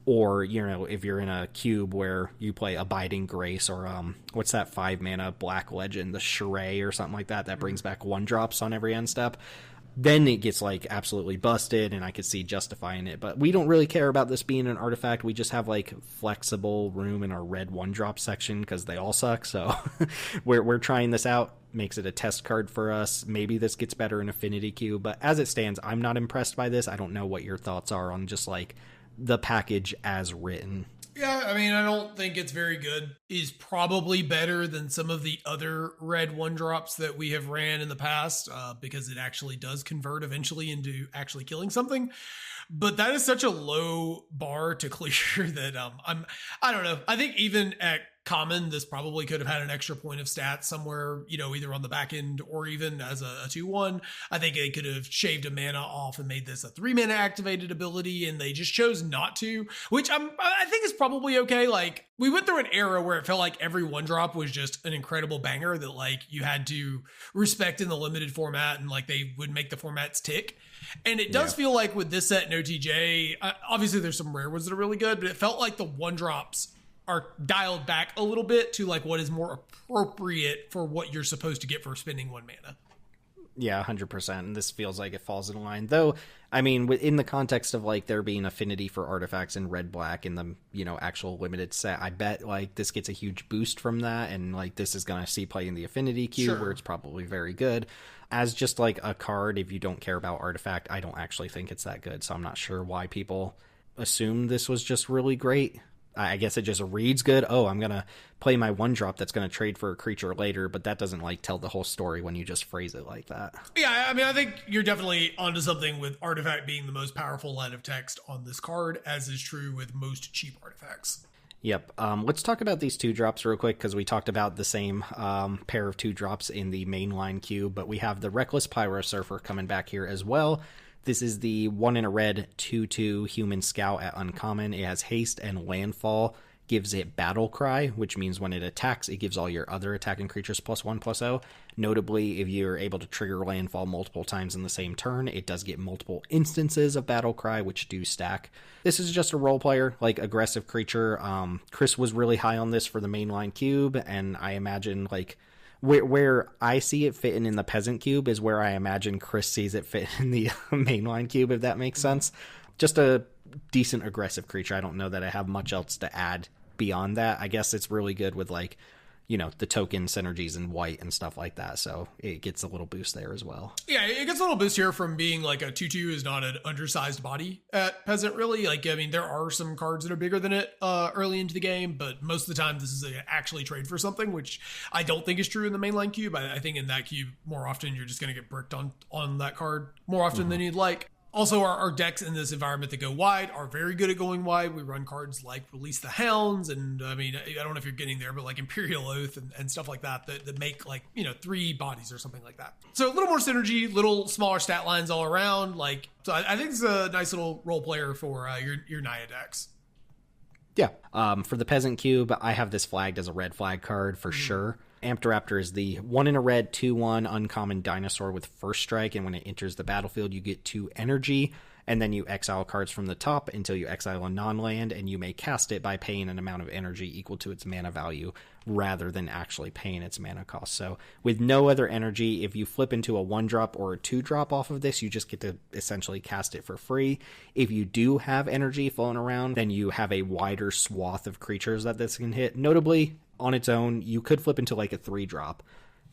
or, if you're in a cube where you play Abiding Grace or, what's that 5 mana black legend, the Sheree or something like that, that brings back 1-drops on every end step, then it gets like absolutely busted, and I could see justifying it. But we don't really care about this being an artifact. We just have like flexible room in our red 1-drop section because they all suck. So we're trying this out. Makes it a test card for us. Maybe this gets better in Affinity Cube, but as it stands, I'm not impressed by this. I don't know what your thoughts are on just like the package as written. Yeah, I mean, I don't think it's very good. Is probably better than some of the other red 1-drops that we have ran in the past, because it actually does convert eventually into actually killing something. But that is such a low bar to clear that I don't know. I think even at common, this probably could have had an extra point of stats somewhere, either on the back end or even as a 2/1. I think they could have shaved a mana off and made this a 3-mana activated ability, and they just chose not to, which I think is probably okay. Like, we went through an era where it felt like every 1-drop was just an incredible banger that like you had to respect in the limited format, and like they would make the formats tick. And it does feel like with this set in OTJ, obviously there's some rare ones that are really good, but it felt like the 1-drops are dialed back a little bit to like what is more appropriate for what you're supposed to get for spending 1 mana. Yeah, 100%. And this feels like it falls in line. Though, I mean, in the context of like there being affinity for artifacts in red-black in the, actual limited set, I bet like this gets a huge boost from that. And like this is going to see play in the affinity cube where it's probably very good. As just like a card, if you don't care about artifact, I don't actually think it's that good. So I'm not sure why people assume this was just really great. I guess it just reads good. Oh, I'm going to play my 1-drop that's going to trade for a creature later, but that doesn't like tell the whole story when you just phrase it like that. Yeah, I mean, I think you're definitely onto something with artifact being the most powerful line of text on this card, as is true with most cheap artifacts. Yep. Let's talk about these 2-drops real quick, because we talked about the same pair of 2-drops in the mainline cube, but we have the Reckless Pyro Surfer coming back here as well. This is the 1 in a red 2/2 human scout at uncommon. It has haste and landfall. Gives it battle cry, which means when it attacks, it gives all your other attacking creatures +1/+0. Notably, if you're able to trigger landfall multiple times in the same turn, it does get multiple instances of battle cry, which do stack. This is just a role player, like aggressive creature. Chris was really high on this for the mainline cube, and I imagine like where I see it fitting in the Peasant cube is where I imagine Chris sees it fit in the mainline cube, if that makes sense. Just a decent aggressive creature. I don't know that I have much else to add beyond that. I guess it's really good with like, the token synergies in white and stuff like that. So it gets a little boost there as well. Yeah, it gets a little boost here from being like a 2/2 is not an undersized body at Peasant, really. Like, I mean, there are some cards that are bigger than it early into the game, but most of the time this is actually trade for something, which I don't think is true in the mainline cube. I think in that cube, more often you're just going to get bricked on that card more often than you'd like. Also, our decks in this environment that go wide are very good at going wide. We run cards like Release the Hounds, and I mean, I don't know if you're getting there, but like Imperial Oath and stuff like that make like, 3 bodies or something like that. So a little more synergy, little smaller stat lines all around. Like, so I think it's a nice little role player for your Naya decks. Yeah. For the Peasant Cube, I have this flagged as a red flag card for sure. Ampteraptor is the 1 in a red 2/1 uncommon dinosaur with first strike, and when it enters the battlefield you get 2 energy, and then you exile cards from the top until you exile a non-land, and you may cast it by paying an amount of energy equal to its mana value rather than actually paying its mana cost. So with no other energy, if you flip into a 1-drop or a 2-drop off of this, you just get to essentially cast it for free. If you do have energy flowing around, then you have a wider swath of creatures that this can hit. Notably, on its own, you could flip into like a 3-drop,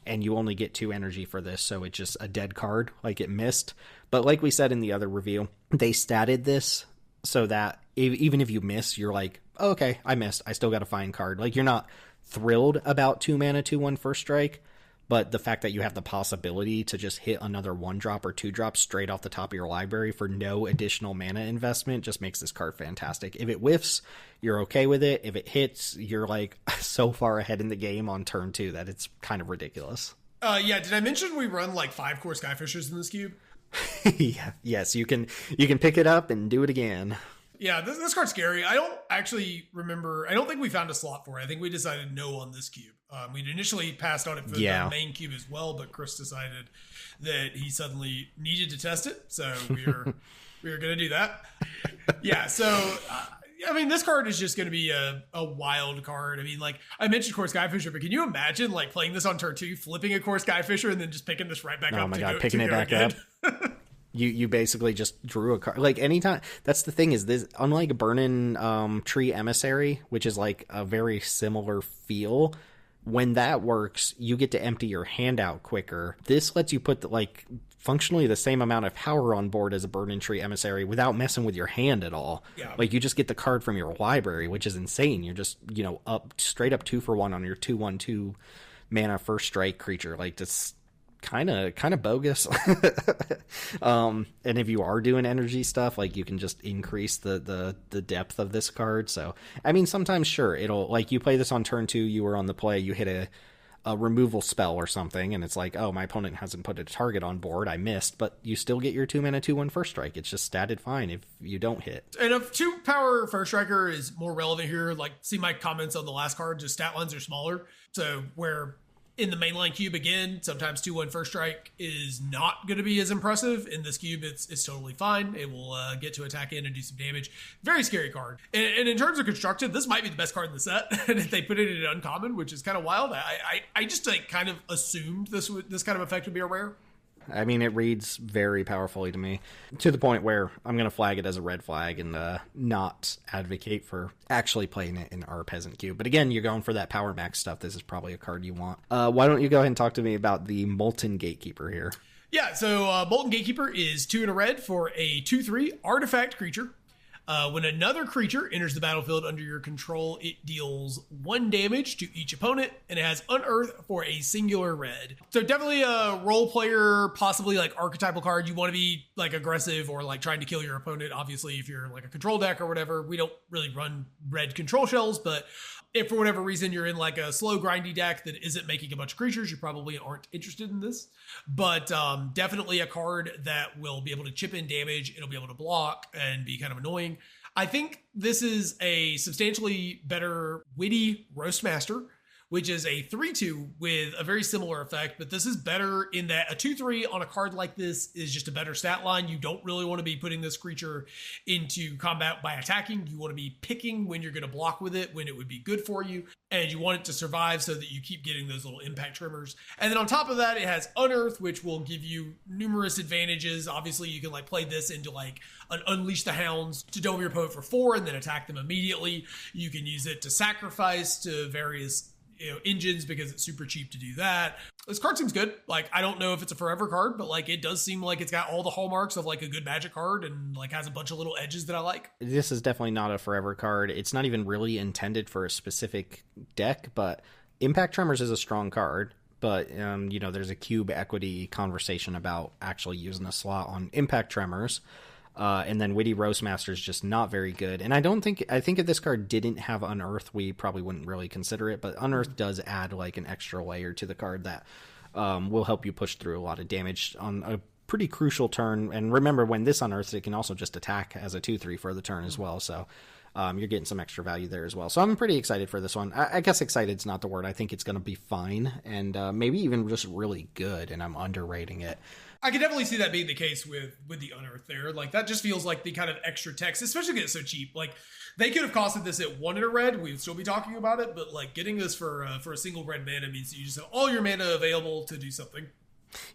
and you only get 2 energy for this, so it's just a dead card, like it missed. But like we said in the other review, they statted this so that even if you miss, you're like, oh, okay, I missed, I still got a fine card. Like, you're not thrilled about 2 mana 2/1 first strike, but the fact that you have the possibility to just hit another 1-drop or 2-drop straight off the top of your library for no additional mana investment just makes this card fantastic. If it whiffs, you're okay with it. If it hits, you're like so far ahead in the game on turn 2 that it's kind of ridiculous. Yeah, did I mention we run like 5 core Skyfishers in this cube? Yeah, yes, you can pick it up and do it again. Yeah, this card's scary. I don't actually remember. I don't think we found a slot for it. I think we decided no on this cube. We'd initially passed on it for the main cube as well, but Chris decided that he suddenly needed to test it, so we were going to do that. Yeah, so I mean, this card is just going to be a wild card. I mean, like I mentioned Core Skyfisher, but can you imagine like playing this on turn 2, flipping a Core Skyfisher, and then just picking this right back up? Oh my god, picking it back up. You basically just drew a card. Like, anytime. That's the thing, is this, unlike Burning Tree Emissary, which is like a very similar feel, when that works, you get to empty your hand out quicker. This lets you put functionally the same amount of power on board as a Burning Tree Emissary without messing with your hand at all. Yeah. Like, you just get the card from your library, which is insane. You're just, up straight up 2 for 1 on your 2/1/2 mana first strike creature. Like, that's kind of bogus. And if you are doing energy stuff, like, you can just increase the depth of this card. So I mean, sometimes sure, it'll, like, you play this on turn 2, you were on the play, you hit a removal spell or something, and it's like, oh, my opponent hasn't put a target on board, I missed, but you still get your 2 mana 2/1 first strike. It's just statted fine if you don't hit. And if 2 power first striker is more relevant here, like, see my comments on the last card, just stat lines are smaller. So where in the mainline cube, again, sometimes 2/1 first strike is not going to be as impressive. In this cube, it's totally fine. It will get to attack in and do some damage. Very scary card. And in terms of constructed, this might be the best card in the set. And if they put it in an uncommon, which is kind of wild, I just kind of assumed this kind of effect would be a rare. I mean, it reads very powerfully to me, to the point where I'm going to flag it as a red flag and not advocate for actually playing it in our Peasant Cube. But again, you're going for that power max stuff. This is probably a card you want. Why don't you go ahead and talk to me about the Molten Gatekeeper here? Yeah, so Molten Gatekeeper is 2 in a red for a 2/3 artifact creature. When another creature enters the battlefield under your control, it deals 1 damage to each opponent, and it has Unearth for a singular red. So definitely a role player, possibly like archetypal card. You want to be like aggressive or like trying to kill your opponent. Obviously, if you're like a control deck or whatever, we don't really run red control shells, but if for whatever reason you're in like a slow grindy deck that isn't making a bunch of creatures, you probably aren't interested in this. But definitely a card that will be able to chip in damage. It'll be able to block and be kind of annoying. I think this is a substantially better Witty Roastmaster, which is a 3/2 with a very similar effect, but this is better in that a 2/3 on a card like this is just a better stat line. You don't really want to be putting this creature into combat by attacking. You want to be picking when you're going to block with it, when it would be good for you, and you want it to survive so that you keep getting those little impact trimmers. And then on top of that, it has Unearth, which will give you numerous advantages. Obviously, you can like play this into like an Unleash the Hounds to dome your opponent for 4 and then attack them immediately. You can use it to sacrifice to various engines because it's super cheap to do that. This card seems good. Like, I don't know if it's a forever card, but like it does seem like it's got all the hallmarks of like a good Magic card and like has a bunch of little edges that I like. This is definitely not a forever card. It's not even really intended for a specific deck, but Impact Tremors is a strong card. But, there's a cube equity conversation about actually using a slot on Impact Tremors. And then Witty Roastmaster is just not very good. And I think if this card didn't have Unearth, we probably wouldn't really consider it. But Unearth does add like an extra layer to the card that will help you push through a lot of damage on a pretty crucial turn. And remember, when this Unearths, it can also just attack as a 2/3 for the turn as well. So you're getting some extra value there as well. So I'm pretty excited for this one. I guess excited's not the word. I think it's going to be fine and maybe even just really good, and I'm underrating it. I can definitely see that being the case with the Unearth there. Like, that just feels like the kind of extra text, especially because it's so cheap. Like, they could have costed this at 1 in a red. We would still be talking about it, but like getting this for a single red mana means you just have all your mana available to do something.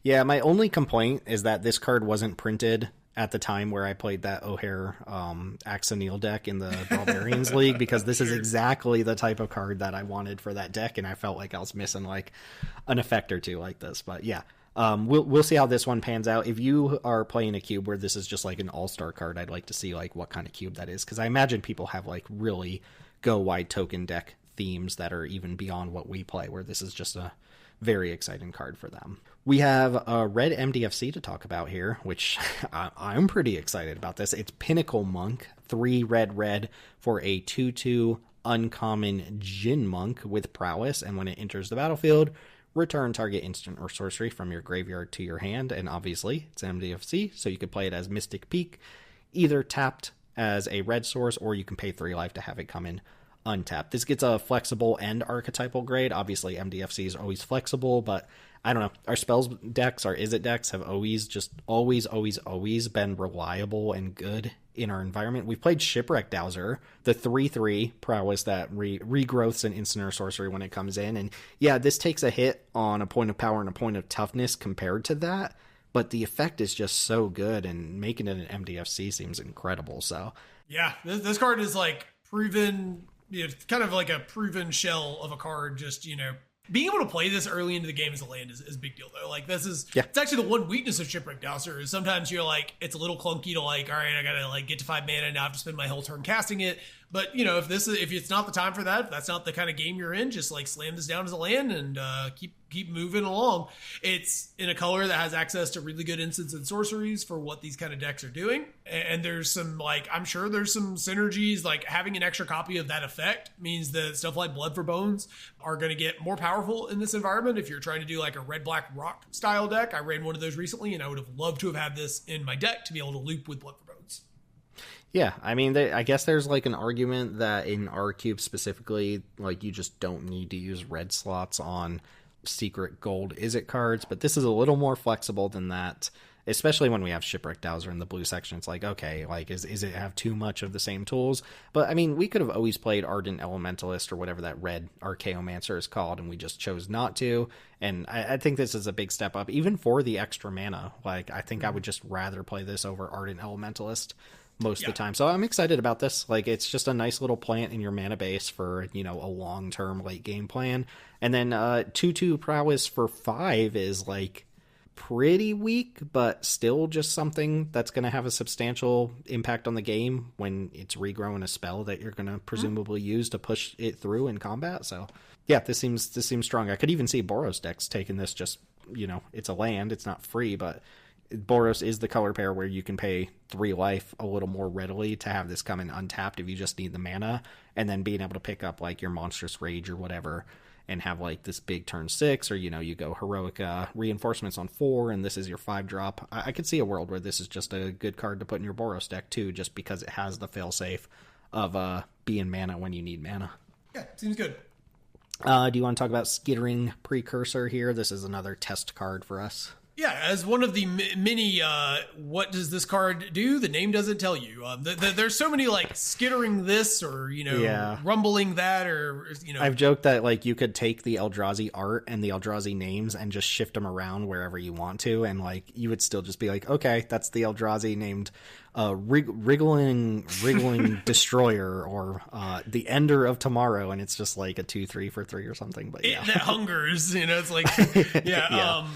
Yeah, my only complaint is that this card wasn't printed at the time where I played that O'Hare Axonil deck in the Barbarians League, because this is exactly the type of card that I wanted for that deck, and I felt like I was missing like an effect or two like this. But yeah, we'll see how this one pans out. If you are playing a cube where this is just like an all-star card, I'd like to see like what kind of cube that is, because I imagine people have like really go wide token deck themes that are even beyond what we play, where this is just a very exciting card for them. We have a red MDFC to talk about here, which I'm pretty excited about this. It's Pinnacle Monk, 3 red for a 2/2 uncommon Djinn Monk with prowess, and when it enters the battlefield, return target instant or sorcery from your graveyard to your hand, and obviously it's MDFC, so you could play it as Mystic Peak, either tapped as a red source, or you can pay 3 life to have it come in untapped. This gets a flexible and archetypal grade. Obviously MDFC is always flexible, but I don't know, our spells decks, our Izzet decks have always been reliable and good in our environment. We've played Shipwreck Dowser, the 3/3 prowess that regrowths an instant or sorcery when it comes in, and yeah, this takes a hit on a point of power and a point of toughness compared to that, but the effect is just so good, and making it an MDFC seems incredible. So yeah, this card is like proven, kind of like a proven shell of a card. Just, being able to play this early into the game as a land is a big deal, though. Like, this is, It's actually the one weakness of Shipwreck Dowser is sometimes you're like, it's a little clunky to like, all right, I gotta like get to 5 mana, now I have to spend my whole turn casting it. But if it's not the time for that, if that's not the kind of game you're in, just like slam this down as a land and keep moving along. It's in a color that has access to really good instants and sorceries for what these kind of decks are doing. And there's some, like, I'm sure there's some synergies, like having an extra copy of that effect means that stuff like Blood for Bones are going to get more powerful in this environment. If you're trying to do like a red-black rock style deck, I ran one of those recently, and I would have loved to have had this in my deck to be able to loop with Blood for Bones. Yeah, I mean, I guess there's like an argument that in our cube specifically, like, you just don't need to use red slots on secret gold Izzet cards, but this is a little more flexible than that, especially when we have Shipwreck Dowser in the blue section. It's like, okay, like, is it have too much of the same tools? But I mean, we could have always played Ardent Elementalist or whatever that red Archaeomancer is called, and we just chose not to. And I think this is a big step up, even for the extra mana. Like, I think I would just rather play this over Ardent Elementalist most of the time. So I'm excited about this. Like, it's just a nice little plant in your mana base for, a long-term late game plan. And then 2/2 prowess for 5 is like pretty weak, but still just something that's going to have a substantial impact on the game when it's regrowing a spell that you're going to presumably use to push it through in combat. So yeah, this seems strong. I could even see Boros decks taking this. Just, it's a land, it's not free, but Boros is the color pair where you can pay 3 life a little more readily to have this come in untapped if you just need the mana, and then being able to pick up like your Monstrous Rage or whatever and have like this big turn 6, or you go heroic reinforcements on 4 and this is your 5-drop. I could see a world where this is just a good card to put in your Boros deck too, just because it has the failsafe of being mana when you need mana. Yeah, seems good. Do you want to talk about Skittering Precursor here? This is another test card for us. Yeah, as one of the many, what does this card do? The name doesn't tell you. There's so many like skittering this or, rumbling that or, I've joked that like you could take the Eldrazi art and the Eldrazi names and just shift them around wherever you want to. And like you would still just be like, okay, that's the Eldrazi named Wriggling Destroyer or the Ender of Tomorrow. And it's just like a 2/3 for 3 or something. But yeah. That hungers, it's like, yeah.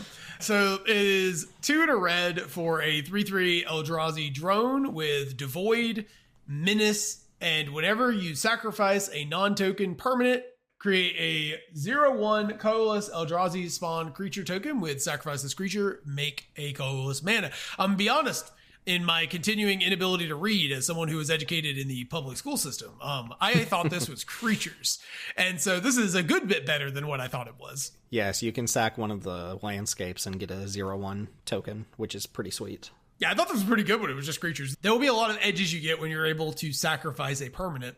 So it is 2 and a red for a 3/3 Eldrazi drone with Devoid, Menace, and whenever you sacrifice a non-token permanent, create a 0/1 colorless Eldrazi spawn creature token with sacrifice this creature, make a colorless mana. I'm gonna be honest, in my continuing inability to read as someone who was educated in the public school system, I thought this was creatures. And so this is a good bit better than what I thought it was. Yes, you can sack one of the landscapes and get a 0/1 token, which is pretty sweet. Yeah, I thought this was pretty good when it was just creatures. There will be a lot of edges you get when you're able to sacrifice a permanent.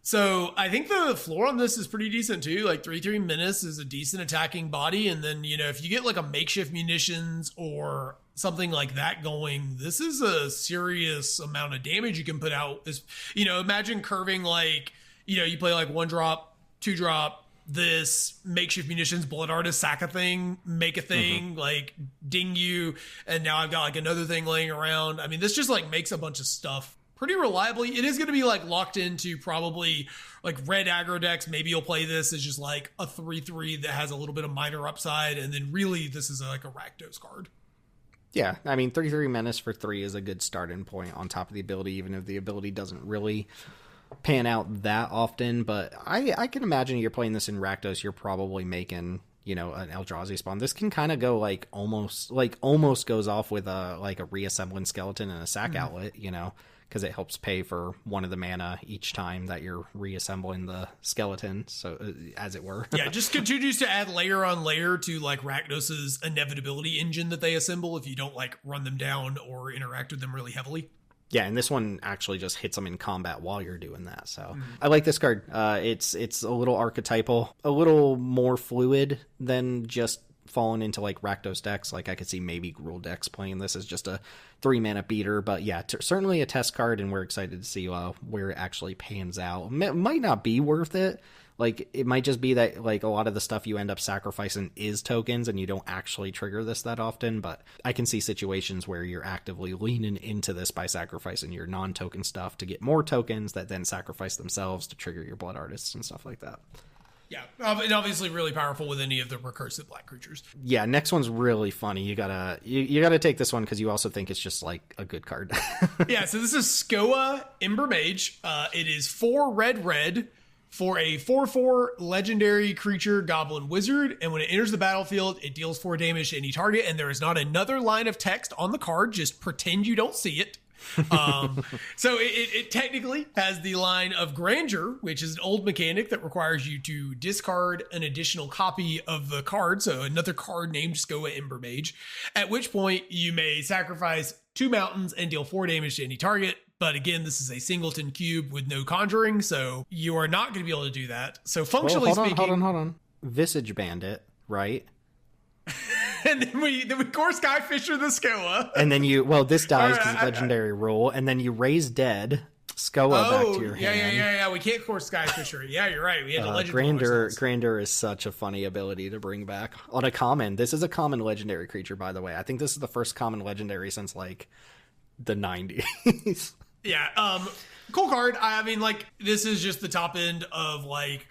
So I think the floor on this is pretty decent too. Like 3/3 Menace is a decent attacking body. And then, if you get like a makeshift munitions or something like that going, this is a serious amount of damage you can put out. This, imagine curving like, you play like 1-drop, 2-drop, this makeshift munitions, blood artist, sack a thing, make a thing, like ding you. And now I've got like another thing laying around. I mean, this just like makes a bunch of stuff pretty reliably. It is going to be like locked into probably like red aggro decks. Maybe you'll play this as just like a 3/3 that has a little bit of minor upside. And then really this is like a Rakdos card. Yeah, I mean, 3/3 Menace for 3 is a good starting point on top of the ability, even if the ability doesn't really pan out often. But I can imagine you're playing this in Rakdos, you're probably making, an Eldrazi spawn. This can kind of go like almost goes off with a reassembling skeleton and a sack outlet, because it helps pay for one of the mana each time that you're reassembling the skeleton, so as it were. Yeah, just continues to add layer on layer to like Rakdos's inevitability engine that they assemble if you don't like run them down or interact with them really heavily. Yeah, and this one actually just hits them in combat while you're doing that. So I like this card. It's a little archetypal, a little more fluid than just falling into like Rakdos decks. Like I could see maybe Gruul decks playing this as just a 3-mana beater, but yeah, certainly a test card, and we're excited to see where it actually pans out. It might not be worth it. Like it might just be that like a lot of the stuff you end up sacrificing is tokens and you don't actually trigger this that often, but I can see situations where you're actively leaning into this by sacrificing your non-token stuff to get more tokens that then sacrifice themselves to trigger your blood artists and stuff like that. Yeah, and obviously really powerful with any of the recursive black creatures. Yeah, next one's really funny. You gotta take this one because you also think it's just like a good card. Yeah, so this is Skoa Ember Mage. It is 4 red for a 4/4 legendary creature goblin wizard, and when it enters the battlefield, it deals 4 damage to any target, and there is not another line of text on the card. Just pretend you don't see it. So it technically has the line of Grandeur, which is an old mechanic that requires you to discard an additional copy of the card, so another card named Skoa Ember Mage, at which point you may sacrifice 2 mountains and deal 4 damage to any target. But again, this is a singleton cube with no conjuring, so you are not going to be able to do that. So functionally speaking... Hold on. Visage Bandit, right? And then we core Skyfisher the Skoa. And then this dies because it's legendary rule, and then you raise dead Skoa back to your hand. Yeah. We can't core Skyfisher. Yeah, you're right. We had to legendary Grandeur is such a funny ability to bring back on a common. This is a common legendary creature, by the way. I think this is the first common legendary since like the 90s. Yeah, cool card. I mean, like, this is just the top end of, like,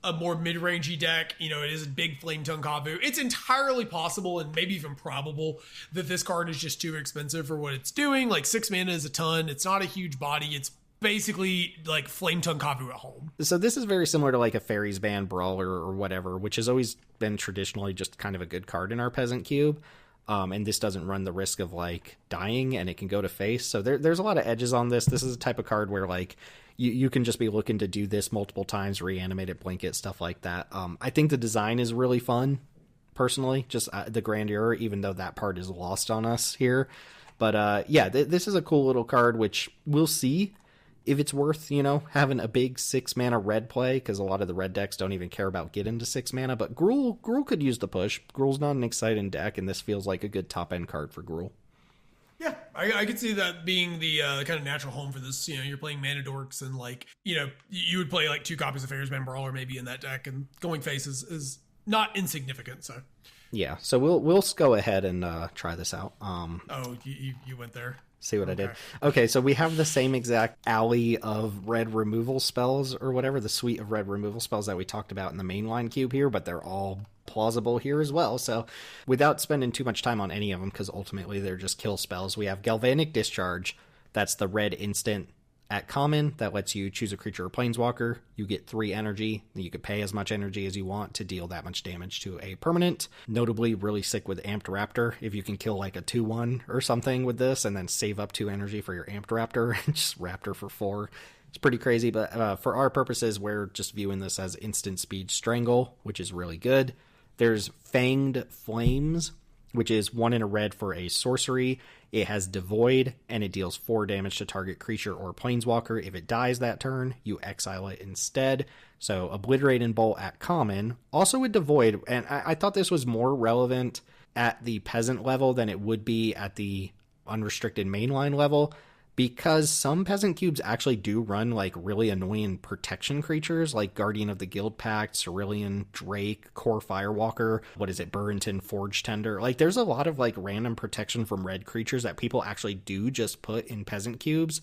a more mid-rangey deck. It is a big Flame Tongue Kavu. It's entirely possible and maybe even probable that this card is just too expensive for what it's doing. Like, 6 mana is a ton. It's not a huge body. It's basically, like, Flame Tongue Kavu at home. So this is very similar to, like, a Fairies Band Brawler or whatever, which has always been traditionally just kind of a good card in our Peasant Cube. And this doesn't run the risk of like dying, and it can go to face. So there's a lot of edges on this. This is a type of card where like you can just be looking to do this multiple times, reanimate it, blanket, stuff like that. I think the design is really fun, personally, just the Grandeur, even though that part is lost on us here. But this is a cool little card, which we'll see if it's worth, having a big 6-mana red play, because a lot of the red decks don't even care about getting to 6 mana, but Gruul could use the push. Gruul's not an exciting deck, and this feels like a good top-end card for Gruul. Yeah, I could see that being the kind of natural home for this. You're playing Mana Dorks, and you would play like 2 copies of Faerzban Brawler maybe in that deck, and going face is not insignificant, so. Yeah, so we'll go ahead and try this out. You went there. See what I did? Okay, so we have the same exact alley of red removal spells or whatever, the suite of red removal spells that we talked about in the mainline cube here, but they're all plausible here as well. So without spending too much time on any of them, because ultimately they're just kill spells, we have Galvanic Discharge. That's the red instant at common that lets you choose a creature or planeswalker. You get 3 energy. You could pay as much energy as you want to deal that much damage to a permanent. Notably really sick with Amped Raptor. If you can kill like a 2/1 or something with this and then save up 2 energy for your Amped Raptor and just Raptor for 4. It's pretty crazy, but for our purposes, we're just viewing this as instant speed Strangle, which is really good. There's Fanged Flames, which is 1 in a red for a sorcery. It has Devoid, and it deals 4 damage to target creature or planeswalker. If it dies that turn, you exile it instead. So Obliterate and Bolt at common. Also with Devoid, and I thought this was more relevant at the Peasant level than it would be at the unrestricted mainline level, because some Peasant cubes actually do run like really annoying protection creatures like Guardian of the Guild Pact, Cerulean Drake, Core Firewalker, Burrington Forge Tender. Like there's a lot of like random protection from red creatures that people actually do just put in Peasant cubes,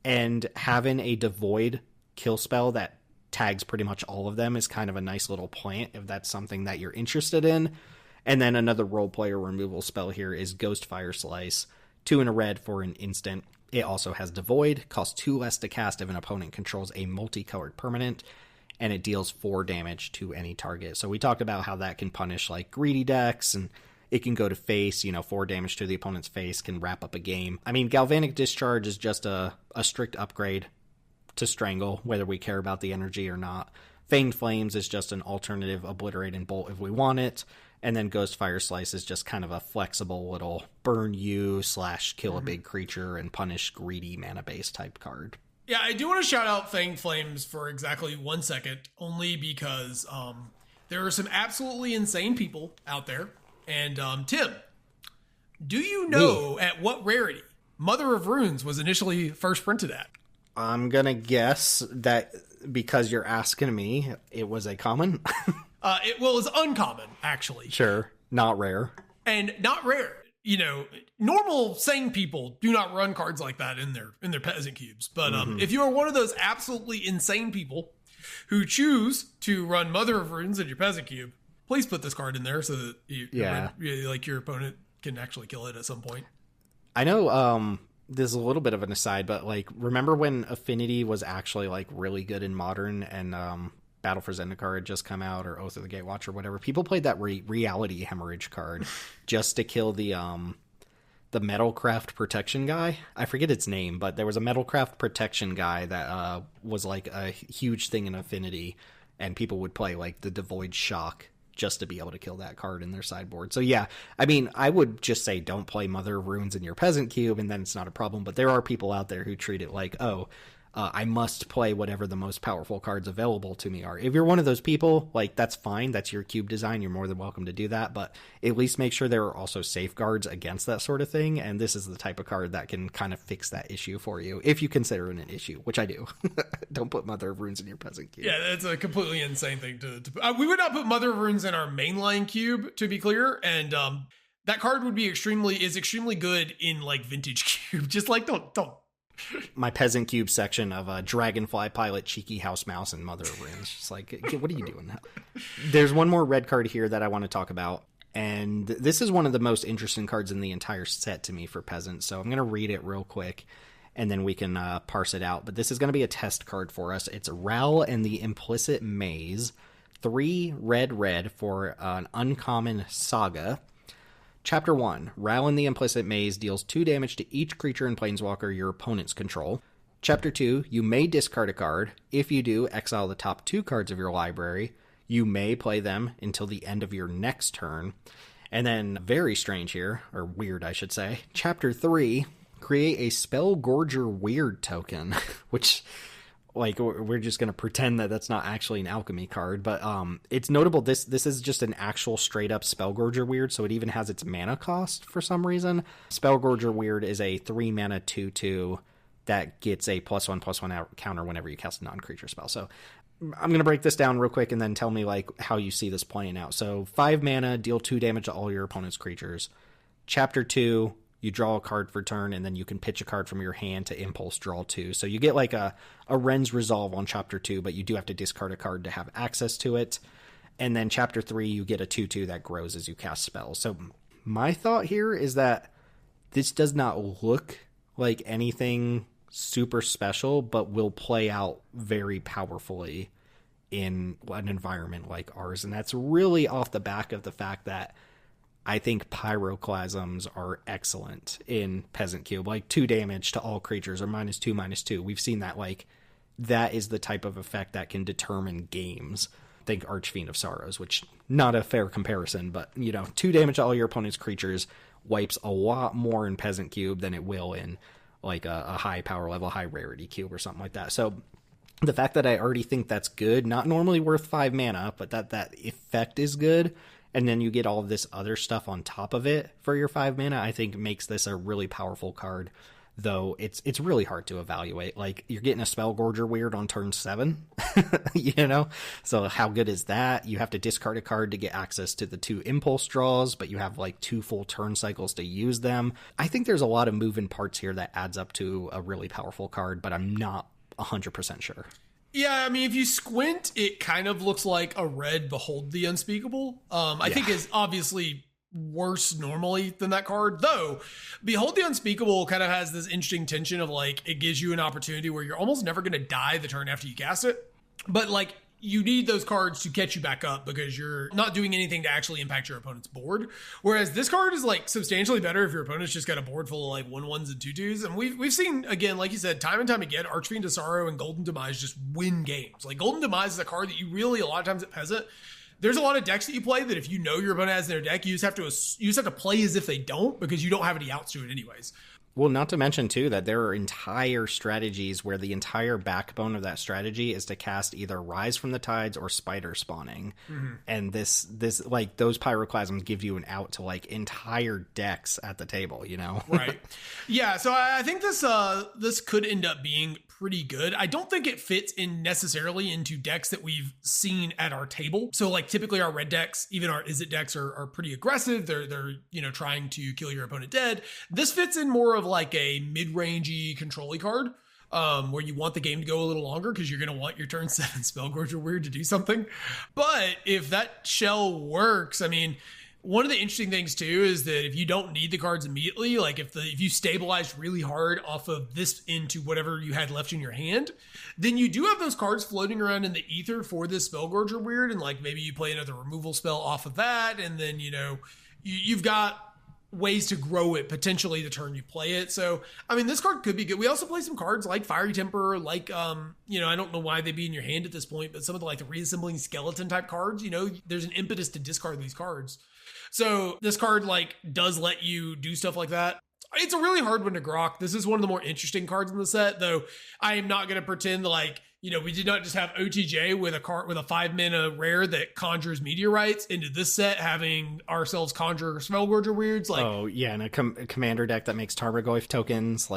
and having a Devoid kill spell that tags pretty much all of them is kind of a nice little plant if that's something that you're interested in. And then another role player removal spell here is Ghostfire Slice, 2 in a red for an instant. It also has Devoid, costs 2 less to cast if an opponent controls a multicolored permanent, and it deals 4 damage to any target. So we talked about how that can punish like greedy decks, and it can go to face, 4 damage to the opponent's face can wrap up a game. I mean, Galvanic Discharge is just a strict upgrade to Strangle, whether we care about the energy or not. Fanged Flames is just an alternative Obliterate and Bolt if we want it. And then Ghostfire Slice is just kind of a flexible little burn you / kill a big creature and punish greedy mana base type card. Yeah, I do want to shout out Fanged Flames for exactly 1 second, only because there are some absolutely insane people out there. And Tim, do you know at what rarity Mother of Runes was initially first printed at? I'm going to guess that because you're asking me, it was a common. It was uncommon, actually. Sure. Not rare. And not rare. Normal sane people do not run cards like that in their Peasant cubes. But if you are one of those absolutely insane people who choose to run Mother of Runes in your Peasant cube, please put this card in there so that your opponent can actually kill it at some point. I know this is a little bit of an aside, but like remember when Affinity was actually like really good in Modern and Battle for Zendikar had just come out, or Oath of the Gatewatch or whatever. People played that Reality Hemorrhage card just to kill the Metalcraft Protection guy. I forget its name, but there was a Metalcraft Protection guy that was like a huge thing in Affinity, and people would play like the Devoid Shock just to be able to kill that card in their sideboard. So yeah, I mean, I would just say don't play Mother of Runes in your Peasant cube, and then it's not a problem. But there are people out there who treat it like, I must play whatever the most powerful cards available to me are. If you're one of those people, like, that's fine. That's your cube design. You're more than welcome to do that. But at least make sure there are also safeguards against that sort of thing. And this is the type of card that can kind of fix that issue for you, if you consider it an issue, which I do. Don't put Mother of Runes in your Peasant cube. Yeah, that's a completely insane thing to we would not put Mother of Runes in our mainline cube, to be clear. And that card is extremely good in like vintage cube. Just like, don't. My Peasant cube section of Dragonfly Pilot, Cheeky House Mouse, and Mother of Runes. Just like, what are you doing? There's one more red card here that I want to talk about, and this is one of the most interesting cards in the entire set to me for Peasant, so I'm going to read it real quick, and then we can parse it out. But this is going to be a test card for us. It's Ral and the Implicit Maze, 3 red for an uncommon saga. Chapter 1, Ral in the Implicit Maze deals 2 damage to each creature and planeswalker your opponents control. Chapter 2, you may discard a card. If you do, exile the top 2 cards of your library. You may play them until the end of your next turn. And then, very strange here, or weird I should say, Chapter 3, create a Spell Gorger Weird token, which, like, we're just going to pretend that that's not actually an alchemy card, but it's notable this is just an actual straight up Spell Gorger Weird, so it even has its mana cost for some reason. Spell Gorger Weird is a 3 mana 2/2 that gets a +1/+1 counter whenever you cast a non-creature spell. So I'm going to break this down real quick and then tell me like how you see this playing out. So 5 mana, deal 2 damage to all your opponent's creatures. Chapter 2, you draw a card for turn, and then you can pitch a card from your hand to impulse draw 2. So you get like a Wren's Resolve on Chapter 2, but you do have to discard a card to have access to it. And then Chapter 3, you get a 2/2 that grows as you cast spells. So my thought here is that this does not look like anything super special, but will play out very powerfully in an environment like ours. And that's really off the back of the fact that I think pyroclasms are excellent in Peasant Cube, like 2 damage to all creatures or -2/-2. We've seen that, like, that is the type of effect that can determine games. Think Archfiend of Sorrows, which not a fair comparison, but 2 damage to all your opponent's creatures wipes a lot more in Peasant Cube than it will in like a high power level, high rarity cube or something like that. So the fact that I already think that's good, not normally worth 5 mana, but that effect is good, and then you get all of this other stuff on top of it for your 5 mana, I think makes this a really powerful card. Though it's really hard to evaluate. Like, you're getting a Spell Gorger Weird on turn 7, So how good is that? You have to discard a card to get access to the 2 impulse draws, but you have like 2 full turn cycles to use them. I think there's a lot of moving parts here that adds up to a really powerful card, but I'm not 100% sure. Yeah, I mean, if you squint, it kind of looks like a red Behold the Unspeakable. I think is obviously worse normally than that card, though Behold the Unspeakable kind of has this interesting tension of like, it gives you an opportunity where you're almost never going to die the turn after you cast it, but like you need those cards to catch you back up because you're not doing anything to actually impact your opponent's board. Whereas this card is like substantially better if your opponent's just got a board full of like 1/1s and 2/2s. And we've seen, again, like you said, time and time again, Archfiend of Sorrow and Golden Demise just win games. Like, Golden Demise is a card that you really, a lot of times at Peasant, there's a lot of decks that you play that if you know your opponent has in their deck, you just have to play as if they don't, because you don't have any outs to it anyways. Well, not to mention, too, that there are entire strategies where the entire backbone of that strategy is to cast either Rise from the Tides or Spider Spawning. Mm-hmm. And this like, those pyroclasms give you an out to, like, entire decks at the table, Right. Yeah, so I think this could end up being pretty good. I don't think it fits in necessarily into decks that we've seen at our table. So, like, typically our red decks, even our Izzet decks are pretty aggressive. They're trying to kill your opponent dead. This fits in more of like a mid-rangey control-y card, where you want the game to go a little longer because you're going to want your turn 7 Spellgorger Weird to do something. But if that shell works, I mean, one of the interesting things too is that if you don't need the cards immediately, like if you stabilized really hard off of this into whatever you had left in your hand, then you do have those cards floating around in the ether for this Spellgorger Weird, and like maybe you play another removal spell off of that, and then you've got ways to grow it potentially the turn you play it. So I mean, this card could be good. We also play some cards like Fiery Temper, like I don't know why they'd be in your hand at this point, but some of the reassembling skeleton type cards, there's an impetus to discard these cards. So this card does let you do stuff like that. It's a really hard one to grok. This is one of the more interesting cards in the set, though I am not going to pretend we did not just have OTJ with a card with a 5 mana rare that conjures meteorites into this set, having ourselves conjure Spellgorger Weirds. And a commander deck that makes Tarmogoyf tokens.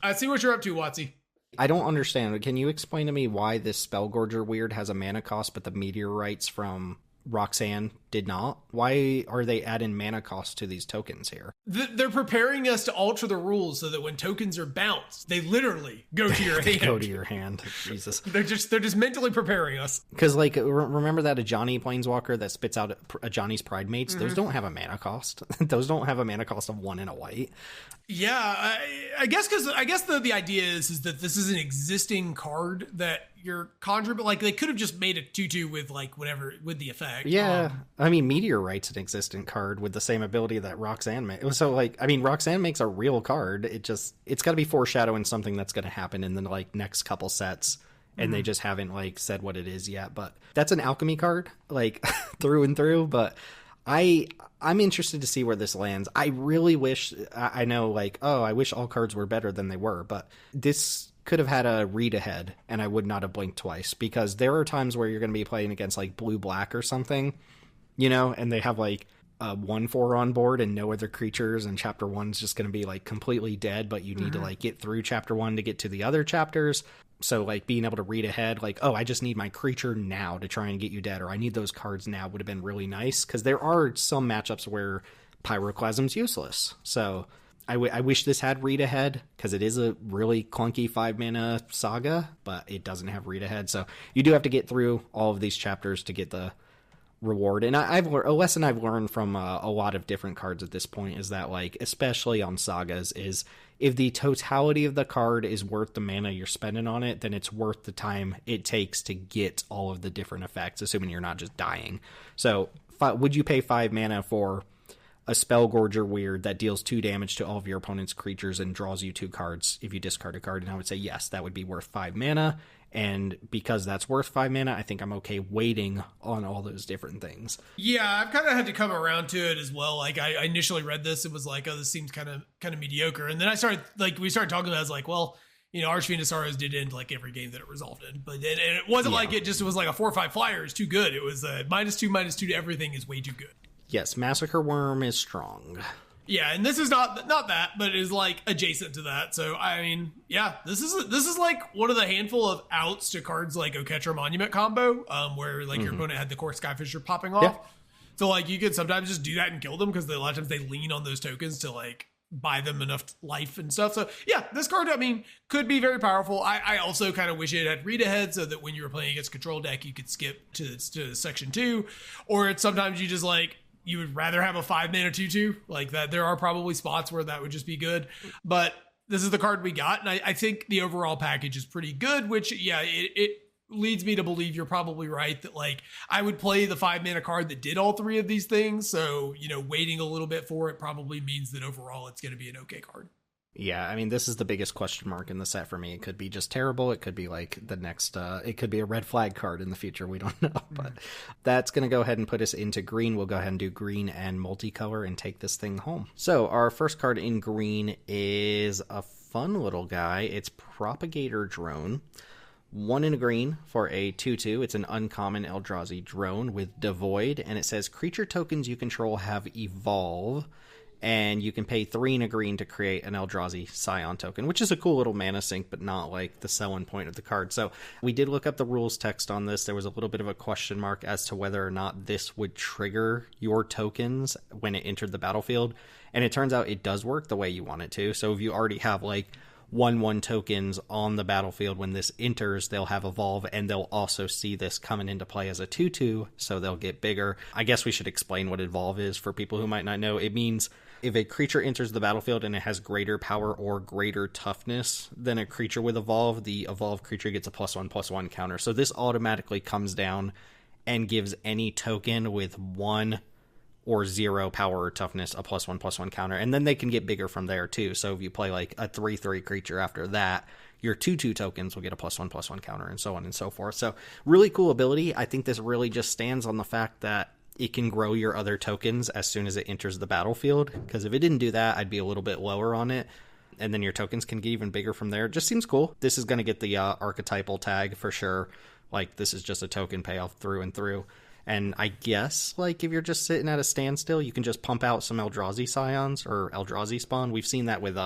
I see what you're up to, Watsy. I don't understand. Can you explain to me why this Spellgorger Weird has a mana cost, but the meteorites from Roxanne did not? Why are they adding mana cost to these tokens here? They're preparing us to alter the rules so that when tokens are bounced, they literally go to your hand. Go to your hand. Jesus. They're just mentally preparing us. Because remember that Ajani Planeswalker that spits out Ajani's Pride Mates? Mm-hmm. Those don't have a mana cost. Those don't have a mana cost of 1 and a white. Yeah, I guess the idea is that this is an existing card that you're conjuring, but they could have just made a 2/2 with whatever with the effect. Yeah, I mean, Meteorite's an existent card with the same ability that Roxanne makes. So Roxanne makes a real card. It's got to be foreshadowing something that's going to happen in the next couple sets, and they just haven't said what it is yet. But that's an alchemy card, through and through. But I'm interested to see where this lands. I really wish, I know, like, oh, I wish all cards were better than they were, but this could have had a read ahead and I would not have blinked twice, because there are times where you're going to be playing against like blue black or something, you know, and they have like a 1/4 on board and no other creatures, and chapter 1's just going to be like completely dead, but you need to like get through chapter 1 to get to the other chapters. So like being able to read ahead, like, oh, I just need my creature now to try and get you dead, or I need those cards now, would have been really nice, because there are some matchups where Pyroclasm's useless. So I wish this had read ahead, because it is a really clunky 5-mana saga, but it doesn't have read ahead. So you do have to get through all of these chapters to get the reward. And a lesson I've learned from a lot of different cards at this point is that, like, especially on sagas, is if the totality of the card is worth the mana you're spending on it, then it's worth the time it takes to get all of the different effects, assuming you're not just dying. So would you pay 5 mana for a Spellgorger weird that deals 2 damage to all of your opponent's creatures and draws you 2 cards if you discard a card? And I would say yes, that would be worth 5 mana. And because that's worth 5 mana, I think I'm okay waiting on all those different things. Yeah, I've kind of had to come around to it as well. Like, I initially read this, it was like, oh, this seems kind of mediocre. And then we started talking about it, I was like, well, you know, Archfiend Sorrows did end like every game that it resolved in. But it wasn't like it was like a 4 or 5 flyer is too good. It was -2/-2 to everything is way too good. Yes, Massacre Worm is strong. Yeah, and this is not that, but it is like adjacent to that. So I mean, yeah, this is like one of the handful of outs to cards like Oketra Monument combo, where like your opponent had the core Skyfisher popping off. Yeah. So like you could sometimes just do that and kill them, because a lot of times they lean on those tokens to like buy them enough life and stuff. So yeah, this card, I mean, could be very powerful. I also kind of wish it had read ahead, so that when you were playing against control deck, you could skip to section 2, or it's sometimes you just like, you would rather have a 5-mana 2/2 like that. There are probably spots where that would just be good, but this is the card we got. And I think the overall package is pretty good, which, yeah, it leads me to believe you're probably right that like I would play the 5-mana card that did all 3 of these things. So, you know, waiting a little bit for it probably means that overall it's going to be an okay card. Yeah, I mean, this is the biggest question mark in the set for me. It could be just terrible. It could be like the next, it could be a red flag card in the future. We don't know, but that's going to go ahead and put us into green. We'll go ahead and do green and multicolor and take this thing home. So our first card in green is a fun little guy. It's Propagator Drone. 1 in a green for a 2/2. It's an uncommon Eldrazi drone with Devoid, and it says creature tokens you control have evolve. And you can pay 3 in a green to create an Eldrazi Scion token, which is a cool little mana sink, but not like the selling point of the card. So we did look up the rules text on this. There was a little bit of a question mark as to whether or not this would trigger your tokens when it entered the battlefield. And it turns out it does work the way you want it to. So if you already have like 1/1 tokens on the battlefield, when this enters, they'll have evolve, and they'll also see this coming into play as a 2/2, so they'll get bigger. I guess we should explain what evolve is for people who might not know. It means if a creature enters the battlefield and it has greater power or greater toughness than a creature with evolve, the evolved creature gets a +1/+1 counter. So this automatically comes down and gives any token with 1 or 0 power or toughness a +1/+1 counter. And then they can get bigger from there too. So if you play like a 3/3 creature after that, your 2/2 tokens will get a +1/+1 counter, and so on and so forth. So really cool ability. I think this really just stands on the fact that it can grow your other tokens as soon as it enters the battlefield. Because if it didn't do that, I'd be a little bit lower on it. And then your tokens can get even bigger from there. It just seems cool. This is going to get the archetypal tag for sure. Like, this is just a token payoff through and through. And I guess, like, if you're just sitting at a standstill, you can just pump out some Eldrazi Scions or Eldrazi spawn. We've seen that with,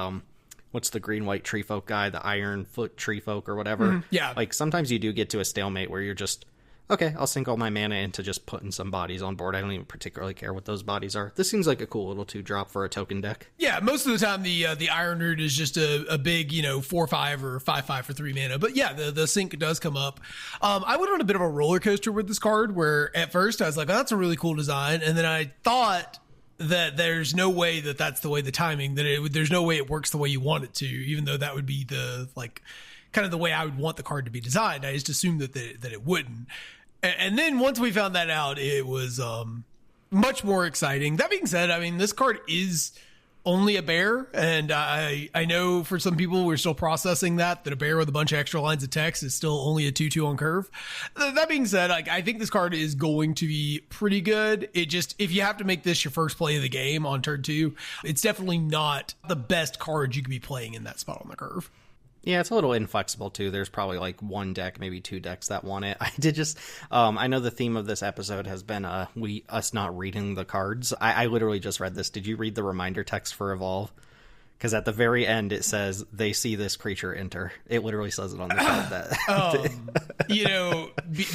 what's the green-white tree folk guy? The Iron Foot tree folk or whatever. Yeah. Like, sometimes you do get to a stalemate where you're just, okay, I'll sink all my mana into just putting some bodies on board. I don't even particularly care what those bodies are. This seems like a cool little 2-drop for a token deck. Yeah, most of the time the Iron Root is just a big, 4/5 or 5/5 for 3 mana. But yeah, the sink does come up. I went on a bit of a roller coaster with this card, where at first I was like, oh, that's a really cool design. And then I thought that there's no way that's the way the timing, there's no way it works the way you want it to, even though that would be the, like, kind of the way I would want the card to be designed. I just assumed that it wouldn't. And then once we found that out, it was much more exciting. That being said, I mean, this card is only a bear, and I know for some people we're still processing that a bear with a bunch of extra lines of text is still only a 2/2 on curve. That being said, like, I think this card is going to be pretty good. It just, if you have to make this your first play of the game on turn 2, it's definitely not the best card you could be playing in that spot on the curve. Yeah, it's a little inflexible too. There's probably like one deck, maybe two decks that want it. I did just, I know the theme of this episode has been us not reading the cards. I literally just read this. Did you read the reminder text for Evolve? Because at the very end it says they see this creature enter. It literally says it on the card. That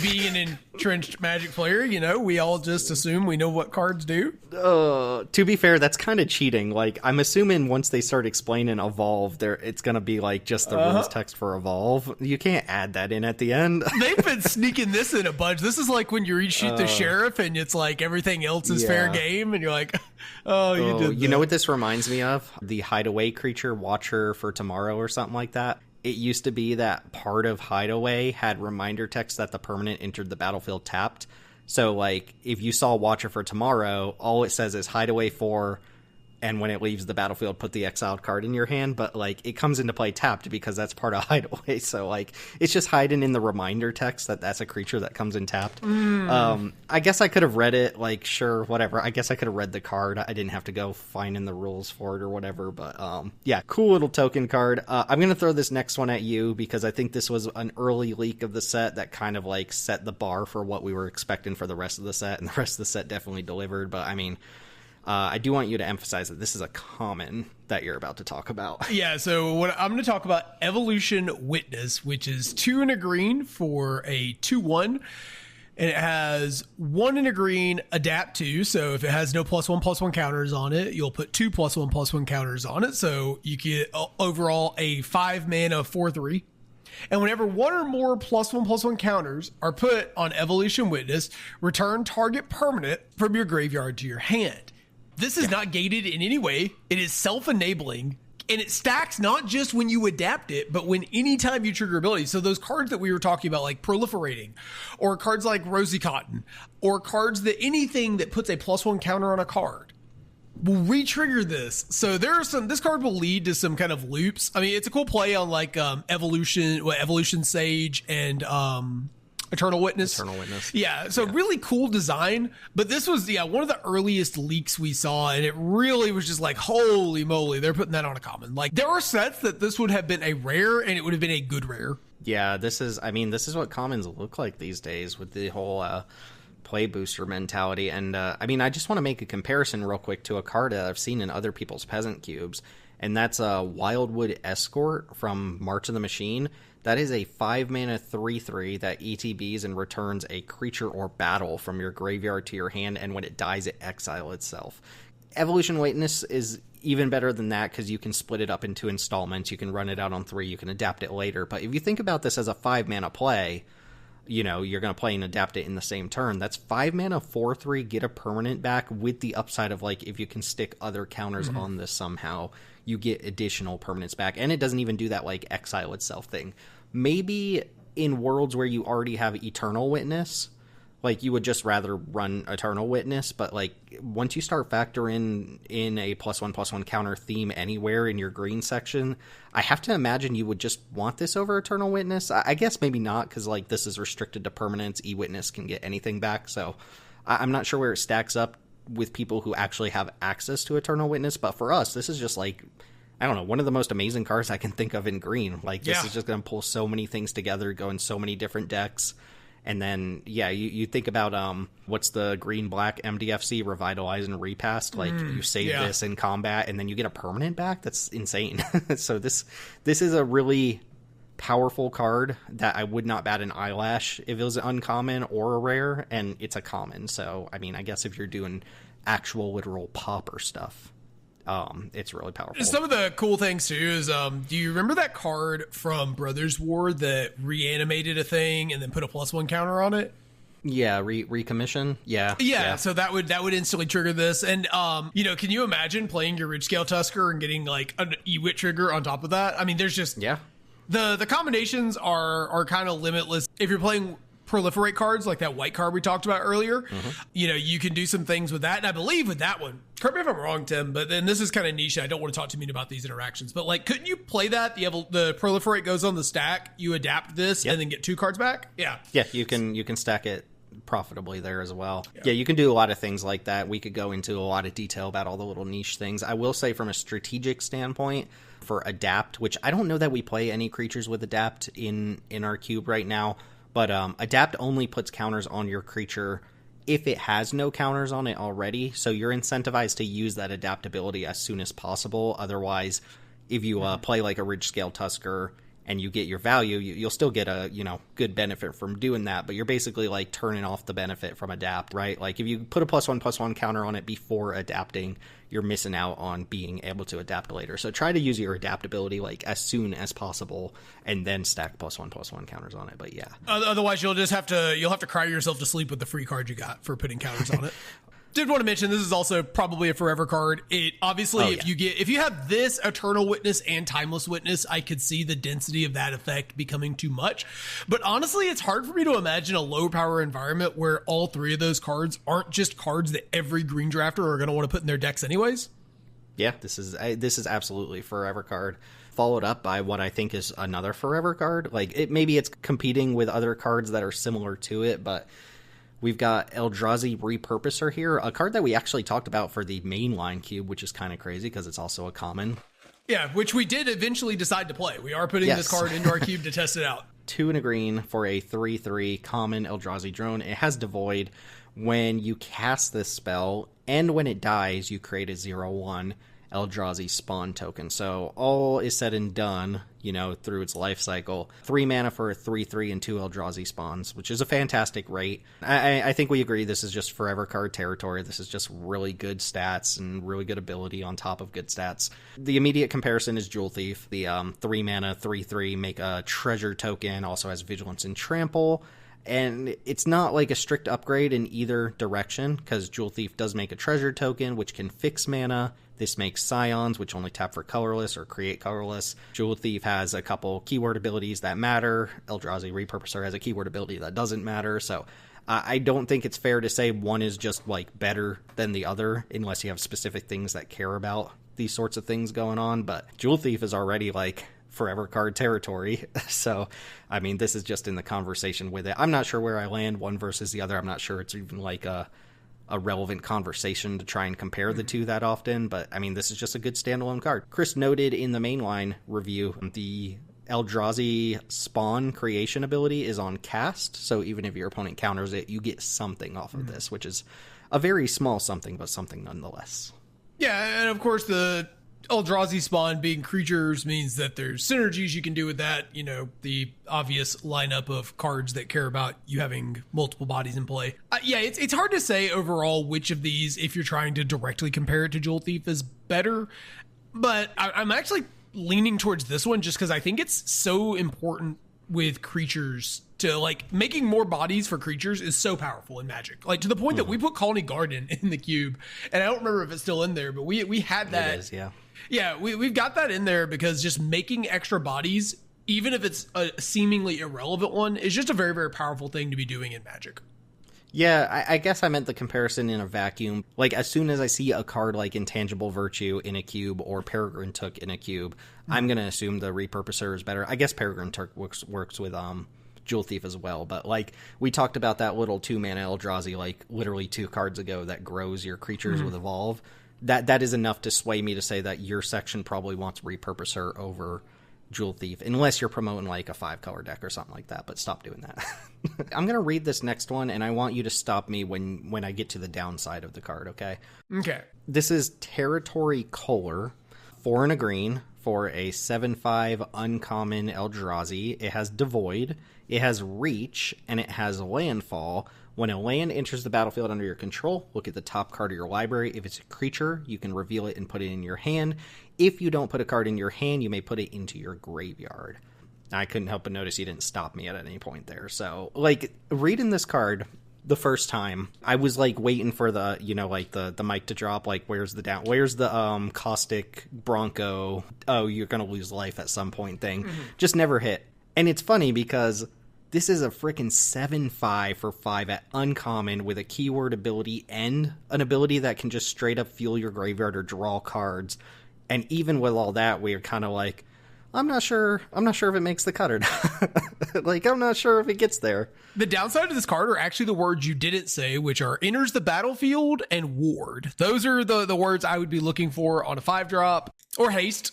being an entrenched Magic player, we all just assume we know what cards do. To be fair, that's kind of cheating. Like, I'm assuming once they start explaining Evolve, it's gonna be like just the rules text for Evolve. You can't add that in at the end. They've been sneaking this in a bunch. This is like when you shoot the sheriff and it's like everything else is fair game, and you're like, you did. You know what this reminds me of? The Hideaway creature, Watcher for Tomorrow or something like that. It used to be that part of Hideaway had reminder text that the permanent entered the battlefield tapped. So, like, if you saw Watcher for Tomorrow, all it says is Hideaway 4, and when it leaves the battlefield, put the exiled card in your hand. But, like, it comes into play tapped because that's part of Hideaway. So, like, it's just hiding in the reminder text that that's a creature that comes in tapped. I guess I could have read it, like, sure, whatever. I guess I could have read the card. I didn't have to go finding the rules for it or whatever. But, yeah, cool little token card. I'm going to throw this next one at you because I think this was an early leak of the set that kind of, like, set the bar for what we were expecting for the rest of the set. And the rest of the set definitely delivered. But, I mean, I do want you to emphasize that this is a common that you're about to talk about. Yeah, so what I'm going to talk about Evolution Witness, which is 2 and a green for a 2/1. And it has 1 and a green, adapt to. So if it has no +1/+1 counters on it, you'll put 2 +1/+1 counters on it. So you get overall a 5 mana 4/3. And whenever 1 or more +1/+1 counters are put on Evolution Witness, return target permanent from your graveyard to your hand. This is not gated in any way. It is self-enabling, and it stacks not just when you adapt it, but when anytime you trigger abilities. So those cards that we were talking about, like Proliferating, or cards like Rosy Cotton, or cards that anything that puts a +1 counter on a card will re-trigger this. So this card will lead to some kind of loops. I mean, it's a cool play on like Evolution Sage and Eternal Witness. Yeah, so really cool design. But this was, one of the earliest leaks we saw, and it really was just like, holy moly, they're putting that on a common. Like, there are sets that this would have been a rare, and it would have been a good rare. Yeah, this is what commons look like these days with the whole play booster mentality. And, I just want to make a comparison real quick to a card that I've seen in other people's Peasant cubes, and that's a Wildwood Escort from March of the Machine. That is a 5 mana 3/3 that ETBs and returns a creature or battle from your graveyard to your hand, and when it dies, it exile itself. Evolution Witness is even better than that because you can split it up into installments. You can run it out on 3. You can adapt it later. But if you think about this as a 5 mana play, you're going to play and adapt it in the same turn. That's 5 mana 4/3, get a permanent back with the upside of, like, if you can stick other counters on this somehow, you get additional permanents back. And it doesn't even do that, like, exile itself thing. Maybe in worlds where you already have Eternal Witness, like, you would just rather run Eternal Witness, but, like, once you start factoring in a +1/+1 counter theme anywhere in your green section, I have to imagine you would just want this over Eternal Witness. I guess maybe not, because, like, this is restricted to permanents. E-Witness can get anything back, so I'm not sure where it stacks up with people who actually have access to Eternal Witness, but for us, this is just, like, I don't know, one of the most amazing cards I can think of in green. Like, this is just going to pull so many things together, go in so many different decks. And then, you think about what's the green-black MDFC, Revitalize and Repass. Like, you save this in combat, and then you get a permanent back? That's insane. So this is a really powerful card that I would not bat an eyelash if it was an uncommon or a rare, and it's a common. So, I guess if you're doing actual literal popper stuff, it's really powerful. Some of the cool things too is, do you remember that card from Brothers War that reanimated a thing and then put a +1 counter on it? Yeah, recommission. Yeah. So that would instantly trigger this. And can you imagine playing your Ridge Scale Tusker and getting like an E-Wit trigger on top of that? I mean, there's just the combinations are kind of limitless. If you're playing proliferate cards, like that white card we talked about earlier. You know, you can do some things with that. And I believe with that one, correct me if I'm wrong, Tim, but then this is kind of niche. I don't want to talk too much about these interactions, but like, couldn't you play that? The proliferate goes on the stack, you adapt this and then get 2 cards back? Yeah. Yeah, you can stack it profitably there as well. Yeah, you can do a lot of things like that. We could go into a lot of detail about all the little niche things. I will say from a strategic standpoint for adapt, which I don't know that we play any creatures with adapt in our cube right now, but adapt only puts counters on your creature if it has no counters on it already, so you're incentivized to use that adaptability as soon as possible. Otherwise, if you play like a Ridge Scale Tusker and you get your value, you'll still get a, you know, good benefit from doing that, but you're basically like turning off the benefit from adapt, right? Like if you put a +1/+1 counter on it before adapting, you're missing out on being able to adapt later. So try to use your adaptability like as soon as possible and then stack +1/+1 counters on it. But yeah. Otherwise you'll have to cry yourself to sleep with the free card you got for putting counters on it. Did want to mention this is also probably a forever card. It obviously if you have this Eternal Witness and Timeless Witness, I could see the density of that effect becoming too much. But honestly, it's hard for me to imagine a low power environment where all 3 of those cards aren't just cards that every green drafter are going to want to put in their decks anyways. Yeah, this is absolutely forever card. Followed up by what I think is another forever card. Like maybe it's competing with other cards that are similar to it, but we've got Eldrazi Repurposer here, a card that we actually talked about for the mainline cube, which is kind of crazy because it's also a common. Yeah, which we did eventually decide to play. We are putting this card into our cube to test it out. 2 and a green for a 3/3 common Eldrazi drone. It has Devoid. When you cast this spell and when it dies, you create a 0/1 Eldrazi spawn token. So all is said and done, you know, through its life cycle. 3 mana for a 3/3 and 2 Eldrazi spawns, which is a fantastic rate. I think we agree this is just forever card territory. This is just really good stats and really good ability on top of good stats. The immediate comparison is Jewel Thief. The 3 mana 3/3 make a treasure token, also has Vigilance and Trample. And it's not like a strict upgrade in either direction, because Jewel Thief does make a treasure token, which can fix mana. This makes Scions, which only tap for colorless or create colorless. Jewel Thief has a couple keyword abilities that matter. Eldrazi Repurposer has a keyword ability that doesn't matter. So I don't think it's fair to say one is just like better than the other, unless you have specific things that care about these sorts of things going on. But Jewel Thief is already like forever card territory. So, I mean, this is just in the conversation with it. I'm not sure where I land one versus the other. I'm not sure it's even like a relevant conversation to try and compare the two that often. But, I mean, this is just a good standalone card. Chris noted in the mainline review, the Eldrazi spawn creation ability is on cast. So even if your opponent counters it, you get something off of this, which is a very small something, but something nonetheless. Yeah, and of course the Eldrazi spawn being creatures means that there's synergies you can do with that. You know, the obvious lineup of cards that care about you having multiple bodies in play. Yeah, it's hard to say overall which of these, if you're trying to directly compare it to Jewel Thief, is better. But I'm actually leaning towards this one just because I think it's so important with creatures to, like, making more bodies for creatures is so powerful in Magic. Like, to the point that we put Colony Garden in the cube, and I don't remember if it's still in there, but we had that. It is, yeah. Yeah, we've got that in there because just making extra bodies, even if it's a seemingly irrelevant one, is just a very, very powerful thing to be doing in Magic. Yeah, I guess I meant the comparison in a vacuum. Like, as soon as I see a card like Intangible Virtue in a cube or Peregrine Took in a cube, I'm going to assume the Repurposer is better. I guess Peregrine Took works with Jewel Thief as well, but, like, we talked about that little 2-mana Eldrazi, like, literally 2 cards ago that grows your creatures with Evolve. That is enough to sway me to say that your section probably wants Repurposer over Jewel Thief, unless you're promoting like a 5-color deck or something like that, but stop doing that. I'm going to read this next one, and I want you to stop me when I get to the downside of the card, okay? Okay. This is Territory Kohler, 4 and a green for a 7/5 uncommon Eldrazi. It has Devoid, it has Reach, and it has Landfall. When a land enters the battlefield under your control, look at the top card of your library. If it's a creature, you can reveal it and put it in your hand. If you don't put a card in your hand, you may put it into your graveyard. I couldn't help but notice you didn't stop me at any point there. So, like, reading this card the first time, I was, like, waiting for the, you know, like, the mic to drop. Like, where's the Caustic Bronco, oh, you're going to lose life at some point thing. Just never hit. And it's funny because This is a freaking 7/5 for 5 at uncommon with a keyword ability and an ability that can just straight up fuel your graveyard or draw cards. And even with all that, we're kind of like, I'm not sure if it makes the cut or not. Like, I'm not sure if it gets there. The downside of this card are actually the words you didn't say, which are enters the battlefield and ward. Those are the words I would be looking for on a 5-drop or haste.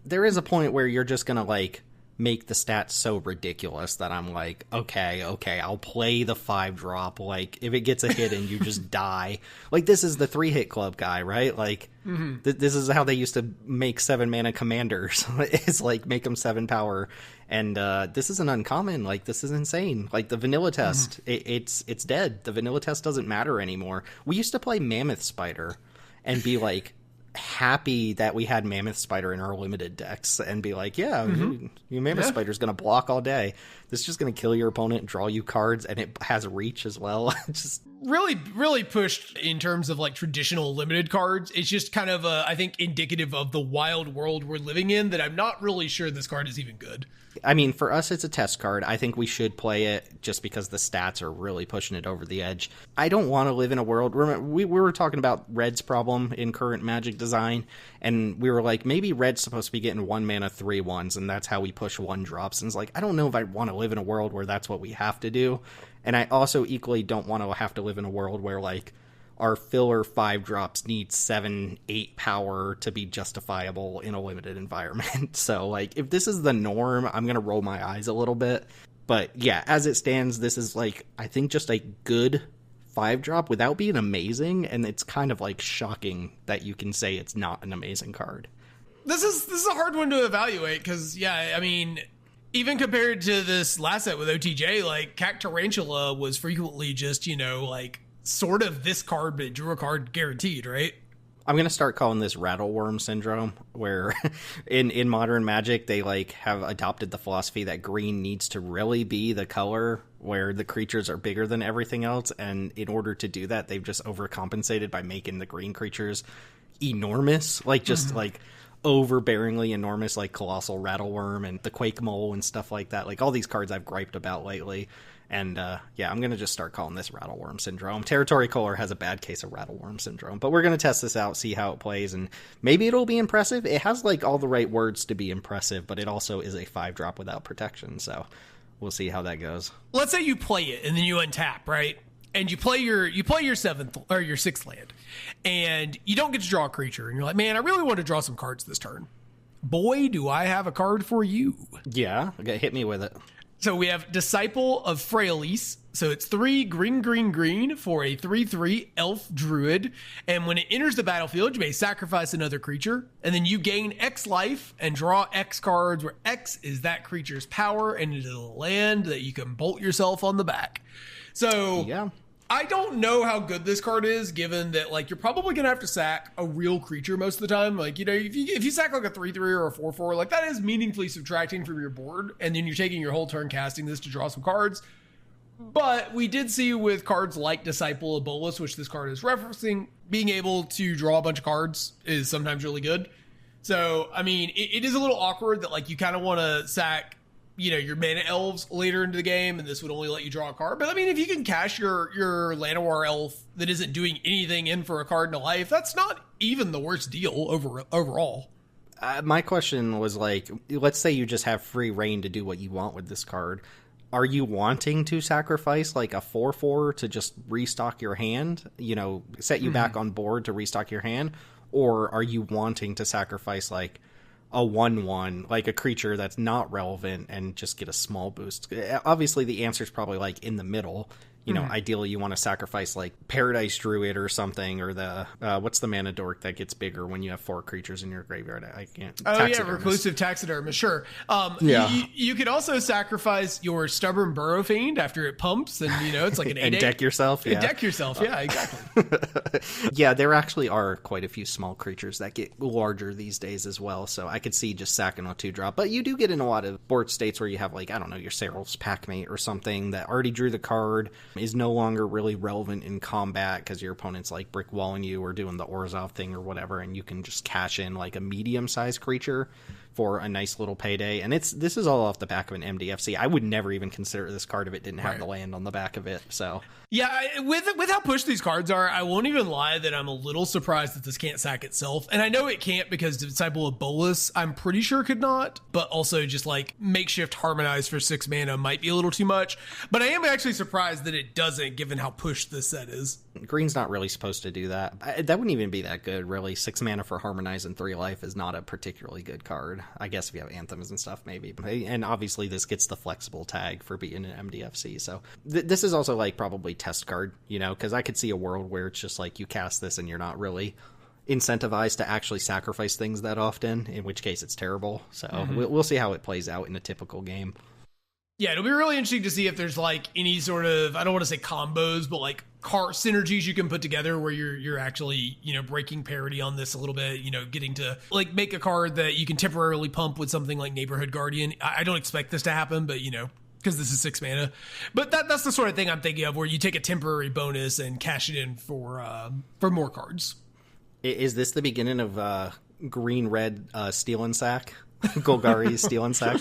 There is a point where you're just going to, like, make the stats so ridiculous that I'm like, okay, I'll play the 5-drop. Like, if it gets a hit and you just die. Like, this is the 3-hit club guy, right? Like, this is how they used to make 7-mana commanders. It's like, make them 7 power. And this is an uncommon. Like, this is insane. Like, the vanilla test, it's dead. The vanilla test doesn't matter anymore. We used to play Mammoth Spider and be like, happy that we had Mammoth Spider in our limited decks and be like, you Mammoth Spider's going to block all day. This is just going to kill your opponent and draw you cards, and it has reach as well. Just really pushed in terms of like traditional limited cards. It's just kind of I think indicative of the wild world we're living in that I'm not really sure this card is even good. I mean, for us, it's a test card. I think we should play it just because the stats are really pushing it over the edge. I don't want to live in a world. Remember, we were talking about Red's problem in current Magic design, and we were like, maybe Red's supposed to be getting 1-mana 3/1s, and that's how we push 1-drops. And it's like, I don't know if I want to live in a world where that's what we have to do. And I also equally don't want to have to live in a world where, like, our filler 5-drops need 7-8 power to be justifiable in a limited environment. So, like, if this is the norm, I'm going to roll my eyes a little bit. But, yeah, as it stands, this is, like, I think just a good 5-drop without being amazing. And it's kind of, like, shocking that you can say it's not an amazing card. This is a hard one to evaluate because, yeah, I mean, even compared to this last set with OTJ, like, Cactarantula was frequently just, you know, like, sort of this card, but it drew a card guaranteed, right? I'm going to start calling this Rattleworm Syndrome, where in modern Magic, they like have adopted the philosophy that green needs to really be the color where the creatures are bigger than everything else. And in order to do that, they've just overcompensated by making the green creatures enormous, like just like overbearingly enormous, like Colossal Rattleworm and the Quake Mole and stuff like that. Like all these cards I've griped about lately. And, yeah, I'm going to just start calling this Rattleworm Syndrome. Territory Color has a bad case of Rattleworm Syndrome. But we're going to test this out, see how it plays, and maybe it'll be impressive. It has, like, all the right words to be impressive, but it also is a 5-drop without protection. So we'll see how that goes. Let's say you play it, and then you untap, right? And you play your 7th or your 6th land, and you don't get to draw a creature. And you're like, man, I really want to draw some cards this turn. Boy, do I have a card for you. Yeah, okay, hit me with it. So we have Disciple of Fraelis. So it's 3 green for a 3/3 elf druid. And when it enters the battlefield, you may sacrifice another creature. And then you gain X life and draw X cards, where X is that creature's power and it is a land that you can bolt yourself on the back. So yeah. I don't know how good this card is, given that, like, you're probably going to have to sack a real creature most of the time. Like, you know, if you sack, like, a 3/3 or a 4/4, like, that is meaningfully subtracting from your board, and then you're taking your whole turn casting this to draw some cards. But we did see with cards like Disciple of Bolas, which this card is referencing, being able to draw a bunch of cards is sometimes really good. So, I mean, it is a little awkward that, like, you kind of want to sack, you know, your mana elves later into the game, and this would only let you draw a card. But I mean, if you can cash your Llanowar elf that isn't doing anything in for a card in a life, that's not even the worst deal overall. My question was, like, let's say you just have free reign to do what you want with this card. Are you wanting to sacrifice like a 4/4 to just restock your hand, you know, set you back on board to restock your hand? Or are you wanting to sacrifice like a 1/1, like a creature that's not relevant, and just get a small boost? Obviously, the answer is probably like in the middle. You know, ideally you want to sacrifice like Paradise Druid or something, or the what's the mana dork that gets bigger when you have 4 creatures in your graveyard? I can't. Oh yeah, Reclusive Taxidermist. Sure. Yeah. You could also sacrifice your Stubborn Burrow Fiend after it pumps, and you know it's like an 8/8. And deck yourself. Yeah. Deck yourself. Yeah, exactly. Yeah, there actually are quite a few small creatures that get larger these days as well. So I could see just sacking a 2-drop, but you do get in a lot of board states where you have like, I don't know, your Seral's Packmate or something that already drew the card, is no longer really relevant in combat because your opponent's like brickwalling you or doing the Orzhov thing or whatever, and you can just cash in like a medium-sized creature for a nice little payday. And this is all off the back of an MDFC. I would never even consider this card if it didn't have the land on the back of it. So yeah, with how pushed these cards are, I won't even lie that I'm a little surprised that this can't sack itself. And I know it can't because Disciple of Bolus, I'm pretty sure could not, but also just like Makeshift Harmonize for 6 mana might be a little too much. But I am actually surprised that it doesn't, given how pushed this set is. Green's not really supposed to do that. That wouldn't even be that good, really. 6 mana for Harmonize and 3 life is not a particularly good card. I guess if you have Anthems and stuff, maybe. And obviously this gets the flexible tag for being an MDFC. So this is also like probably test card, you know, because I could see a world where it's just like you cast this and you're not really incentivized to actually sacrifice things that often, in which case it's terrible. So we'll see how it plays out in a typical game. Yeah, it'll be really interesting to see if there's like any sort of, I don't want to say combos, but like card synergies you can put together where you're actually, you know, breaking parity on this a little bit, you know, getting to like make a card that you can temporarily pump with something like Neighborhood Guardian. I don't expect this to happen, but you know, because this is 6 mana. But that's the sort of thing I'm thinking of where you take a temporary bonus and cash it in for more cards. Is this the beginning of green-red Steel and Sack? Golgari's Steel and Sack?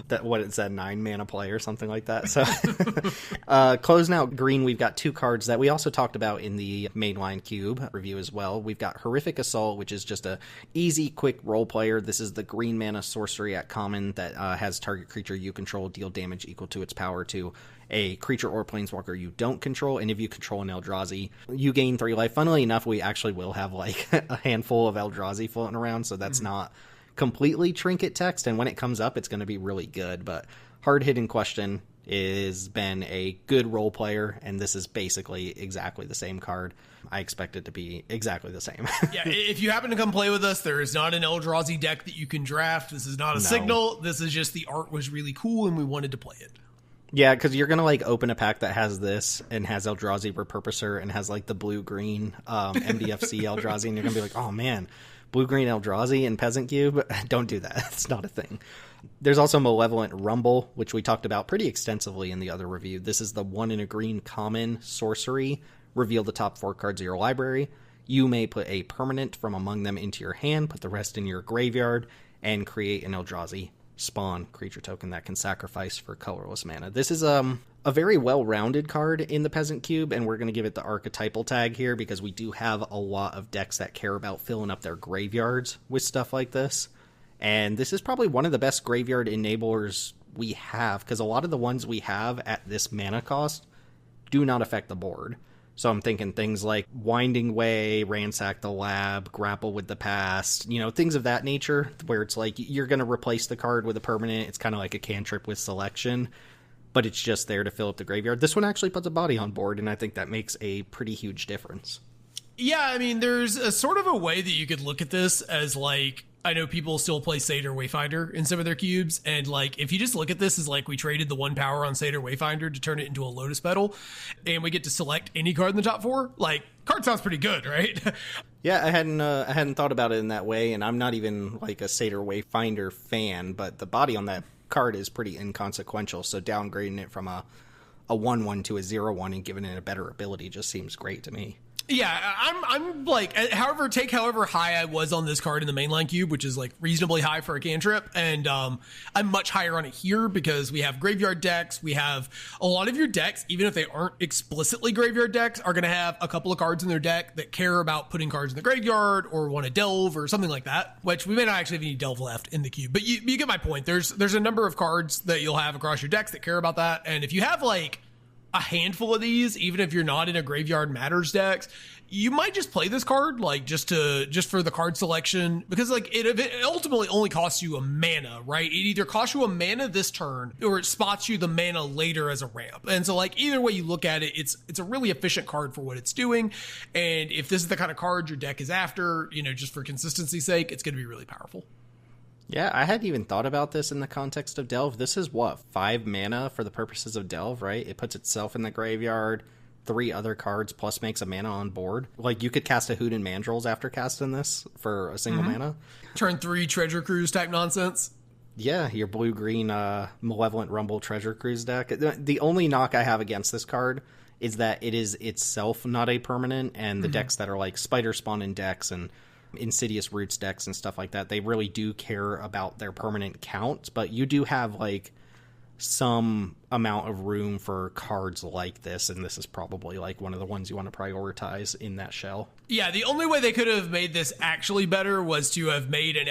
It's that 9 mana play or something like that. So closing out green, we've got 2 cards that we also talked about in the mainline cube review as well. We've got Horrific Assault, which is just a easy, quick role player. This is the green mana sorcery at common that has target creature you control deal damage equal to its power to a creature or planeswalker you don't control, and if you control an Eldrazi, you gain 3 life. Funnily enough, we actually will have like a handful of Eldrazi floating around, so that's not completely trinket text, and when it comes up, it's going to be really good. But hard-hitting question has been a good role player, and this is basically exactly the same card. I expect it to be exactly the same. Yeah, if you happen to come play with us, there is not an Eldrazi deck that you can draft. This is not a signal. This is just the art was really cool, and we wanted to play it. Yeah, because you're going to like open a pack that has this and has Eldrazi Repurposer and has like the blue-green MDFC Eldrazi, and you're going to be like, oh man, blue-green Eldrazi and Peasant Cube? Don't do that. It's not a thing. There's also Malevolent Rumble, which we talked about pretty extensively in the other review. This is the 1 in a green common sorcery. Reveal the top 4 cards of your library. You may put a permanent from among them into your hand, put the rest in your graveyard, and create an Eldrazi spawn creature token that can sacrifice for colorless mana. This is a very well-rounded card in the Peasant Cube, and we're going to give it the archetypal tag here because we do have a lot of decks that care about filling up their graveyards with stuff like this. And this is probably one of the best graveyard enablers we have, because a lot of the ones we have at this mana cost do not affect the board. So I'm thinking things like Winding Way, Ransack the Lab, Grapple with the Past, you know, things of that nature, where it's like you're going to replace the card with a permanent. It's kind of like a cantrip with selection, but it's just there to fill up the graveyard. This one actually puts a body on board, and I think that makes a pretty huge difference. Yeah, I mean, there's a sort of a way that you could look at this as like, I know people still play Satyr Wayfinder in some of their cubes, and like if you just look at this as like we traded the 1 power on Satyr Wayfinder to turn it into a Lotus Petal, and we get to select any card in the top 4, like card sounds pretty good, right? Yeah, I hadn't thought about it in that way, and I'm not even like a Satyr Wayfinder fan, but the body on that card is pretty inconsequential, so downgrading it from a 1/1 to a 0/1 and giving it a better ability just seems great to me. Yeah, I'm like, however high I was on this card in the mainline cube, which is like reasonably high for a cantrip, and I'm much higher on it here because we have graveyard decks. We have a lot of your decks, even if they aren't explicitly graveyard decks, are going to have a couple of cards in their deck that care about putting cards in the graveyard or want to delve or something like that, which we may not actually have any delve left in the cube. But you get my point. There's a number of cards that you'll have across your decks that care about that, and if you have like a handful of these, even if you're not in a graveyard matters decks, you might just play this card like just for the card selection, because like it ultimately only costs you a mana, right? It either costs you a mana this turn or it spots you the mana later as a ramp. And so like either way you look at it, it's a really efficient card for what it's doing. And if this is the kind of card your deck is after, you know, just for consistency's sake, it's going to be really powerful. Yeah, I hadn't even thought about this in the context of Delve. This is, 5 mana for the purposes of Delve, right? It puts itself in the graveyard, 3 other cards, plus makes a mana on board. Like, you could cast a Hooded Mandrills after casting this for a single mana. Turn 3 Treasure Cruise type nonsense. Yeah, your blue-green Malevolent Rumble Treasure Cruise deck. The only knock I have against this card is that it is itself not a permanent, and the decks that are like Spider Spawn and decks and Insidious Roots decks and stuff like that, they really do care about their permanent count, but you do have like some amount of room for cards like this, and this is probably like one of the ones you want to prioritize in that shell. Yeah, the only way they could have made this actually better was to have made an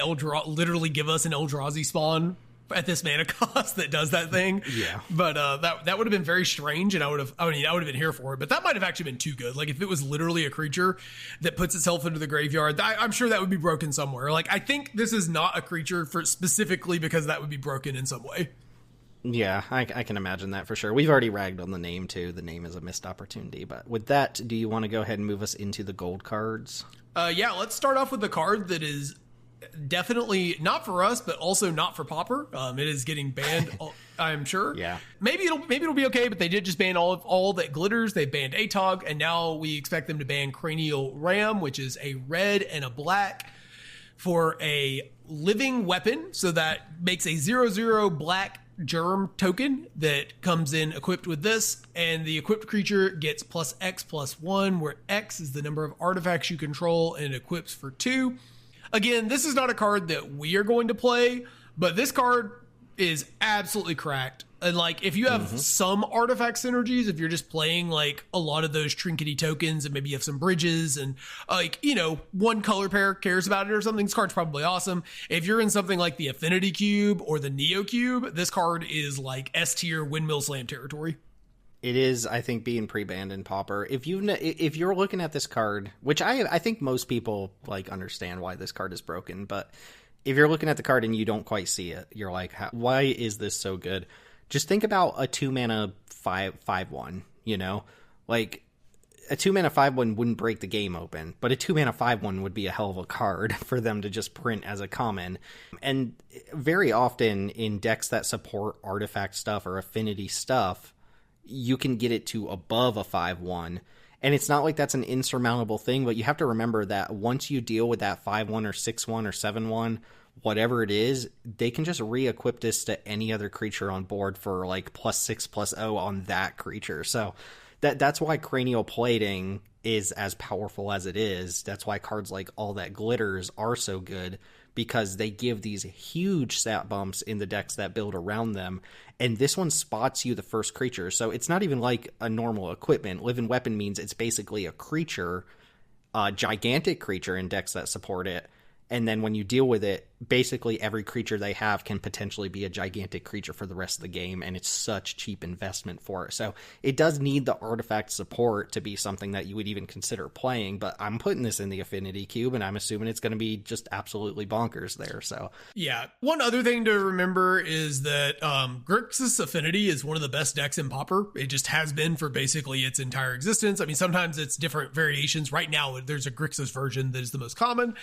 literally give us an Eldrazi spawn at this mana cost that does that thing. Yeah. But that would have been very strange, and I would have been here for it. But that might have actually been too good. Like, if it was literally a creature that puts itself into the graveyard, I'm sure that would be broken somewhere. Like, I think this is not a creature for specifically because that would be broken in some way. Yeah, I can imagine that for sure. We've already ragged on the name, too. The name is a missed opportunity. But with that, do you want to go ahead and move us into the gold cards? Yeah, let's start off with the card that is definitely not for us, but also not for Pauper. It is getting banned, I'm sure. Yeah. Maybe it'll be okay, but they did just ban all that glitters. They banned Atog, and now we expect them to ban Cranial Ram, which is a red and a black for a living weapon. So that makes a 0/0 black germ token that comes in equipped with this, and the equipped creature gets +X+1, where X is the number of artifacts you control, and it equips for 2. Again, this is not a card that we are going to play, but this card is absolutely cracked. And like, if you have some artifact synergies, if you're just playing like a lot of those trinkety tokens and maybe you have some bridges and like, you know, one color pair cares about it or something, this card's probably awesome. If you're in something like the Affinity Cube or the Neo Cube, this card is like S tier Windmill Slam territory. It is, I think, being pre-banned in Pauper. If you're looking at this card, which I think most people like understand why this card is broken, but if you're looking at the card and you don't quite see it, you're like, why is this so good? Just think about a 2-mana 5/1, you know? Like, a 2-mana 5/1 wouldn't break the game open, but a 2-mana 5/1 would be a hell of a card for them to just print as a common. And very often in decks that support artifact stuff or affinity stuff, you can get it to above a 5/1. And it's not like that's an insurmountable thing, but you have to remember that once you deal with that 5/1 or 6/1 or 7/1, whatever it is, they can just re-equip this to any other creature on board for like +6/+0 on that creature. So that's why Cranial Plating is as powerful as it is. That's why cards like All That Glitters are so good, because they give these huge stat bumps in the decks that build around them. And this one spots you the first creature. So it's not even like a normal equipment. Living Weapon means it's basically a creature, a gigantic creature in decks that support it. And then when you deal with it, basically every creature they have can potentially be a gigantic creature for the rest of the game, and it's such cheap investment for it. So it does need the artifact support to be something that you would even consider playing, but I'm putting this in the Affinity Cube, and I'm assuming it's going to be just absolutely bonkers there. So yeah. One other thing to remember is that Grixis Affinity is one of the best decks in Pauper. It just has been for basically its entire existence. I mean, sometimes it's different variations. Right now, there's a Grixis version that is the most common.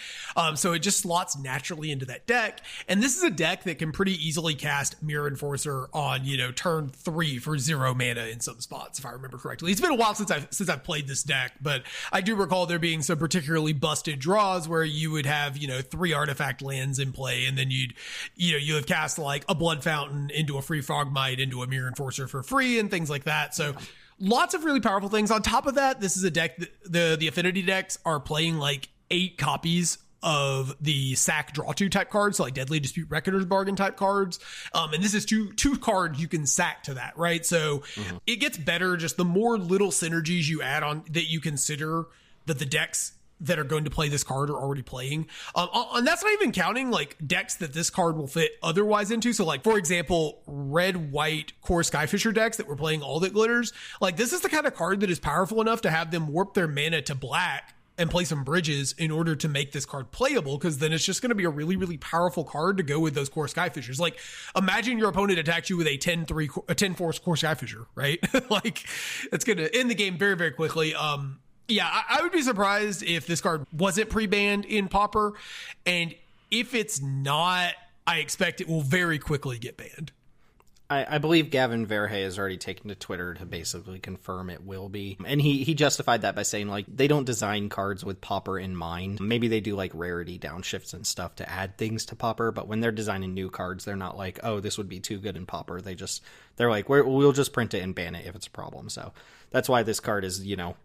So it just slots naturally into that deck. And this is a deck that can pretty easily cast Mirror Enforcer on, you know, turn 3 for 0 mana in some spots, if I remember correctly. It's been a while since I've played this deck, but I do recall there being some particularly busted draws where you would have, you know, 3 artifact lands in play, and then you have cast like a Blood Fountain into a free Frogmite into a Mirror Enforcer for free and things like that. So lots of really powerful things. On top of that, this is a deck that the Affinity decks are playing like 8 copies of the sack draw 2 type cards, so like Deadly Dispute Reckoner's Bargain type cards. And this is two cards you can sack to that, right? So it gets better just the more little synergies you add on that you consider that the decks that are going to play this card are already playing. And that's not even counting like decks that this card will fit otherwise into. So like, for example, red-white core Skyfisher decks that were playing All That Glitters. Like, this is the kind of card that is powerful enough to have them warp their mana to black and play some bridges in order to make this card playable, because then it's just going to be a really, really powerful card to go with those core Skyfishers. Like, imagine your opponent attacks you with a 10-force core Skyfisher, right? Like, it's going to end the game very, very quickly. Yeah, I would be surprised if this card wasn't pre-banned in Pauper, and if it's not, I expect it will very quickly get banned. I believe Gavin Verhey has already taken to Twitter to basically confirm it will be. And he justified that by saying, like, they don't design cards with Pauper in mind. Maybe they do, like, rarity downshifts and stuff to add things to Pauper, but when they're designing new cards, they're not like, oh, this would be too good in Pauper. They're like, we'll just print it and ban it if it's a problem. So that's why this card is, you know,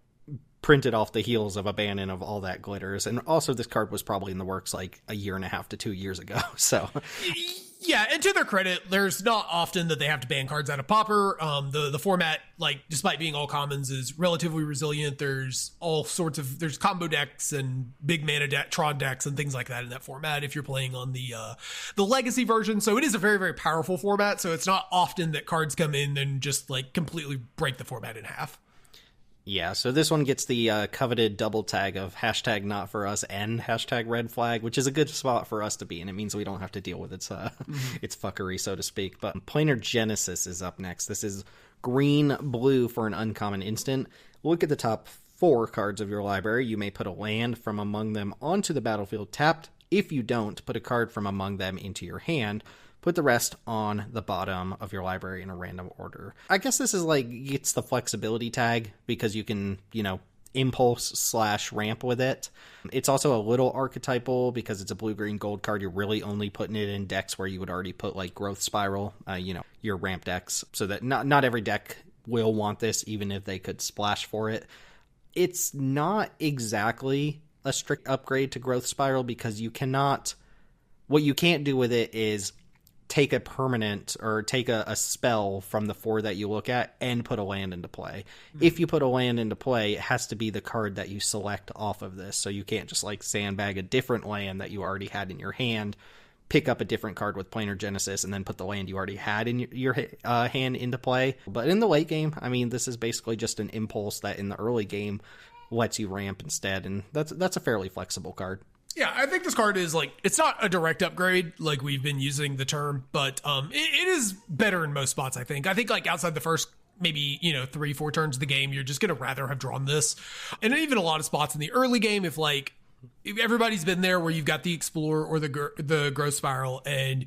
printed off the heels of Abandon of All That Glitters. And also this card was probably in the works like a year and a half to 2 years ago. So yeah, and to their credit, there's not often that they have to ban cards out of Pauper. The format, like, despite being all commons, is relatively resilient. There's all sorts of, there's combo decks and big mana Tron decks and things like that in that format if you're playing on the legacy version. So it is a very, very powerful format. So it's not often that cards come in and just like completely break the format in half. Yeah, so this one gets the coveted double tag of hashtag not for us and hashtag red flag, which is a good spot for us to be in. It means we don't have to deal with its its fuckery, so to speak. But Planar Genesis is up next. This is green-blue for an uncommon instant. Look at the top 4 cards of your library. You may put a land from among them onto the battlefield tapped. If you don't, put a card from among them into your hand. Put the rest on the bottom of your library in a random order. I guess this is like, it's the flexibility tag because you can, impulse/ramp with it. It's also a little archetypal because it's a blue-green gold card. You're really only putting it in decks where you would already put like Growth Spiral, your ramp decks, so that not every deck will want this, even if they could splash for it. It's not exactly a strict upgrade to Growth Spiral because what you can't do with it is take a permanent or take a spell from the 4 that you look at and put a land into play. If you put a land into play, it has to be the card that you select off of this. So you can't just like sandbag a different land that you already had in your hand, pick up a different card with Planar Genesis, and then put the land you already had in your hand into play. But in the late game, I mean, this is basically just an impulse that in the early game lets you ramp instead. And that's a fairly flexible card. Yeah, I think this card is like, it's not a direct upgrade like we've been using the term, but it is better in most spots, I think. I think like outside the first maybe, 3-4 turns of the game, you're just going to rather have drawn this. And even a lot of spots in the early game, if everybody's been there where you've got the Explorer or the Growth Spiral and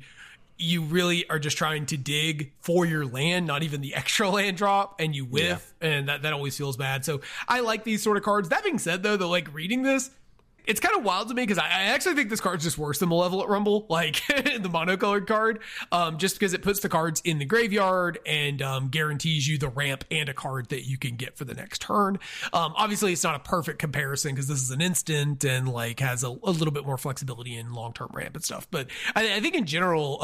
you really are just trying to dig for your land, not even the extra land drop, and you whiff, and that always feels bad. So I like these sort of cards. That being said, though, reading this, it's kind of wild to me because I actually think this card's just worse than Malevolent Rumble, like the monocolored card, just because it puts the cards in the graveyard and guarantees you the ramp and a card that you can get for the next turn. Obviously, it's not a perfect comparison because this is an instant and has a little bit more flexibility in long-term ramp and stuff. But I think in general,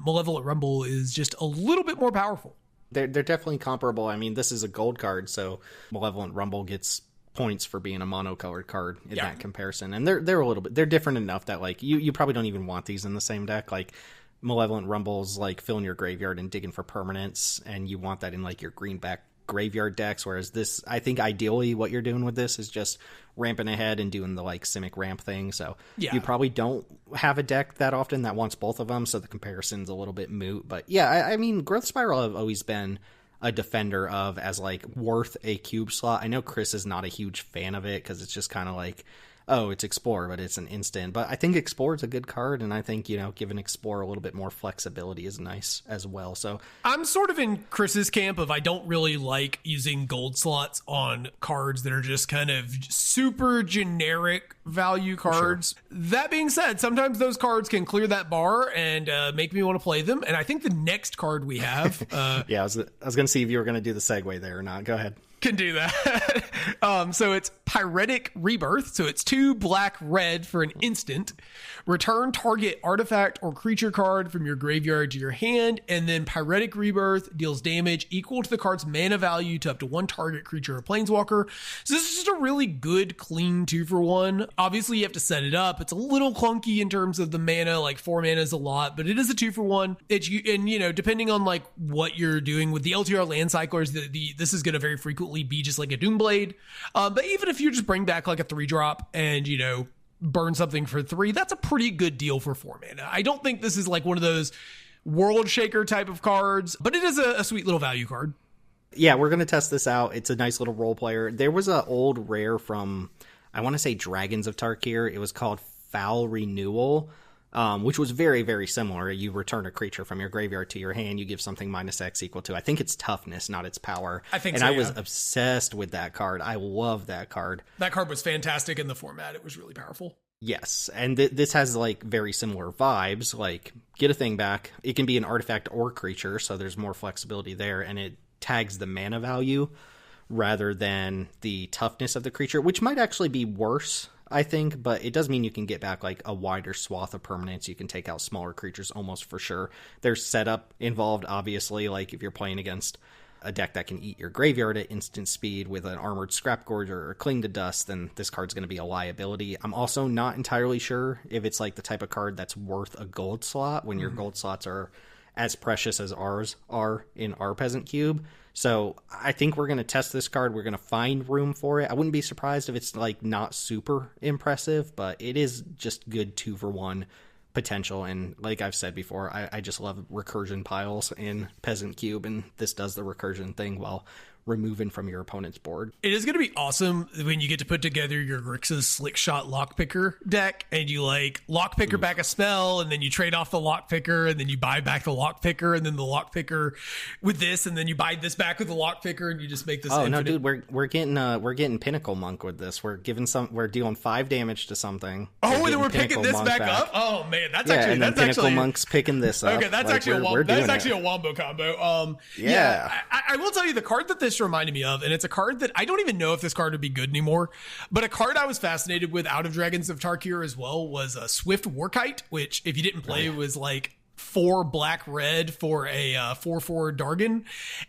Malevolent Rumble is just a little bit more powerful. They're definitely comparable. I mean, this is a gold card, so Malevolent Rumble gets points for being a monocolored card in that comparison, and they're different enough that you probably don't even want these in the same deck. Like Malevolent Rumble's filling your graveyard and digging for permanents, and you want that in your greenback graveyard decks, whereas this, I think ideally what you're doing with this is just ramping ahead and doing the Simic ramp thing, so you probably don't have a deck that often that wants both of them, so the comparison's a little bit moot. But I mean, Growth Spiral have always been a defender of as worth a cube slot. I know Chris is not a huge fan of it because it's just kind of it's Explorer, but it's an instant. But I think Explorer is a good card, and I think, giving Explorer a little bit more flexibility is nice as well. So I'm sort of in Chris's camp of I don't really like using gold slots on cards that are just kind of super generic value cards. Sure. That being said, sometimes those cards can clear that bar and make me want to play them. And I think the next card we have... I was going to see if you were going to do the segue there or not. Go ahead. Can do that. So it's Pyretic Rebirth. So it's 2 black-red for an instant. Return target artifact or creature card from your graveyard to your hand, and then Pyretic Rebirth deals damage equal to the card's mana value to up to 1 target creature or planeswalker. So this is just a really good, clean 2-for-1. Obviously, you have to set it up. It's a little clunky in terms of the mana, 4 mana is a lot, but it is a 2-for-1. Depending on what you're doing with the LTR land cyclers, this is going to very frequently be just like a Doomblade. But even if you just bring back a 3-drop and, burn something for 3, that's a pretty good deal for 4 mana. I don't think this is one of those world shaker type of cards, but it is a sweet little value card. Yeah, we're going to test this out. It's a nice little role player. There was an old rare from, I want to say Dragons of Tarkir. It was called Foul Renewal, which was very, very similar. You return a creature from your graveyard to your hand. You give something -X equal to, I think it's toughness, not its power. I think I was obsessed with that card. I love that card. That card was fantastic in the format. It was really powerful. Yes, and this has very similar vibes. Get a thing back. It can be an artifact or creature, so there's more flexibility there, and it tags the mana value rather than the toughness of the creature, which might actually be worse, I think, but it does mean you can get back like a wider swath of permanents. You can take out smaller creatures almost for sure. There's setup involved, obviously, like if you're playing against a deck that can eat your graveyard at instant speed with an armored scrap gorger or cling to dust, then this card's going to be a liability. I'm also not entirely sure if it's like the type of card that's worth a gold slot when your gold slots are as precious as ours are in our Peasant Cube. So I think we're going to test this card. We're going to find room for it. I wouldn't be surprised if it's like not super impressive, but it is just good 2-for-1 potential. And like I've said before, I just love recursion piles in Peasant Cube, and this does the recursion thing while removing from your opponent's board. It is going to be awesome when you get to put together your Grixis Slick Shot Lockpicker deck, and you like Lockpicker back a spell, and then you trade off the Lockpicker, and then you buy back the Lockpicker, and then the Lockpicker with this, and then you buy this back with the Lockpicker, and you just make this. Oh infinite. no, dude, we're getting Pinnacle Monk with this. We're dealing 5 damage to something. Oh, and then we're picking this back up. Oh man, that's actually Monk's picking this up. Okay, that's like, actually a wombo combo. I will tell you the card that this reminded me of, and it's a card that I don't even know if this card would be good anymore, but a card I was fascinated with out of Dragons of Tarkir as well was a Swift Warkite, which if you didn't play was like 4 black red for a 4/4 Dargon,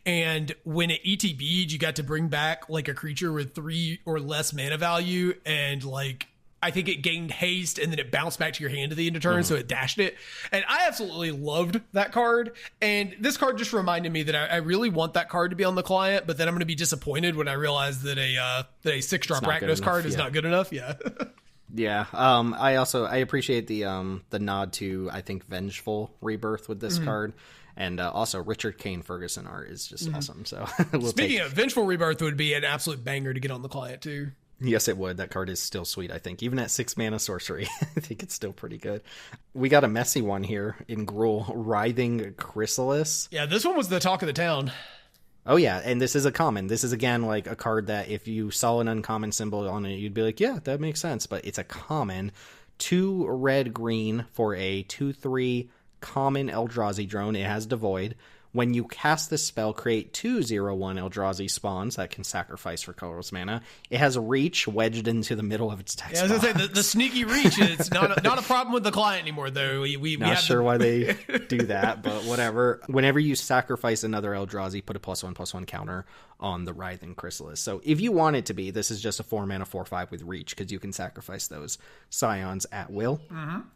and when it ETB'd, you got to bring back like a creature with 3 or less mana value, and like I think it gained haste, and then it bounced back to your hand at the end of turn, so it dashed it. And I absolutely loved that card. And this card just reminded me that I really want that card to be on the client, but then I'm going to be disappointed when I realize that a 6-drop Rakdos card is not good enough. Yeah. Yeah. I appreciate the nod to, I think, Vengeful Rebirth with this card. And also Richard Kane Ferguson art is just awesome. So Speaking of Vengeful Rebirth, would be an absolute banger to get on the client too. Yes, it would. That card is still sweet, I think. Even at 6 mana sorcery, I think it's still pretty good. We got a messy one here in Gruul, Writhing Chrysalis. Yeah, this one was the talk of the town. Oh, yeah, and this is a common. This is, again, like a card that if you saw an uncommon symbol on it, you'd be like, yeah, that makes sense. But it's a common. 2 red-green for a 2/3 common Eldrazi drone. It has Devoid. When you cast this spell, create 2 0/1 Eldrazi spawns that can sacrifice for colorless mana. It has Reach wedged into the middle of its text. Yeah, I was going to say, the sneaky Reach is not a problem with the client anymore, though. We not sure why they do that, but whatever. Whenever you sacrifice another Eldrazi, put a +1/+1 counter on the Writhing Chrysalis. So if you want it to be, this is just a 4 mana 4/5 with Reach, because you can sacrifice those Scions at will.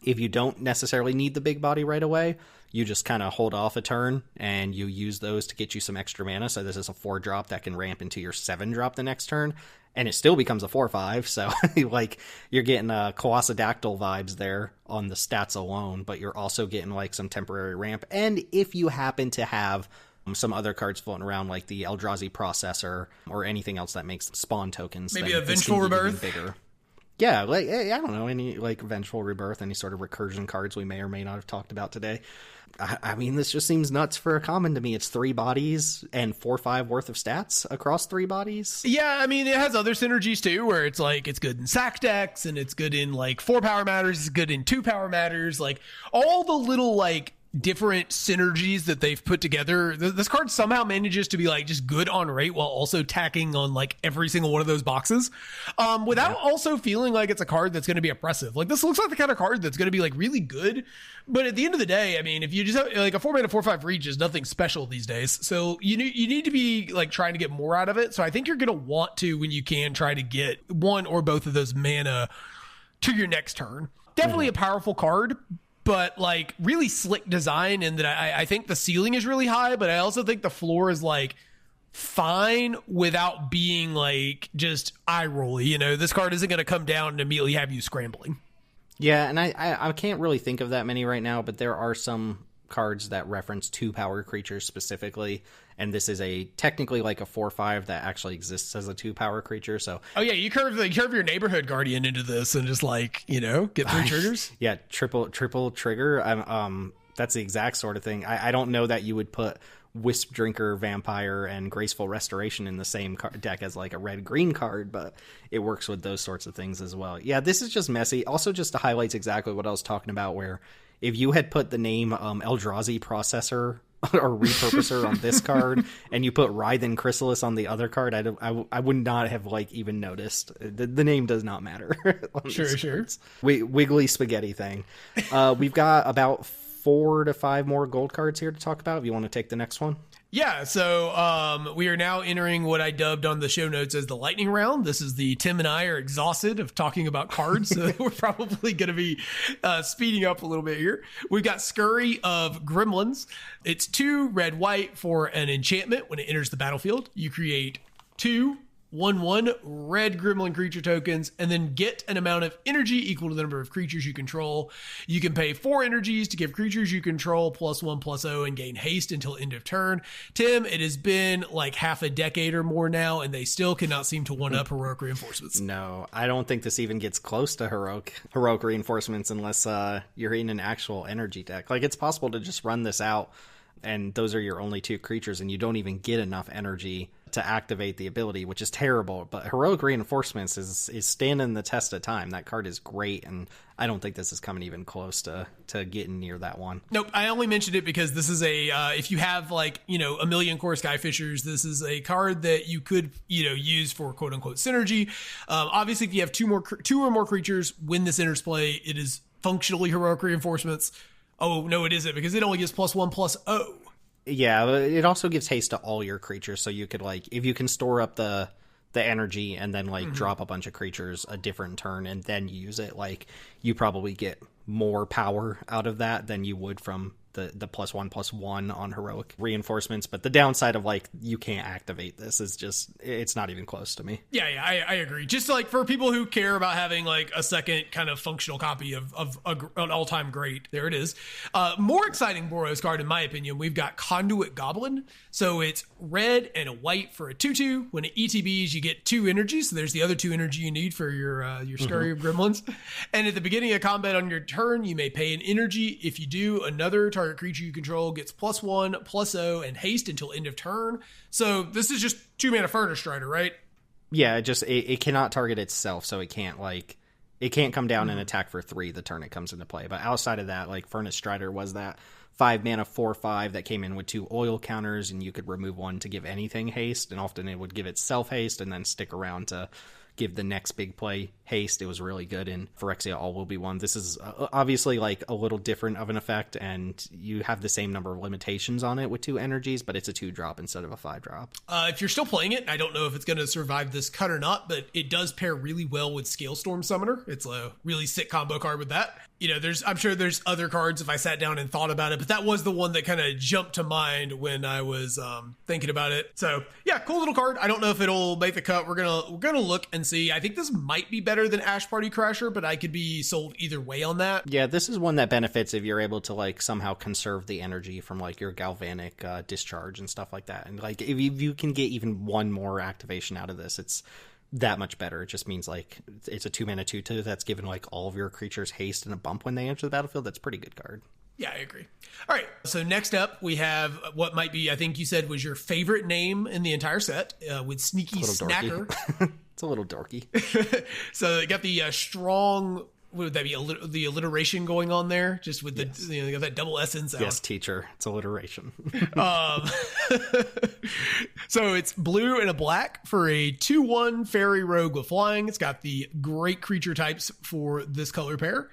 If you don't necessarily need the big body right away, you just kind of hold off a turn and you use those to get you some extra mana. So this is a 4-drop that can ramp into your 7-drop the next turn, and it still becomes a 4/5. So like you're getting Colossadactyl vibes there on the stats alone, but you're also getting like some temporary ramp. And if you happen to have some other cards floating around like the Eldrazi Processor or anything else that makes spawn tokens, maybe a Vengeful Rebirth. Bigger. Yeah, like I don't know, any like Vengeful Rebirth, any sort of recursion cards we may or may not have talked about today. I mean, this just seems nuts for a common to me. It's 3 bodies and 4/5 worth of stats across 3 bodies. Yeah, I mean, it has other synergies too, where it's like it's good in sack decks, and it's good in like 4 power matters, it's good in 2 power matters, like all the little like different synergies that they've put together. This card somehow manages to be like just good on rate while also tacking on like every single one of those boxes, without also feeling like it's a card that's going to be oppressive. Like this looks like the kind of card that's going to be like really good, but at the end of the day, I mean, if you just have like a 4 mana 4/5 Reach is nothing special these days, so you need to be like trying to get more out of it. So I think you're going to want to, when you can, try to get one or both of those mana to your next turn. Definitely a powerful card, but like really slick design, and that I think the ceiling is really high, but I also think the floor is like fine without being like just eye rolly. You know, this card isn't going to come down and immediately have you scrambling. Yeah, and I can't really think of that many right now, but there are some cards that reference 2 power creatures specifically, and this is a technically like a 4/5 that actually exists as a 2 power creature. So you curve your Neighborhood Guardian into this and just like, you know, get 3 triggers. Yeah, triple trigger. That's the exact sort of thing. I don't know that you would put Wisp Drinker Vampire and Graceful Restoration in the same deck as like a red-green card, but it works with those sorts of things as well. Yeah, this is just messy. Also, just highlights exactly what I was talking about, where if you had put the name Eldrazi Processor or Repurposer on this card, and you put Writhen Chrysalis on the other card, I would not have like even noticed. The name does not matter. Sure. Wiggly spaghetti thing. We've got about 4 to 5 more gold cards here to talk about. If you want to take the next one. Yeah, so we are now entering what I dubbed on the show notes as the lightning round. This is the Tim and I are exhausted of talking about cards, so we're probably going to be speeding up a little bit here. We've got Scurry of Gremlins. It's 2 red-white for an enchantment. When it enters the battlefield, you create 2 1/1 red gremlin creature tokens, and then get an amount of energy equal to the number of creatures you control. You can pay 4 energies to give creatures you control +1/+0 and gain haste until end of turn. Tim, it has been like half a decade or more now, and they still cannot seem to one-up heroic reinforcements. No, I don't think this even gets close to heroic reinforcements unless you're in an actual energy deck. Like, it's possible to just run this out, and those are your only 2 creatures, and you don't even get enough energy to activate the ability, which is terrible. But heroic reinforcements is standing the test of time. That card is great, and I don't think this is coming even close to getting near that one. Nope, I only mentioned it because this is a if you have like, you know, a million core Skyfishers, this is a card that you could, you know, use for quote unquote synergy. Obviously, if you have 2 or more creatures when this enters play, it is functionally heroic reinforcements. Oh no, it isn't, because it only gives +1/+0. Yeah, but it also gives haste to all your creatures, so you could, like, if you can store up the energy and then, like, drop a bunch of creatures a different turn and then use it, like, you probably get more power out of that than you would from the +1/+1 on heroic reinforcements. But the downside of, like, you can't activate this is just, it's not even close to me. Yeah, I agree. Just like for people who care about having like a second kind of functional copy of an all-time great, there it is. More exciting Boros card, in my opinion, we've got Conduit Goblin. So it's red and a white for a 2/2. When it ETBs, you get 2 energy. So there's the other 2 energy you need for your Scurry of Gremlins. And at the beginning of combat on your turn, you may pay an energy. If you do, another target creature you control gets +1/+0 and haste until end of turn. So this is just 2 mana Furnace Strider, right? Yeah, it cannot target itself, so it can't come down and attack for 3 the turn it comes into play. But outside of that, like, Furnace Strider was that 5 mana 4/5 that came in with 2 oil counters, and you could remove 1 to give anything haste, and often it would give itself haste and then stick around to give the next big play haste. It was really good in Phyrexia All Will Be One. This is obviously like a little different of an effect, and you have the same number of limitations on it with 2 energies, but it's a 2-drop instead of a 5-drop. If you're still playing it, I don't know if it's going to survive this cut or not, but it does pair really well with Scalestorm Summoner. It's a really sick combo card with that. You know, I'm sure there's other cards if I sat down and thought about it, but that was the one that kind of jumped to mind when I was thinking about it. So yeah, cool little card. I don't know if it'll make the cut. We're gonna look and see. I think this might be better than Ash Party Crasher, but I could be sold either way on that. Yeah, this is one that benefits if you're able to, like, somehow conserve the energy from, like, your galvanic discharge and stuff like that. And, like, if you can get even 1 more activation out of this, it's that much better. It just means, like, it's a 2 mana 2/2 that's given, like, all of your creatures haste and a bump when they enter the battlefield. That's a pretty good card. Yeah, I agree. All right, so next up we have what might be, I think you said, was your favorite name in the entire set, with Sneaky Snacker. It's a little dorky. So you got the strong, what would that be, the alliteration going on there, just with the, yes, you know, you got that double S in sound. Yes, teacher, it's alliteration. So it's blue and a black for a 2/1 fairy rogue with flying. It's got the great creature types for this color pair.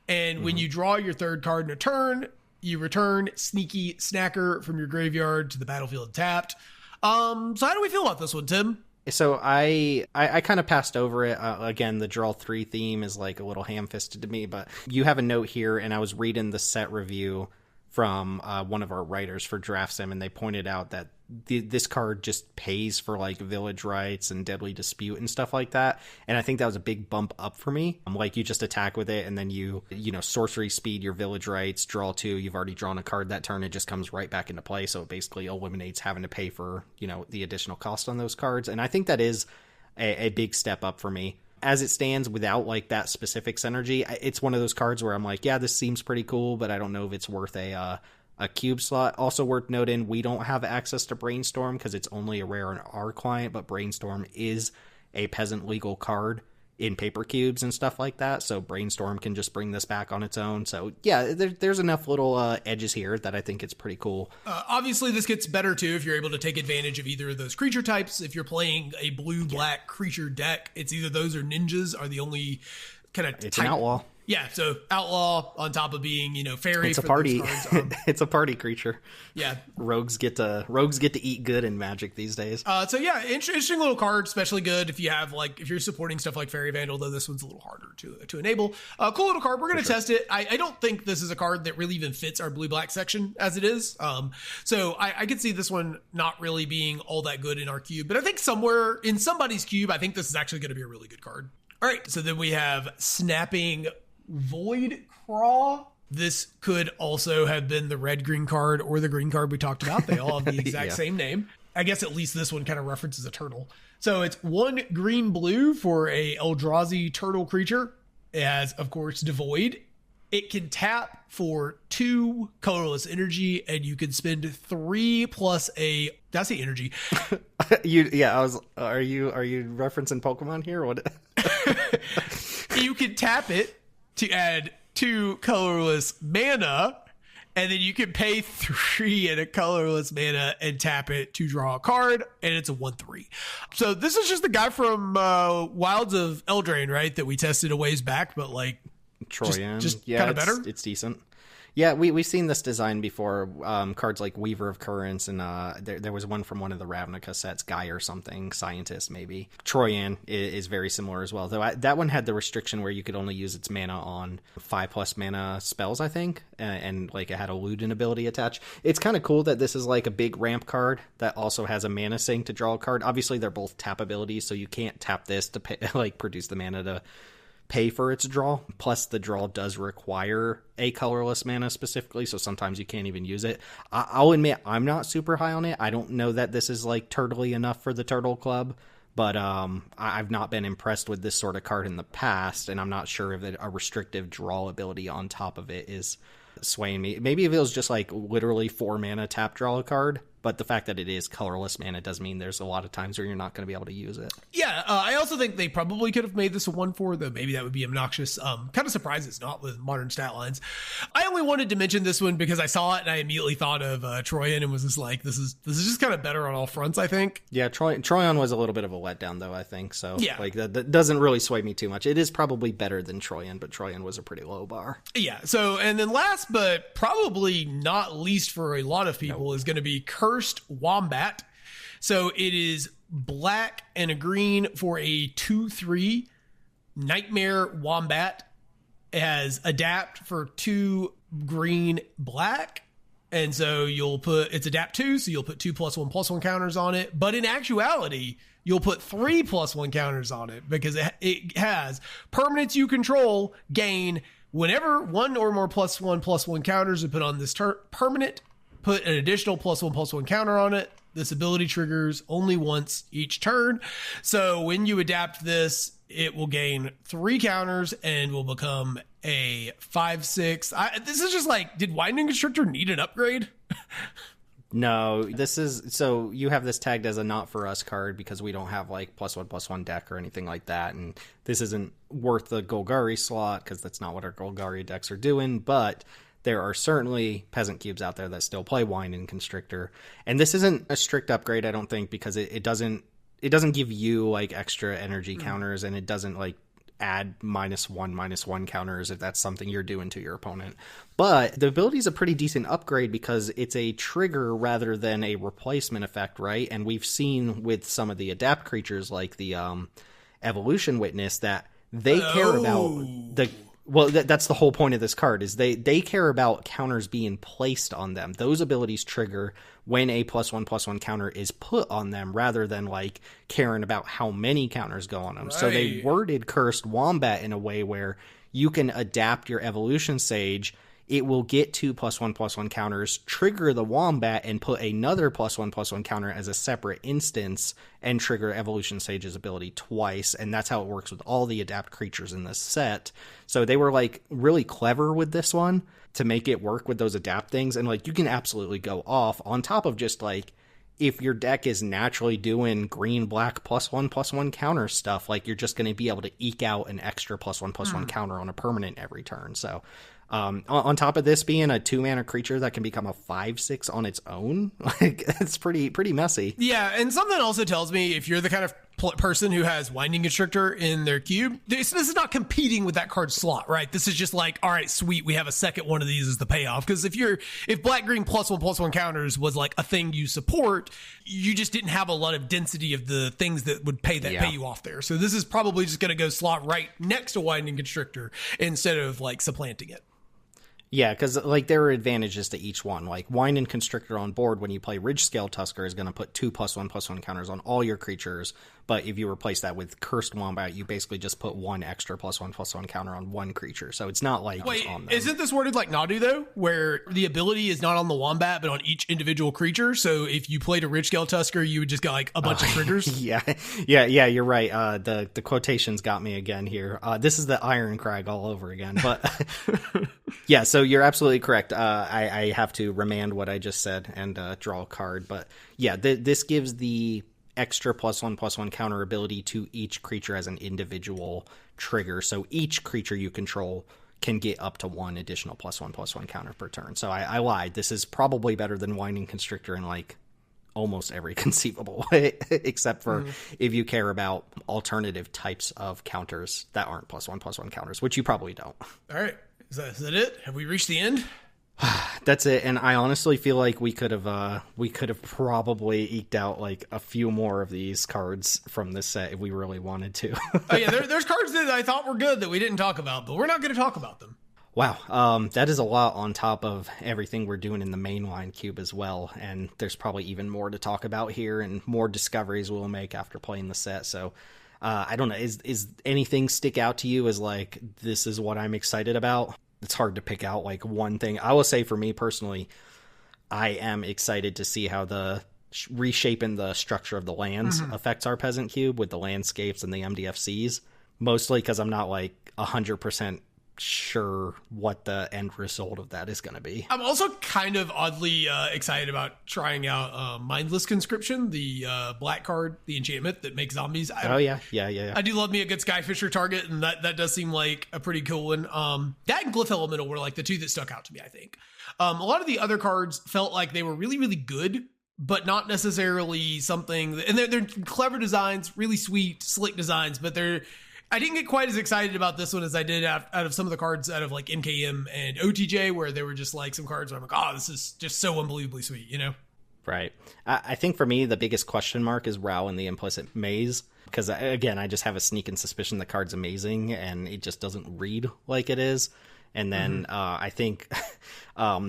And when you draw your 3rd card in a turn, you return Sneaky Snacker from your graveyard to the battlefield tapped. So how do we feel about this one, Tim? So I kind of passed over it. Again, the draw 3 theme is like a little ham-fisted to me, but you have a note here, and I was reading the set review from one of our writers for Draft Sim, and they pointed out that this card just pays for, like, village rights and deadly dispute and stuff like that, and I think that was a big bump up for me. Like, you just attack with it, and then you sorcery speed your village rights, draw 2, you've already drawn a card that turn, it just comes right back into play, so it basically eliminates having to pay for, you know, the additional cost on those cards, and I think that is a big step up for me. As it stands, without, like, that specific synergy, it's one of those cards where I'm like, yeah, this seems pretty cool, but I don't know if it's worth a cube slot. Also worth noting, we don't have access to Brainstorm because it's only a rare on our client, but Brainstorm is a Peasant legal card in paper cubes and stuff like that. So Brainstorm can just bring this back on its own. So yeah, there's enough little edges here that I think it's pretty cool. Obviously, this gets better too if you're able to take advantage of either of those creature types. If you're playing a blue-black creature deck, it's either those or ninjas are the only kind of It's an outlaw. Yeah, so outlaw on top of being, fairy. It's a party. It's a party creature. Yeah, rogues get to eat good in Magic these days. So yeah, interesting little card, especially good if you have if you're supporting stuff like Fairy Vandal, though this one's a little harder to enable. Cool little card. We're gonna test it. I don't think this is a card that really even fits our blue-black section as it is. So I could see this one not really being all that good in our cube, but I think somewhere in somebody's cube, I think this is actually going to be a really good card. All right, so then we have Snapping Void Craw. This could also have been the red-green card or the green card we talked about. They all have the exact same name. I guess at least this one kind of references a turtle. So it's 1 green-blue for a Eldrazi turtle creature. It has, of course, Devoid. It can tap for 2 colorless energy, and you can spend 3 plus a... Did I say energy? Are you referencing Pokemon here? What? You can tap it to add 2 colorless mana, and then you can pay 3 and a colorless mana and tap it to draw a card, and it's a 1/3. So this is just the guy from Wilds of Eldraine, right? That we tested a ways back, but Troyan. Just kind of better. It's decent. Yeah, we've seen this design before. Cards like Weaver of Currents, and there was one from one of the Ravnica sets, Guy or something, Scientist maybe. Troyan is very similar as well, though that one had the restriction where you could only use its mana on 5+ mana spells, I think, and it had a Ludin ability attached. It's kind of cool that this is a big ramp card that also has a mana sink to draw a card. Obviously, they're both tap abilities, so you can't tap this to pay, produce the mana to pay for its draw. Plus the draw does require a colorless mana specifically, so sometimes you can't even use it. I'll admit I'm not super high on it. I don't know that this is turtly enough for the Turtle Club, but I've not been impressed with this sort of card in the past, and I'm not sure if a restrictive draw ability on top of it is swaying me. Maybe if it was just literally 4 mana tap draw a card, but the fact that it is colorless mana does mean there's a lot of times where you're not going to be able to use it. Yeah, I also think they probably could have made this a 1/4, though maybe that would be obnoxious. Kind of surprised it's not with modern stat lines. I only wanted to mention this one because I saw it and I immediately thought of Troyan and was just this is just kind of better on all fronts, I think. Yeah, Troyan was a little bit of a letdown, though, I think. So yeah. That doesn't really sway me too much. It is probably better than Troyan, but Troyan was a pretty low bar. Yeah, so, and then last but probably not least for a lot of people is going to be Cursed Wombat. So it is black and a green for a 2/3 Nightmare Wombat. It has Adapt for 2 green black. And so it's Adapt 2, so you'll put 2 +1/+1 counters on it. But in actuality, you'll put 3 +1 counters on it because it has permanents you control gain whenever 1 or more +1/+1 counters are put on this permanent. Put an additional +1/+1 counter on it. This ability triggers only once each turn. So when you adapt this, it will gain 3 counters and will become a 5/6. This is just did Widening Constrictor need an upgrade? No, this is, so you have this tagged as a not for us card because we don't have +1/+1 deck or anything like that. And this isn't worth the Golgari slot because that's not what our Golgari decks are doing. But there are certainly Peasant cubes out there that still play Wine Constrictor. And this isn't a strict upgrade, I don't think, because it doesn't give you extra energy counters, and it doesn't add -1/-1 counters if that's something you're doing to your opponent. But the ability is a pretty decent upgrade because it's a trigger rather than a replacement effect, right? And we've seen with some of the adapt creatures like the Evolution Witness that they care about the... Well, that's the whole point of this card is they care about counters being placed on them. Those abilities trigger when a +1/+1 counter is put on them rather than caring about how many counters go on them. Right. So they worded Cursed Wombat in a way where you can adapt your Evolution Sage. It will get 2 +1/+1 counters, trigger the Wombat, and put another +1/+1 counter as a separate instance and trigger Evolution Sage's ability twice. And that's how it works with all the adapt creatures in this set. So they were really clever with this one to make it work with those adapt things. And you can absolutely go off on top of just if your deck is naturally doing green, black, +1/+1 counter stuff, like you're just going to be able to eke out an extra +1/+1 counter on a permanent every turn. So on top of this being a 2-mana creature that can become a 5/6 on its own, like it's pretty messy. Yeah, and something also tells me if you're the kind of person who has Winding Constrictor in their cube, this is not competing with that card slot, right? This is just like, all right, sweet, we have a second one of these as the payoff. Because if black green +1/+1 counters was like a thing you support, you just didn't have a lot of density of the things that would pay you off there. So this is probably just going to go slot right next to Winding Constrictor instead of like supplanting it. Yeah, because like there are advantages to each one. Like Wind and Constrictor on board when you play Ridgescale Tusker is going to put 2 +1/+1 counters on all your creatures. But if you replace that with Cursed Wombat, you basically just put 1 extra +1/+1 counter on one creature. So it's not like it's on them. Isn't this worded like Nadu though, where the ability is not on the Wombat but on each individual creature? So if you played a Ridgescale Tusker, you would just get like a bunch of triggers. Yeah, you're right. The quotations got me again here. This is the Iron Crag all over again. But yeah, so you're absolutely correct. I have to remand what I just said and draw a card. But yeah, this gives the extra +1/+1 counter ability to each creature as an individual trigger. So each creature you control can get up to 1 additional +1/+1 counter per turn. So I lied. This is probably better than Winding Constrictor in like almost every conceivable way, except for if you care about alternative types of counters that aren't +1/+1 counters, which you probably don't. All right. Is that it? Have we reached the end? That's it. And I honestly feel like we could have probably eked out like a few more of these cards from this set if we really wanted to. Oh yeah, there's cards that I thought were good that we didn't talk about, but we're not going to talk about them. Wow, that is a lot on top of everything we're doing in the mainline cube as well, and there's probably even more to talk about here and more discoveries we'll make after playing the set. So I don't know, is anything stick out to you as like, this is what I'm excited about? It's hard to pick out like one thing. I will say for me personally, I am excited to see how the reshaping the structure of the lands affects our Peasant cube with the landscapes and the MDFCs, mostly because I'm not like 100% sure what the end result of that is going to be. I'm also kind of oddly excited about trying out Mindless Conscription, the black card, the enchantment that makes zombies. Yeah. I do love me a good Skyfisher target, and that does seem like a pretty cool one. That and Glyph Elemental were like the two that stuck out to me, I think. A lot of the other cards felt like they were really, really good, but not necessarily something and they're clever designs, really sweet, slick designs, but I didn't get quite as excited about this one as I did out of some of the cards out of like NKM and OTJ, where there were just like some cards where I'm like, oh, this is just so unbelievably sweet, you know? Right. I think for me, the biggest question mark is Rao and the Implicit Maze. Because, again, I just have a sneaking suspicion the card's amazing, and it just doesn't read like it is. And then I think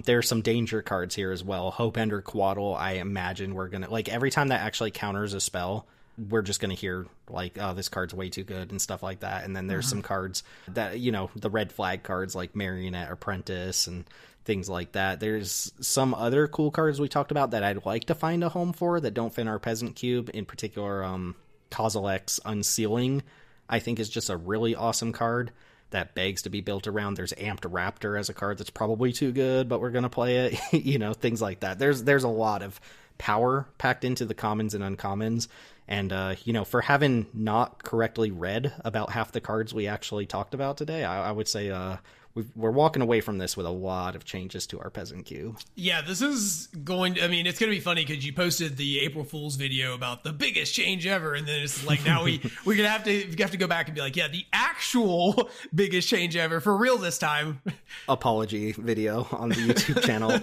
there's some danger cards here as well. Hope Ender Quaddle, I imagine we're going to... Like, every time that actually counters a spell, we're just going to hear, like, oh, this card's way too good and stuff like that. And then there's some cards that, you know, the red flag cards like Marionette Apprentice and things like that. There's some other cool cards we talked about that I'd like to find a home for that don't fit in our Peasant cube. In particular, Kozilek's Unsealing, I think, is just a really awesome card that begs to be built around. There's Amped Raptor as a card that's probably too good, but we're going to play it. You know, things like that. There's a lot of power packed into the commons and uncommons. And, you know, for having not correctly read about half the cards we actually talked about today, I would say we're walking away from this with a lot of changes to our Peasant queue. Yeah, this is going to, I mean, it's going to be funny because you posted the April Fool's video about the biggest change ever. And then it's like, now we're going to have to go back and be like, yeah, the actual biggest change ever for real this time. Apology video on the YouTube channel.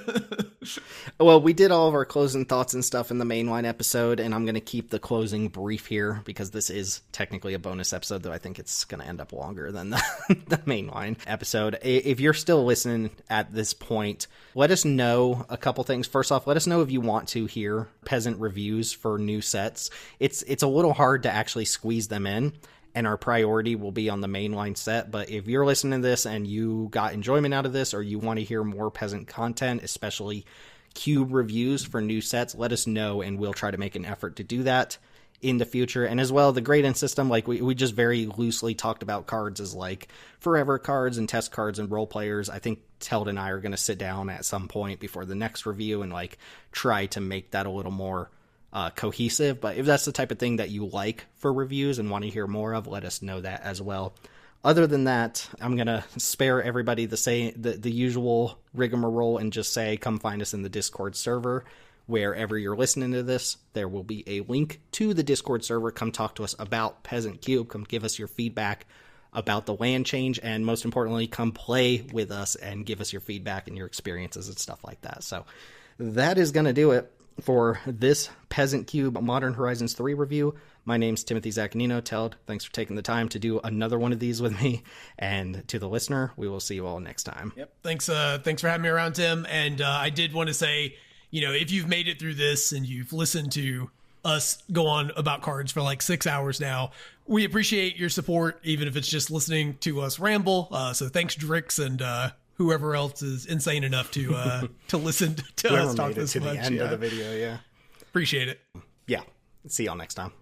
Well, we did all of our closing thoughts and stuff in the mainline episode, and I'm going to keep the closing brief here because this is technically a bonus episode, though I think it's going to end up longer than the mainline episode. If you're still listening at this point, let us know a couple things. First off, let us know if you want to hear Peasant reviews for new sets. It's a little hard to actually squeeze them in, and our priority will be on the mainline set. But if you're listening to this and you got enjoyment out of this, or you want to hear more Peasant content, especially cube reviews for new sets, let us know, and we'll try to make an effort to do that in the future. And as well, the gradient system, like we just very loosely talked about cards as like forever cards and test cards and role players. I think Teld and I are going to sit down at some point before the next review and like try to make that a little more cohesive. But if that's the type of thing that you like for reviews and want to hear more of, let us know that as well. Other than that, I'm going to spare everybody the usual rigmarole and just say, come find us in the Discord server. Wherever you're listening to this, there will be a link to the Discord server. Come talk to us about Peasant Cube. Come give us your feedback about the land change. And most importantly, come play with us and give us your feedback and your experiences and stuff like that. So that is going to do it for this Peasant Cube Modern Horizons 3 review. My name's Timothy Zaccanino. Teld, thanks for taking the time to do another one of these with me. And to the listener, we will see you all next time. Yep. Thanks for having me around, Tim. And I did want to say, if you've made it through this and you've listened to us go on about cards for like 6 hours now, we appreciate your support, even if it's just listening to us ramble. So thanks, Drix, and whoever else is insane enough to listen to us talk this much. The end of the video, yeah. Appreciate it. Yeah. See y'all next time.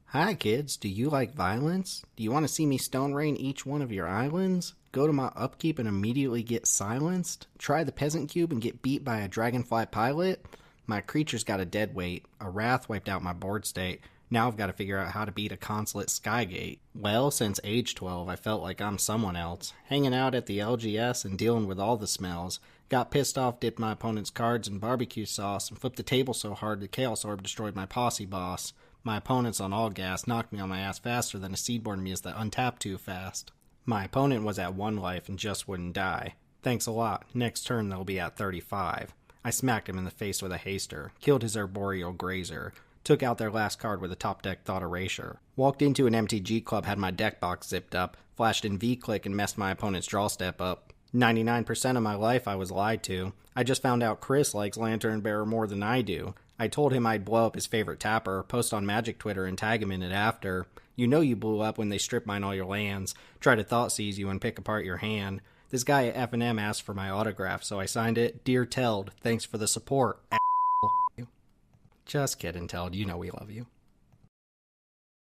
Hi kids, do you like violence? Do you want to see me stone rain each one of your islands? Go to my upkeep and immediately get silenced? Try the Peasant Cube and get beat by a dragonfly pilot? My creature's got a dead weight. A wrath wiped out my board state. Now I've got to figure out how to beat a consulate Skygate. Well, since age 12, I felt like I'm someone else. Hanging out at the LGS and dealing with all the smells. Got pissed off, dipped my opponent's cards in barbecue sauce, and flipped the table so hard the Chaos Orb destroyed my posse boss. My opponent's on all gas, knocked me on my ass faster than a Seedborn Muse that untapped too fast. My opponent was at 1 life and just wouldn't die. Thanks a lot. Next turn they'll be at 35. I smacked him in the face with a haster, killed his Arboreal Grazer, took out their last card with a top deck Thought Erasure. Walked into an MTG club, had my deck box zipped up, flashed in V-Click and messed my opponent's draw step up. 99% of my life I was lied to. I just found out Chris likes Lantern Bearer more than I do. I told him I'd blow up his favorite tapper, post on Magic Twitter and tag him in it after. You know you blew up when they strip mine all your lands, try to thought seize you and pick apart your hand. This guy at F&M asked for my autograph, so I signed it. Dear Teld, thanks for the support. Just kidding, Teld. You know we love you.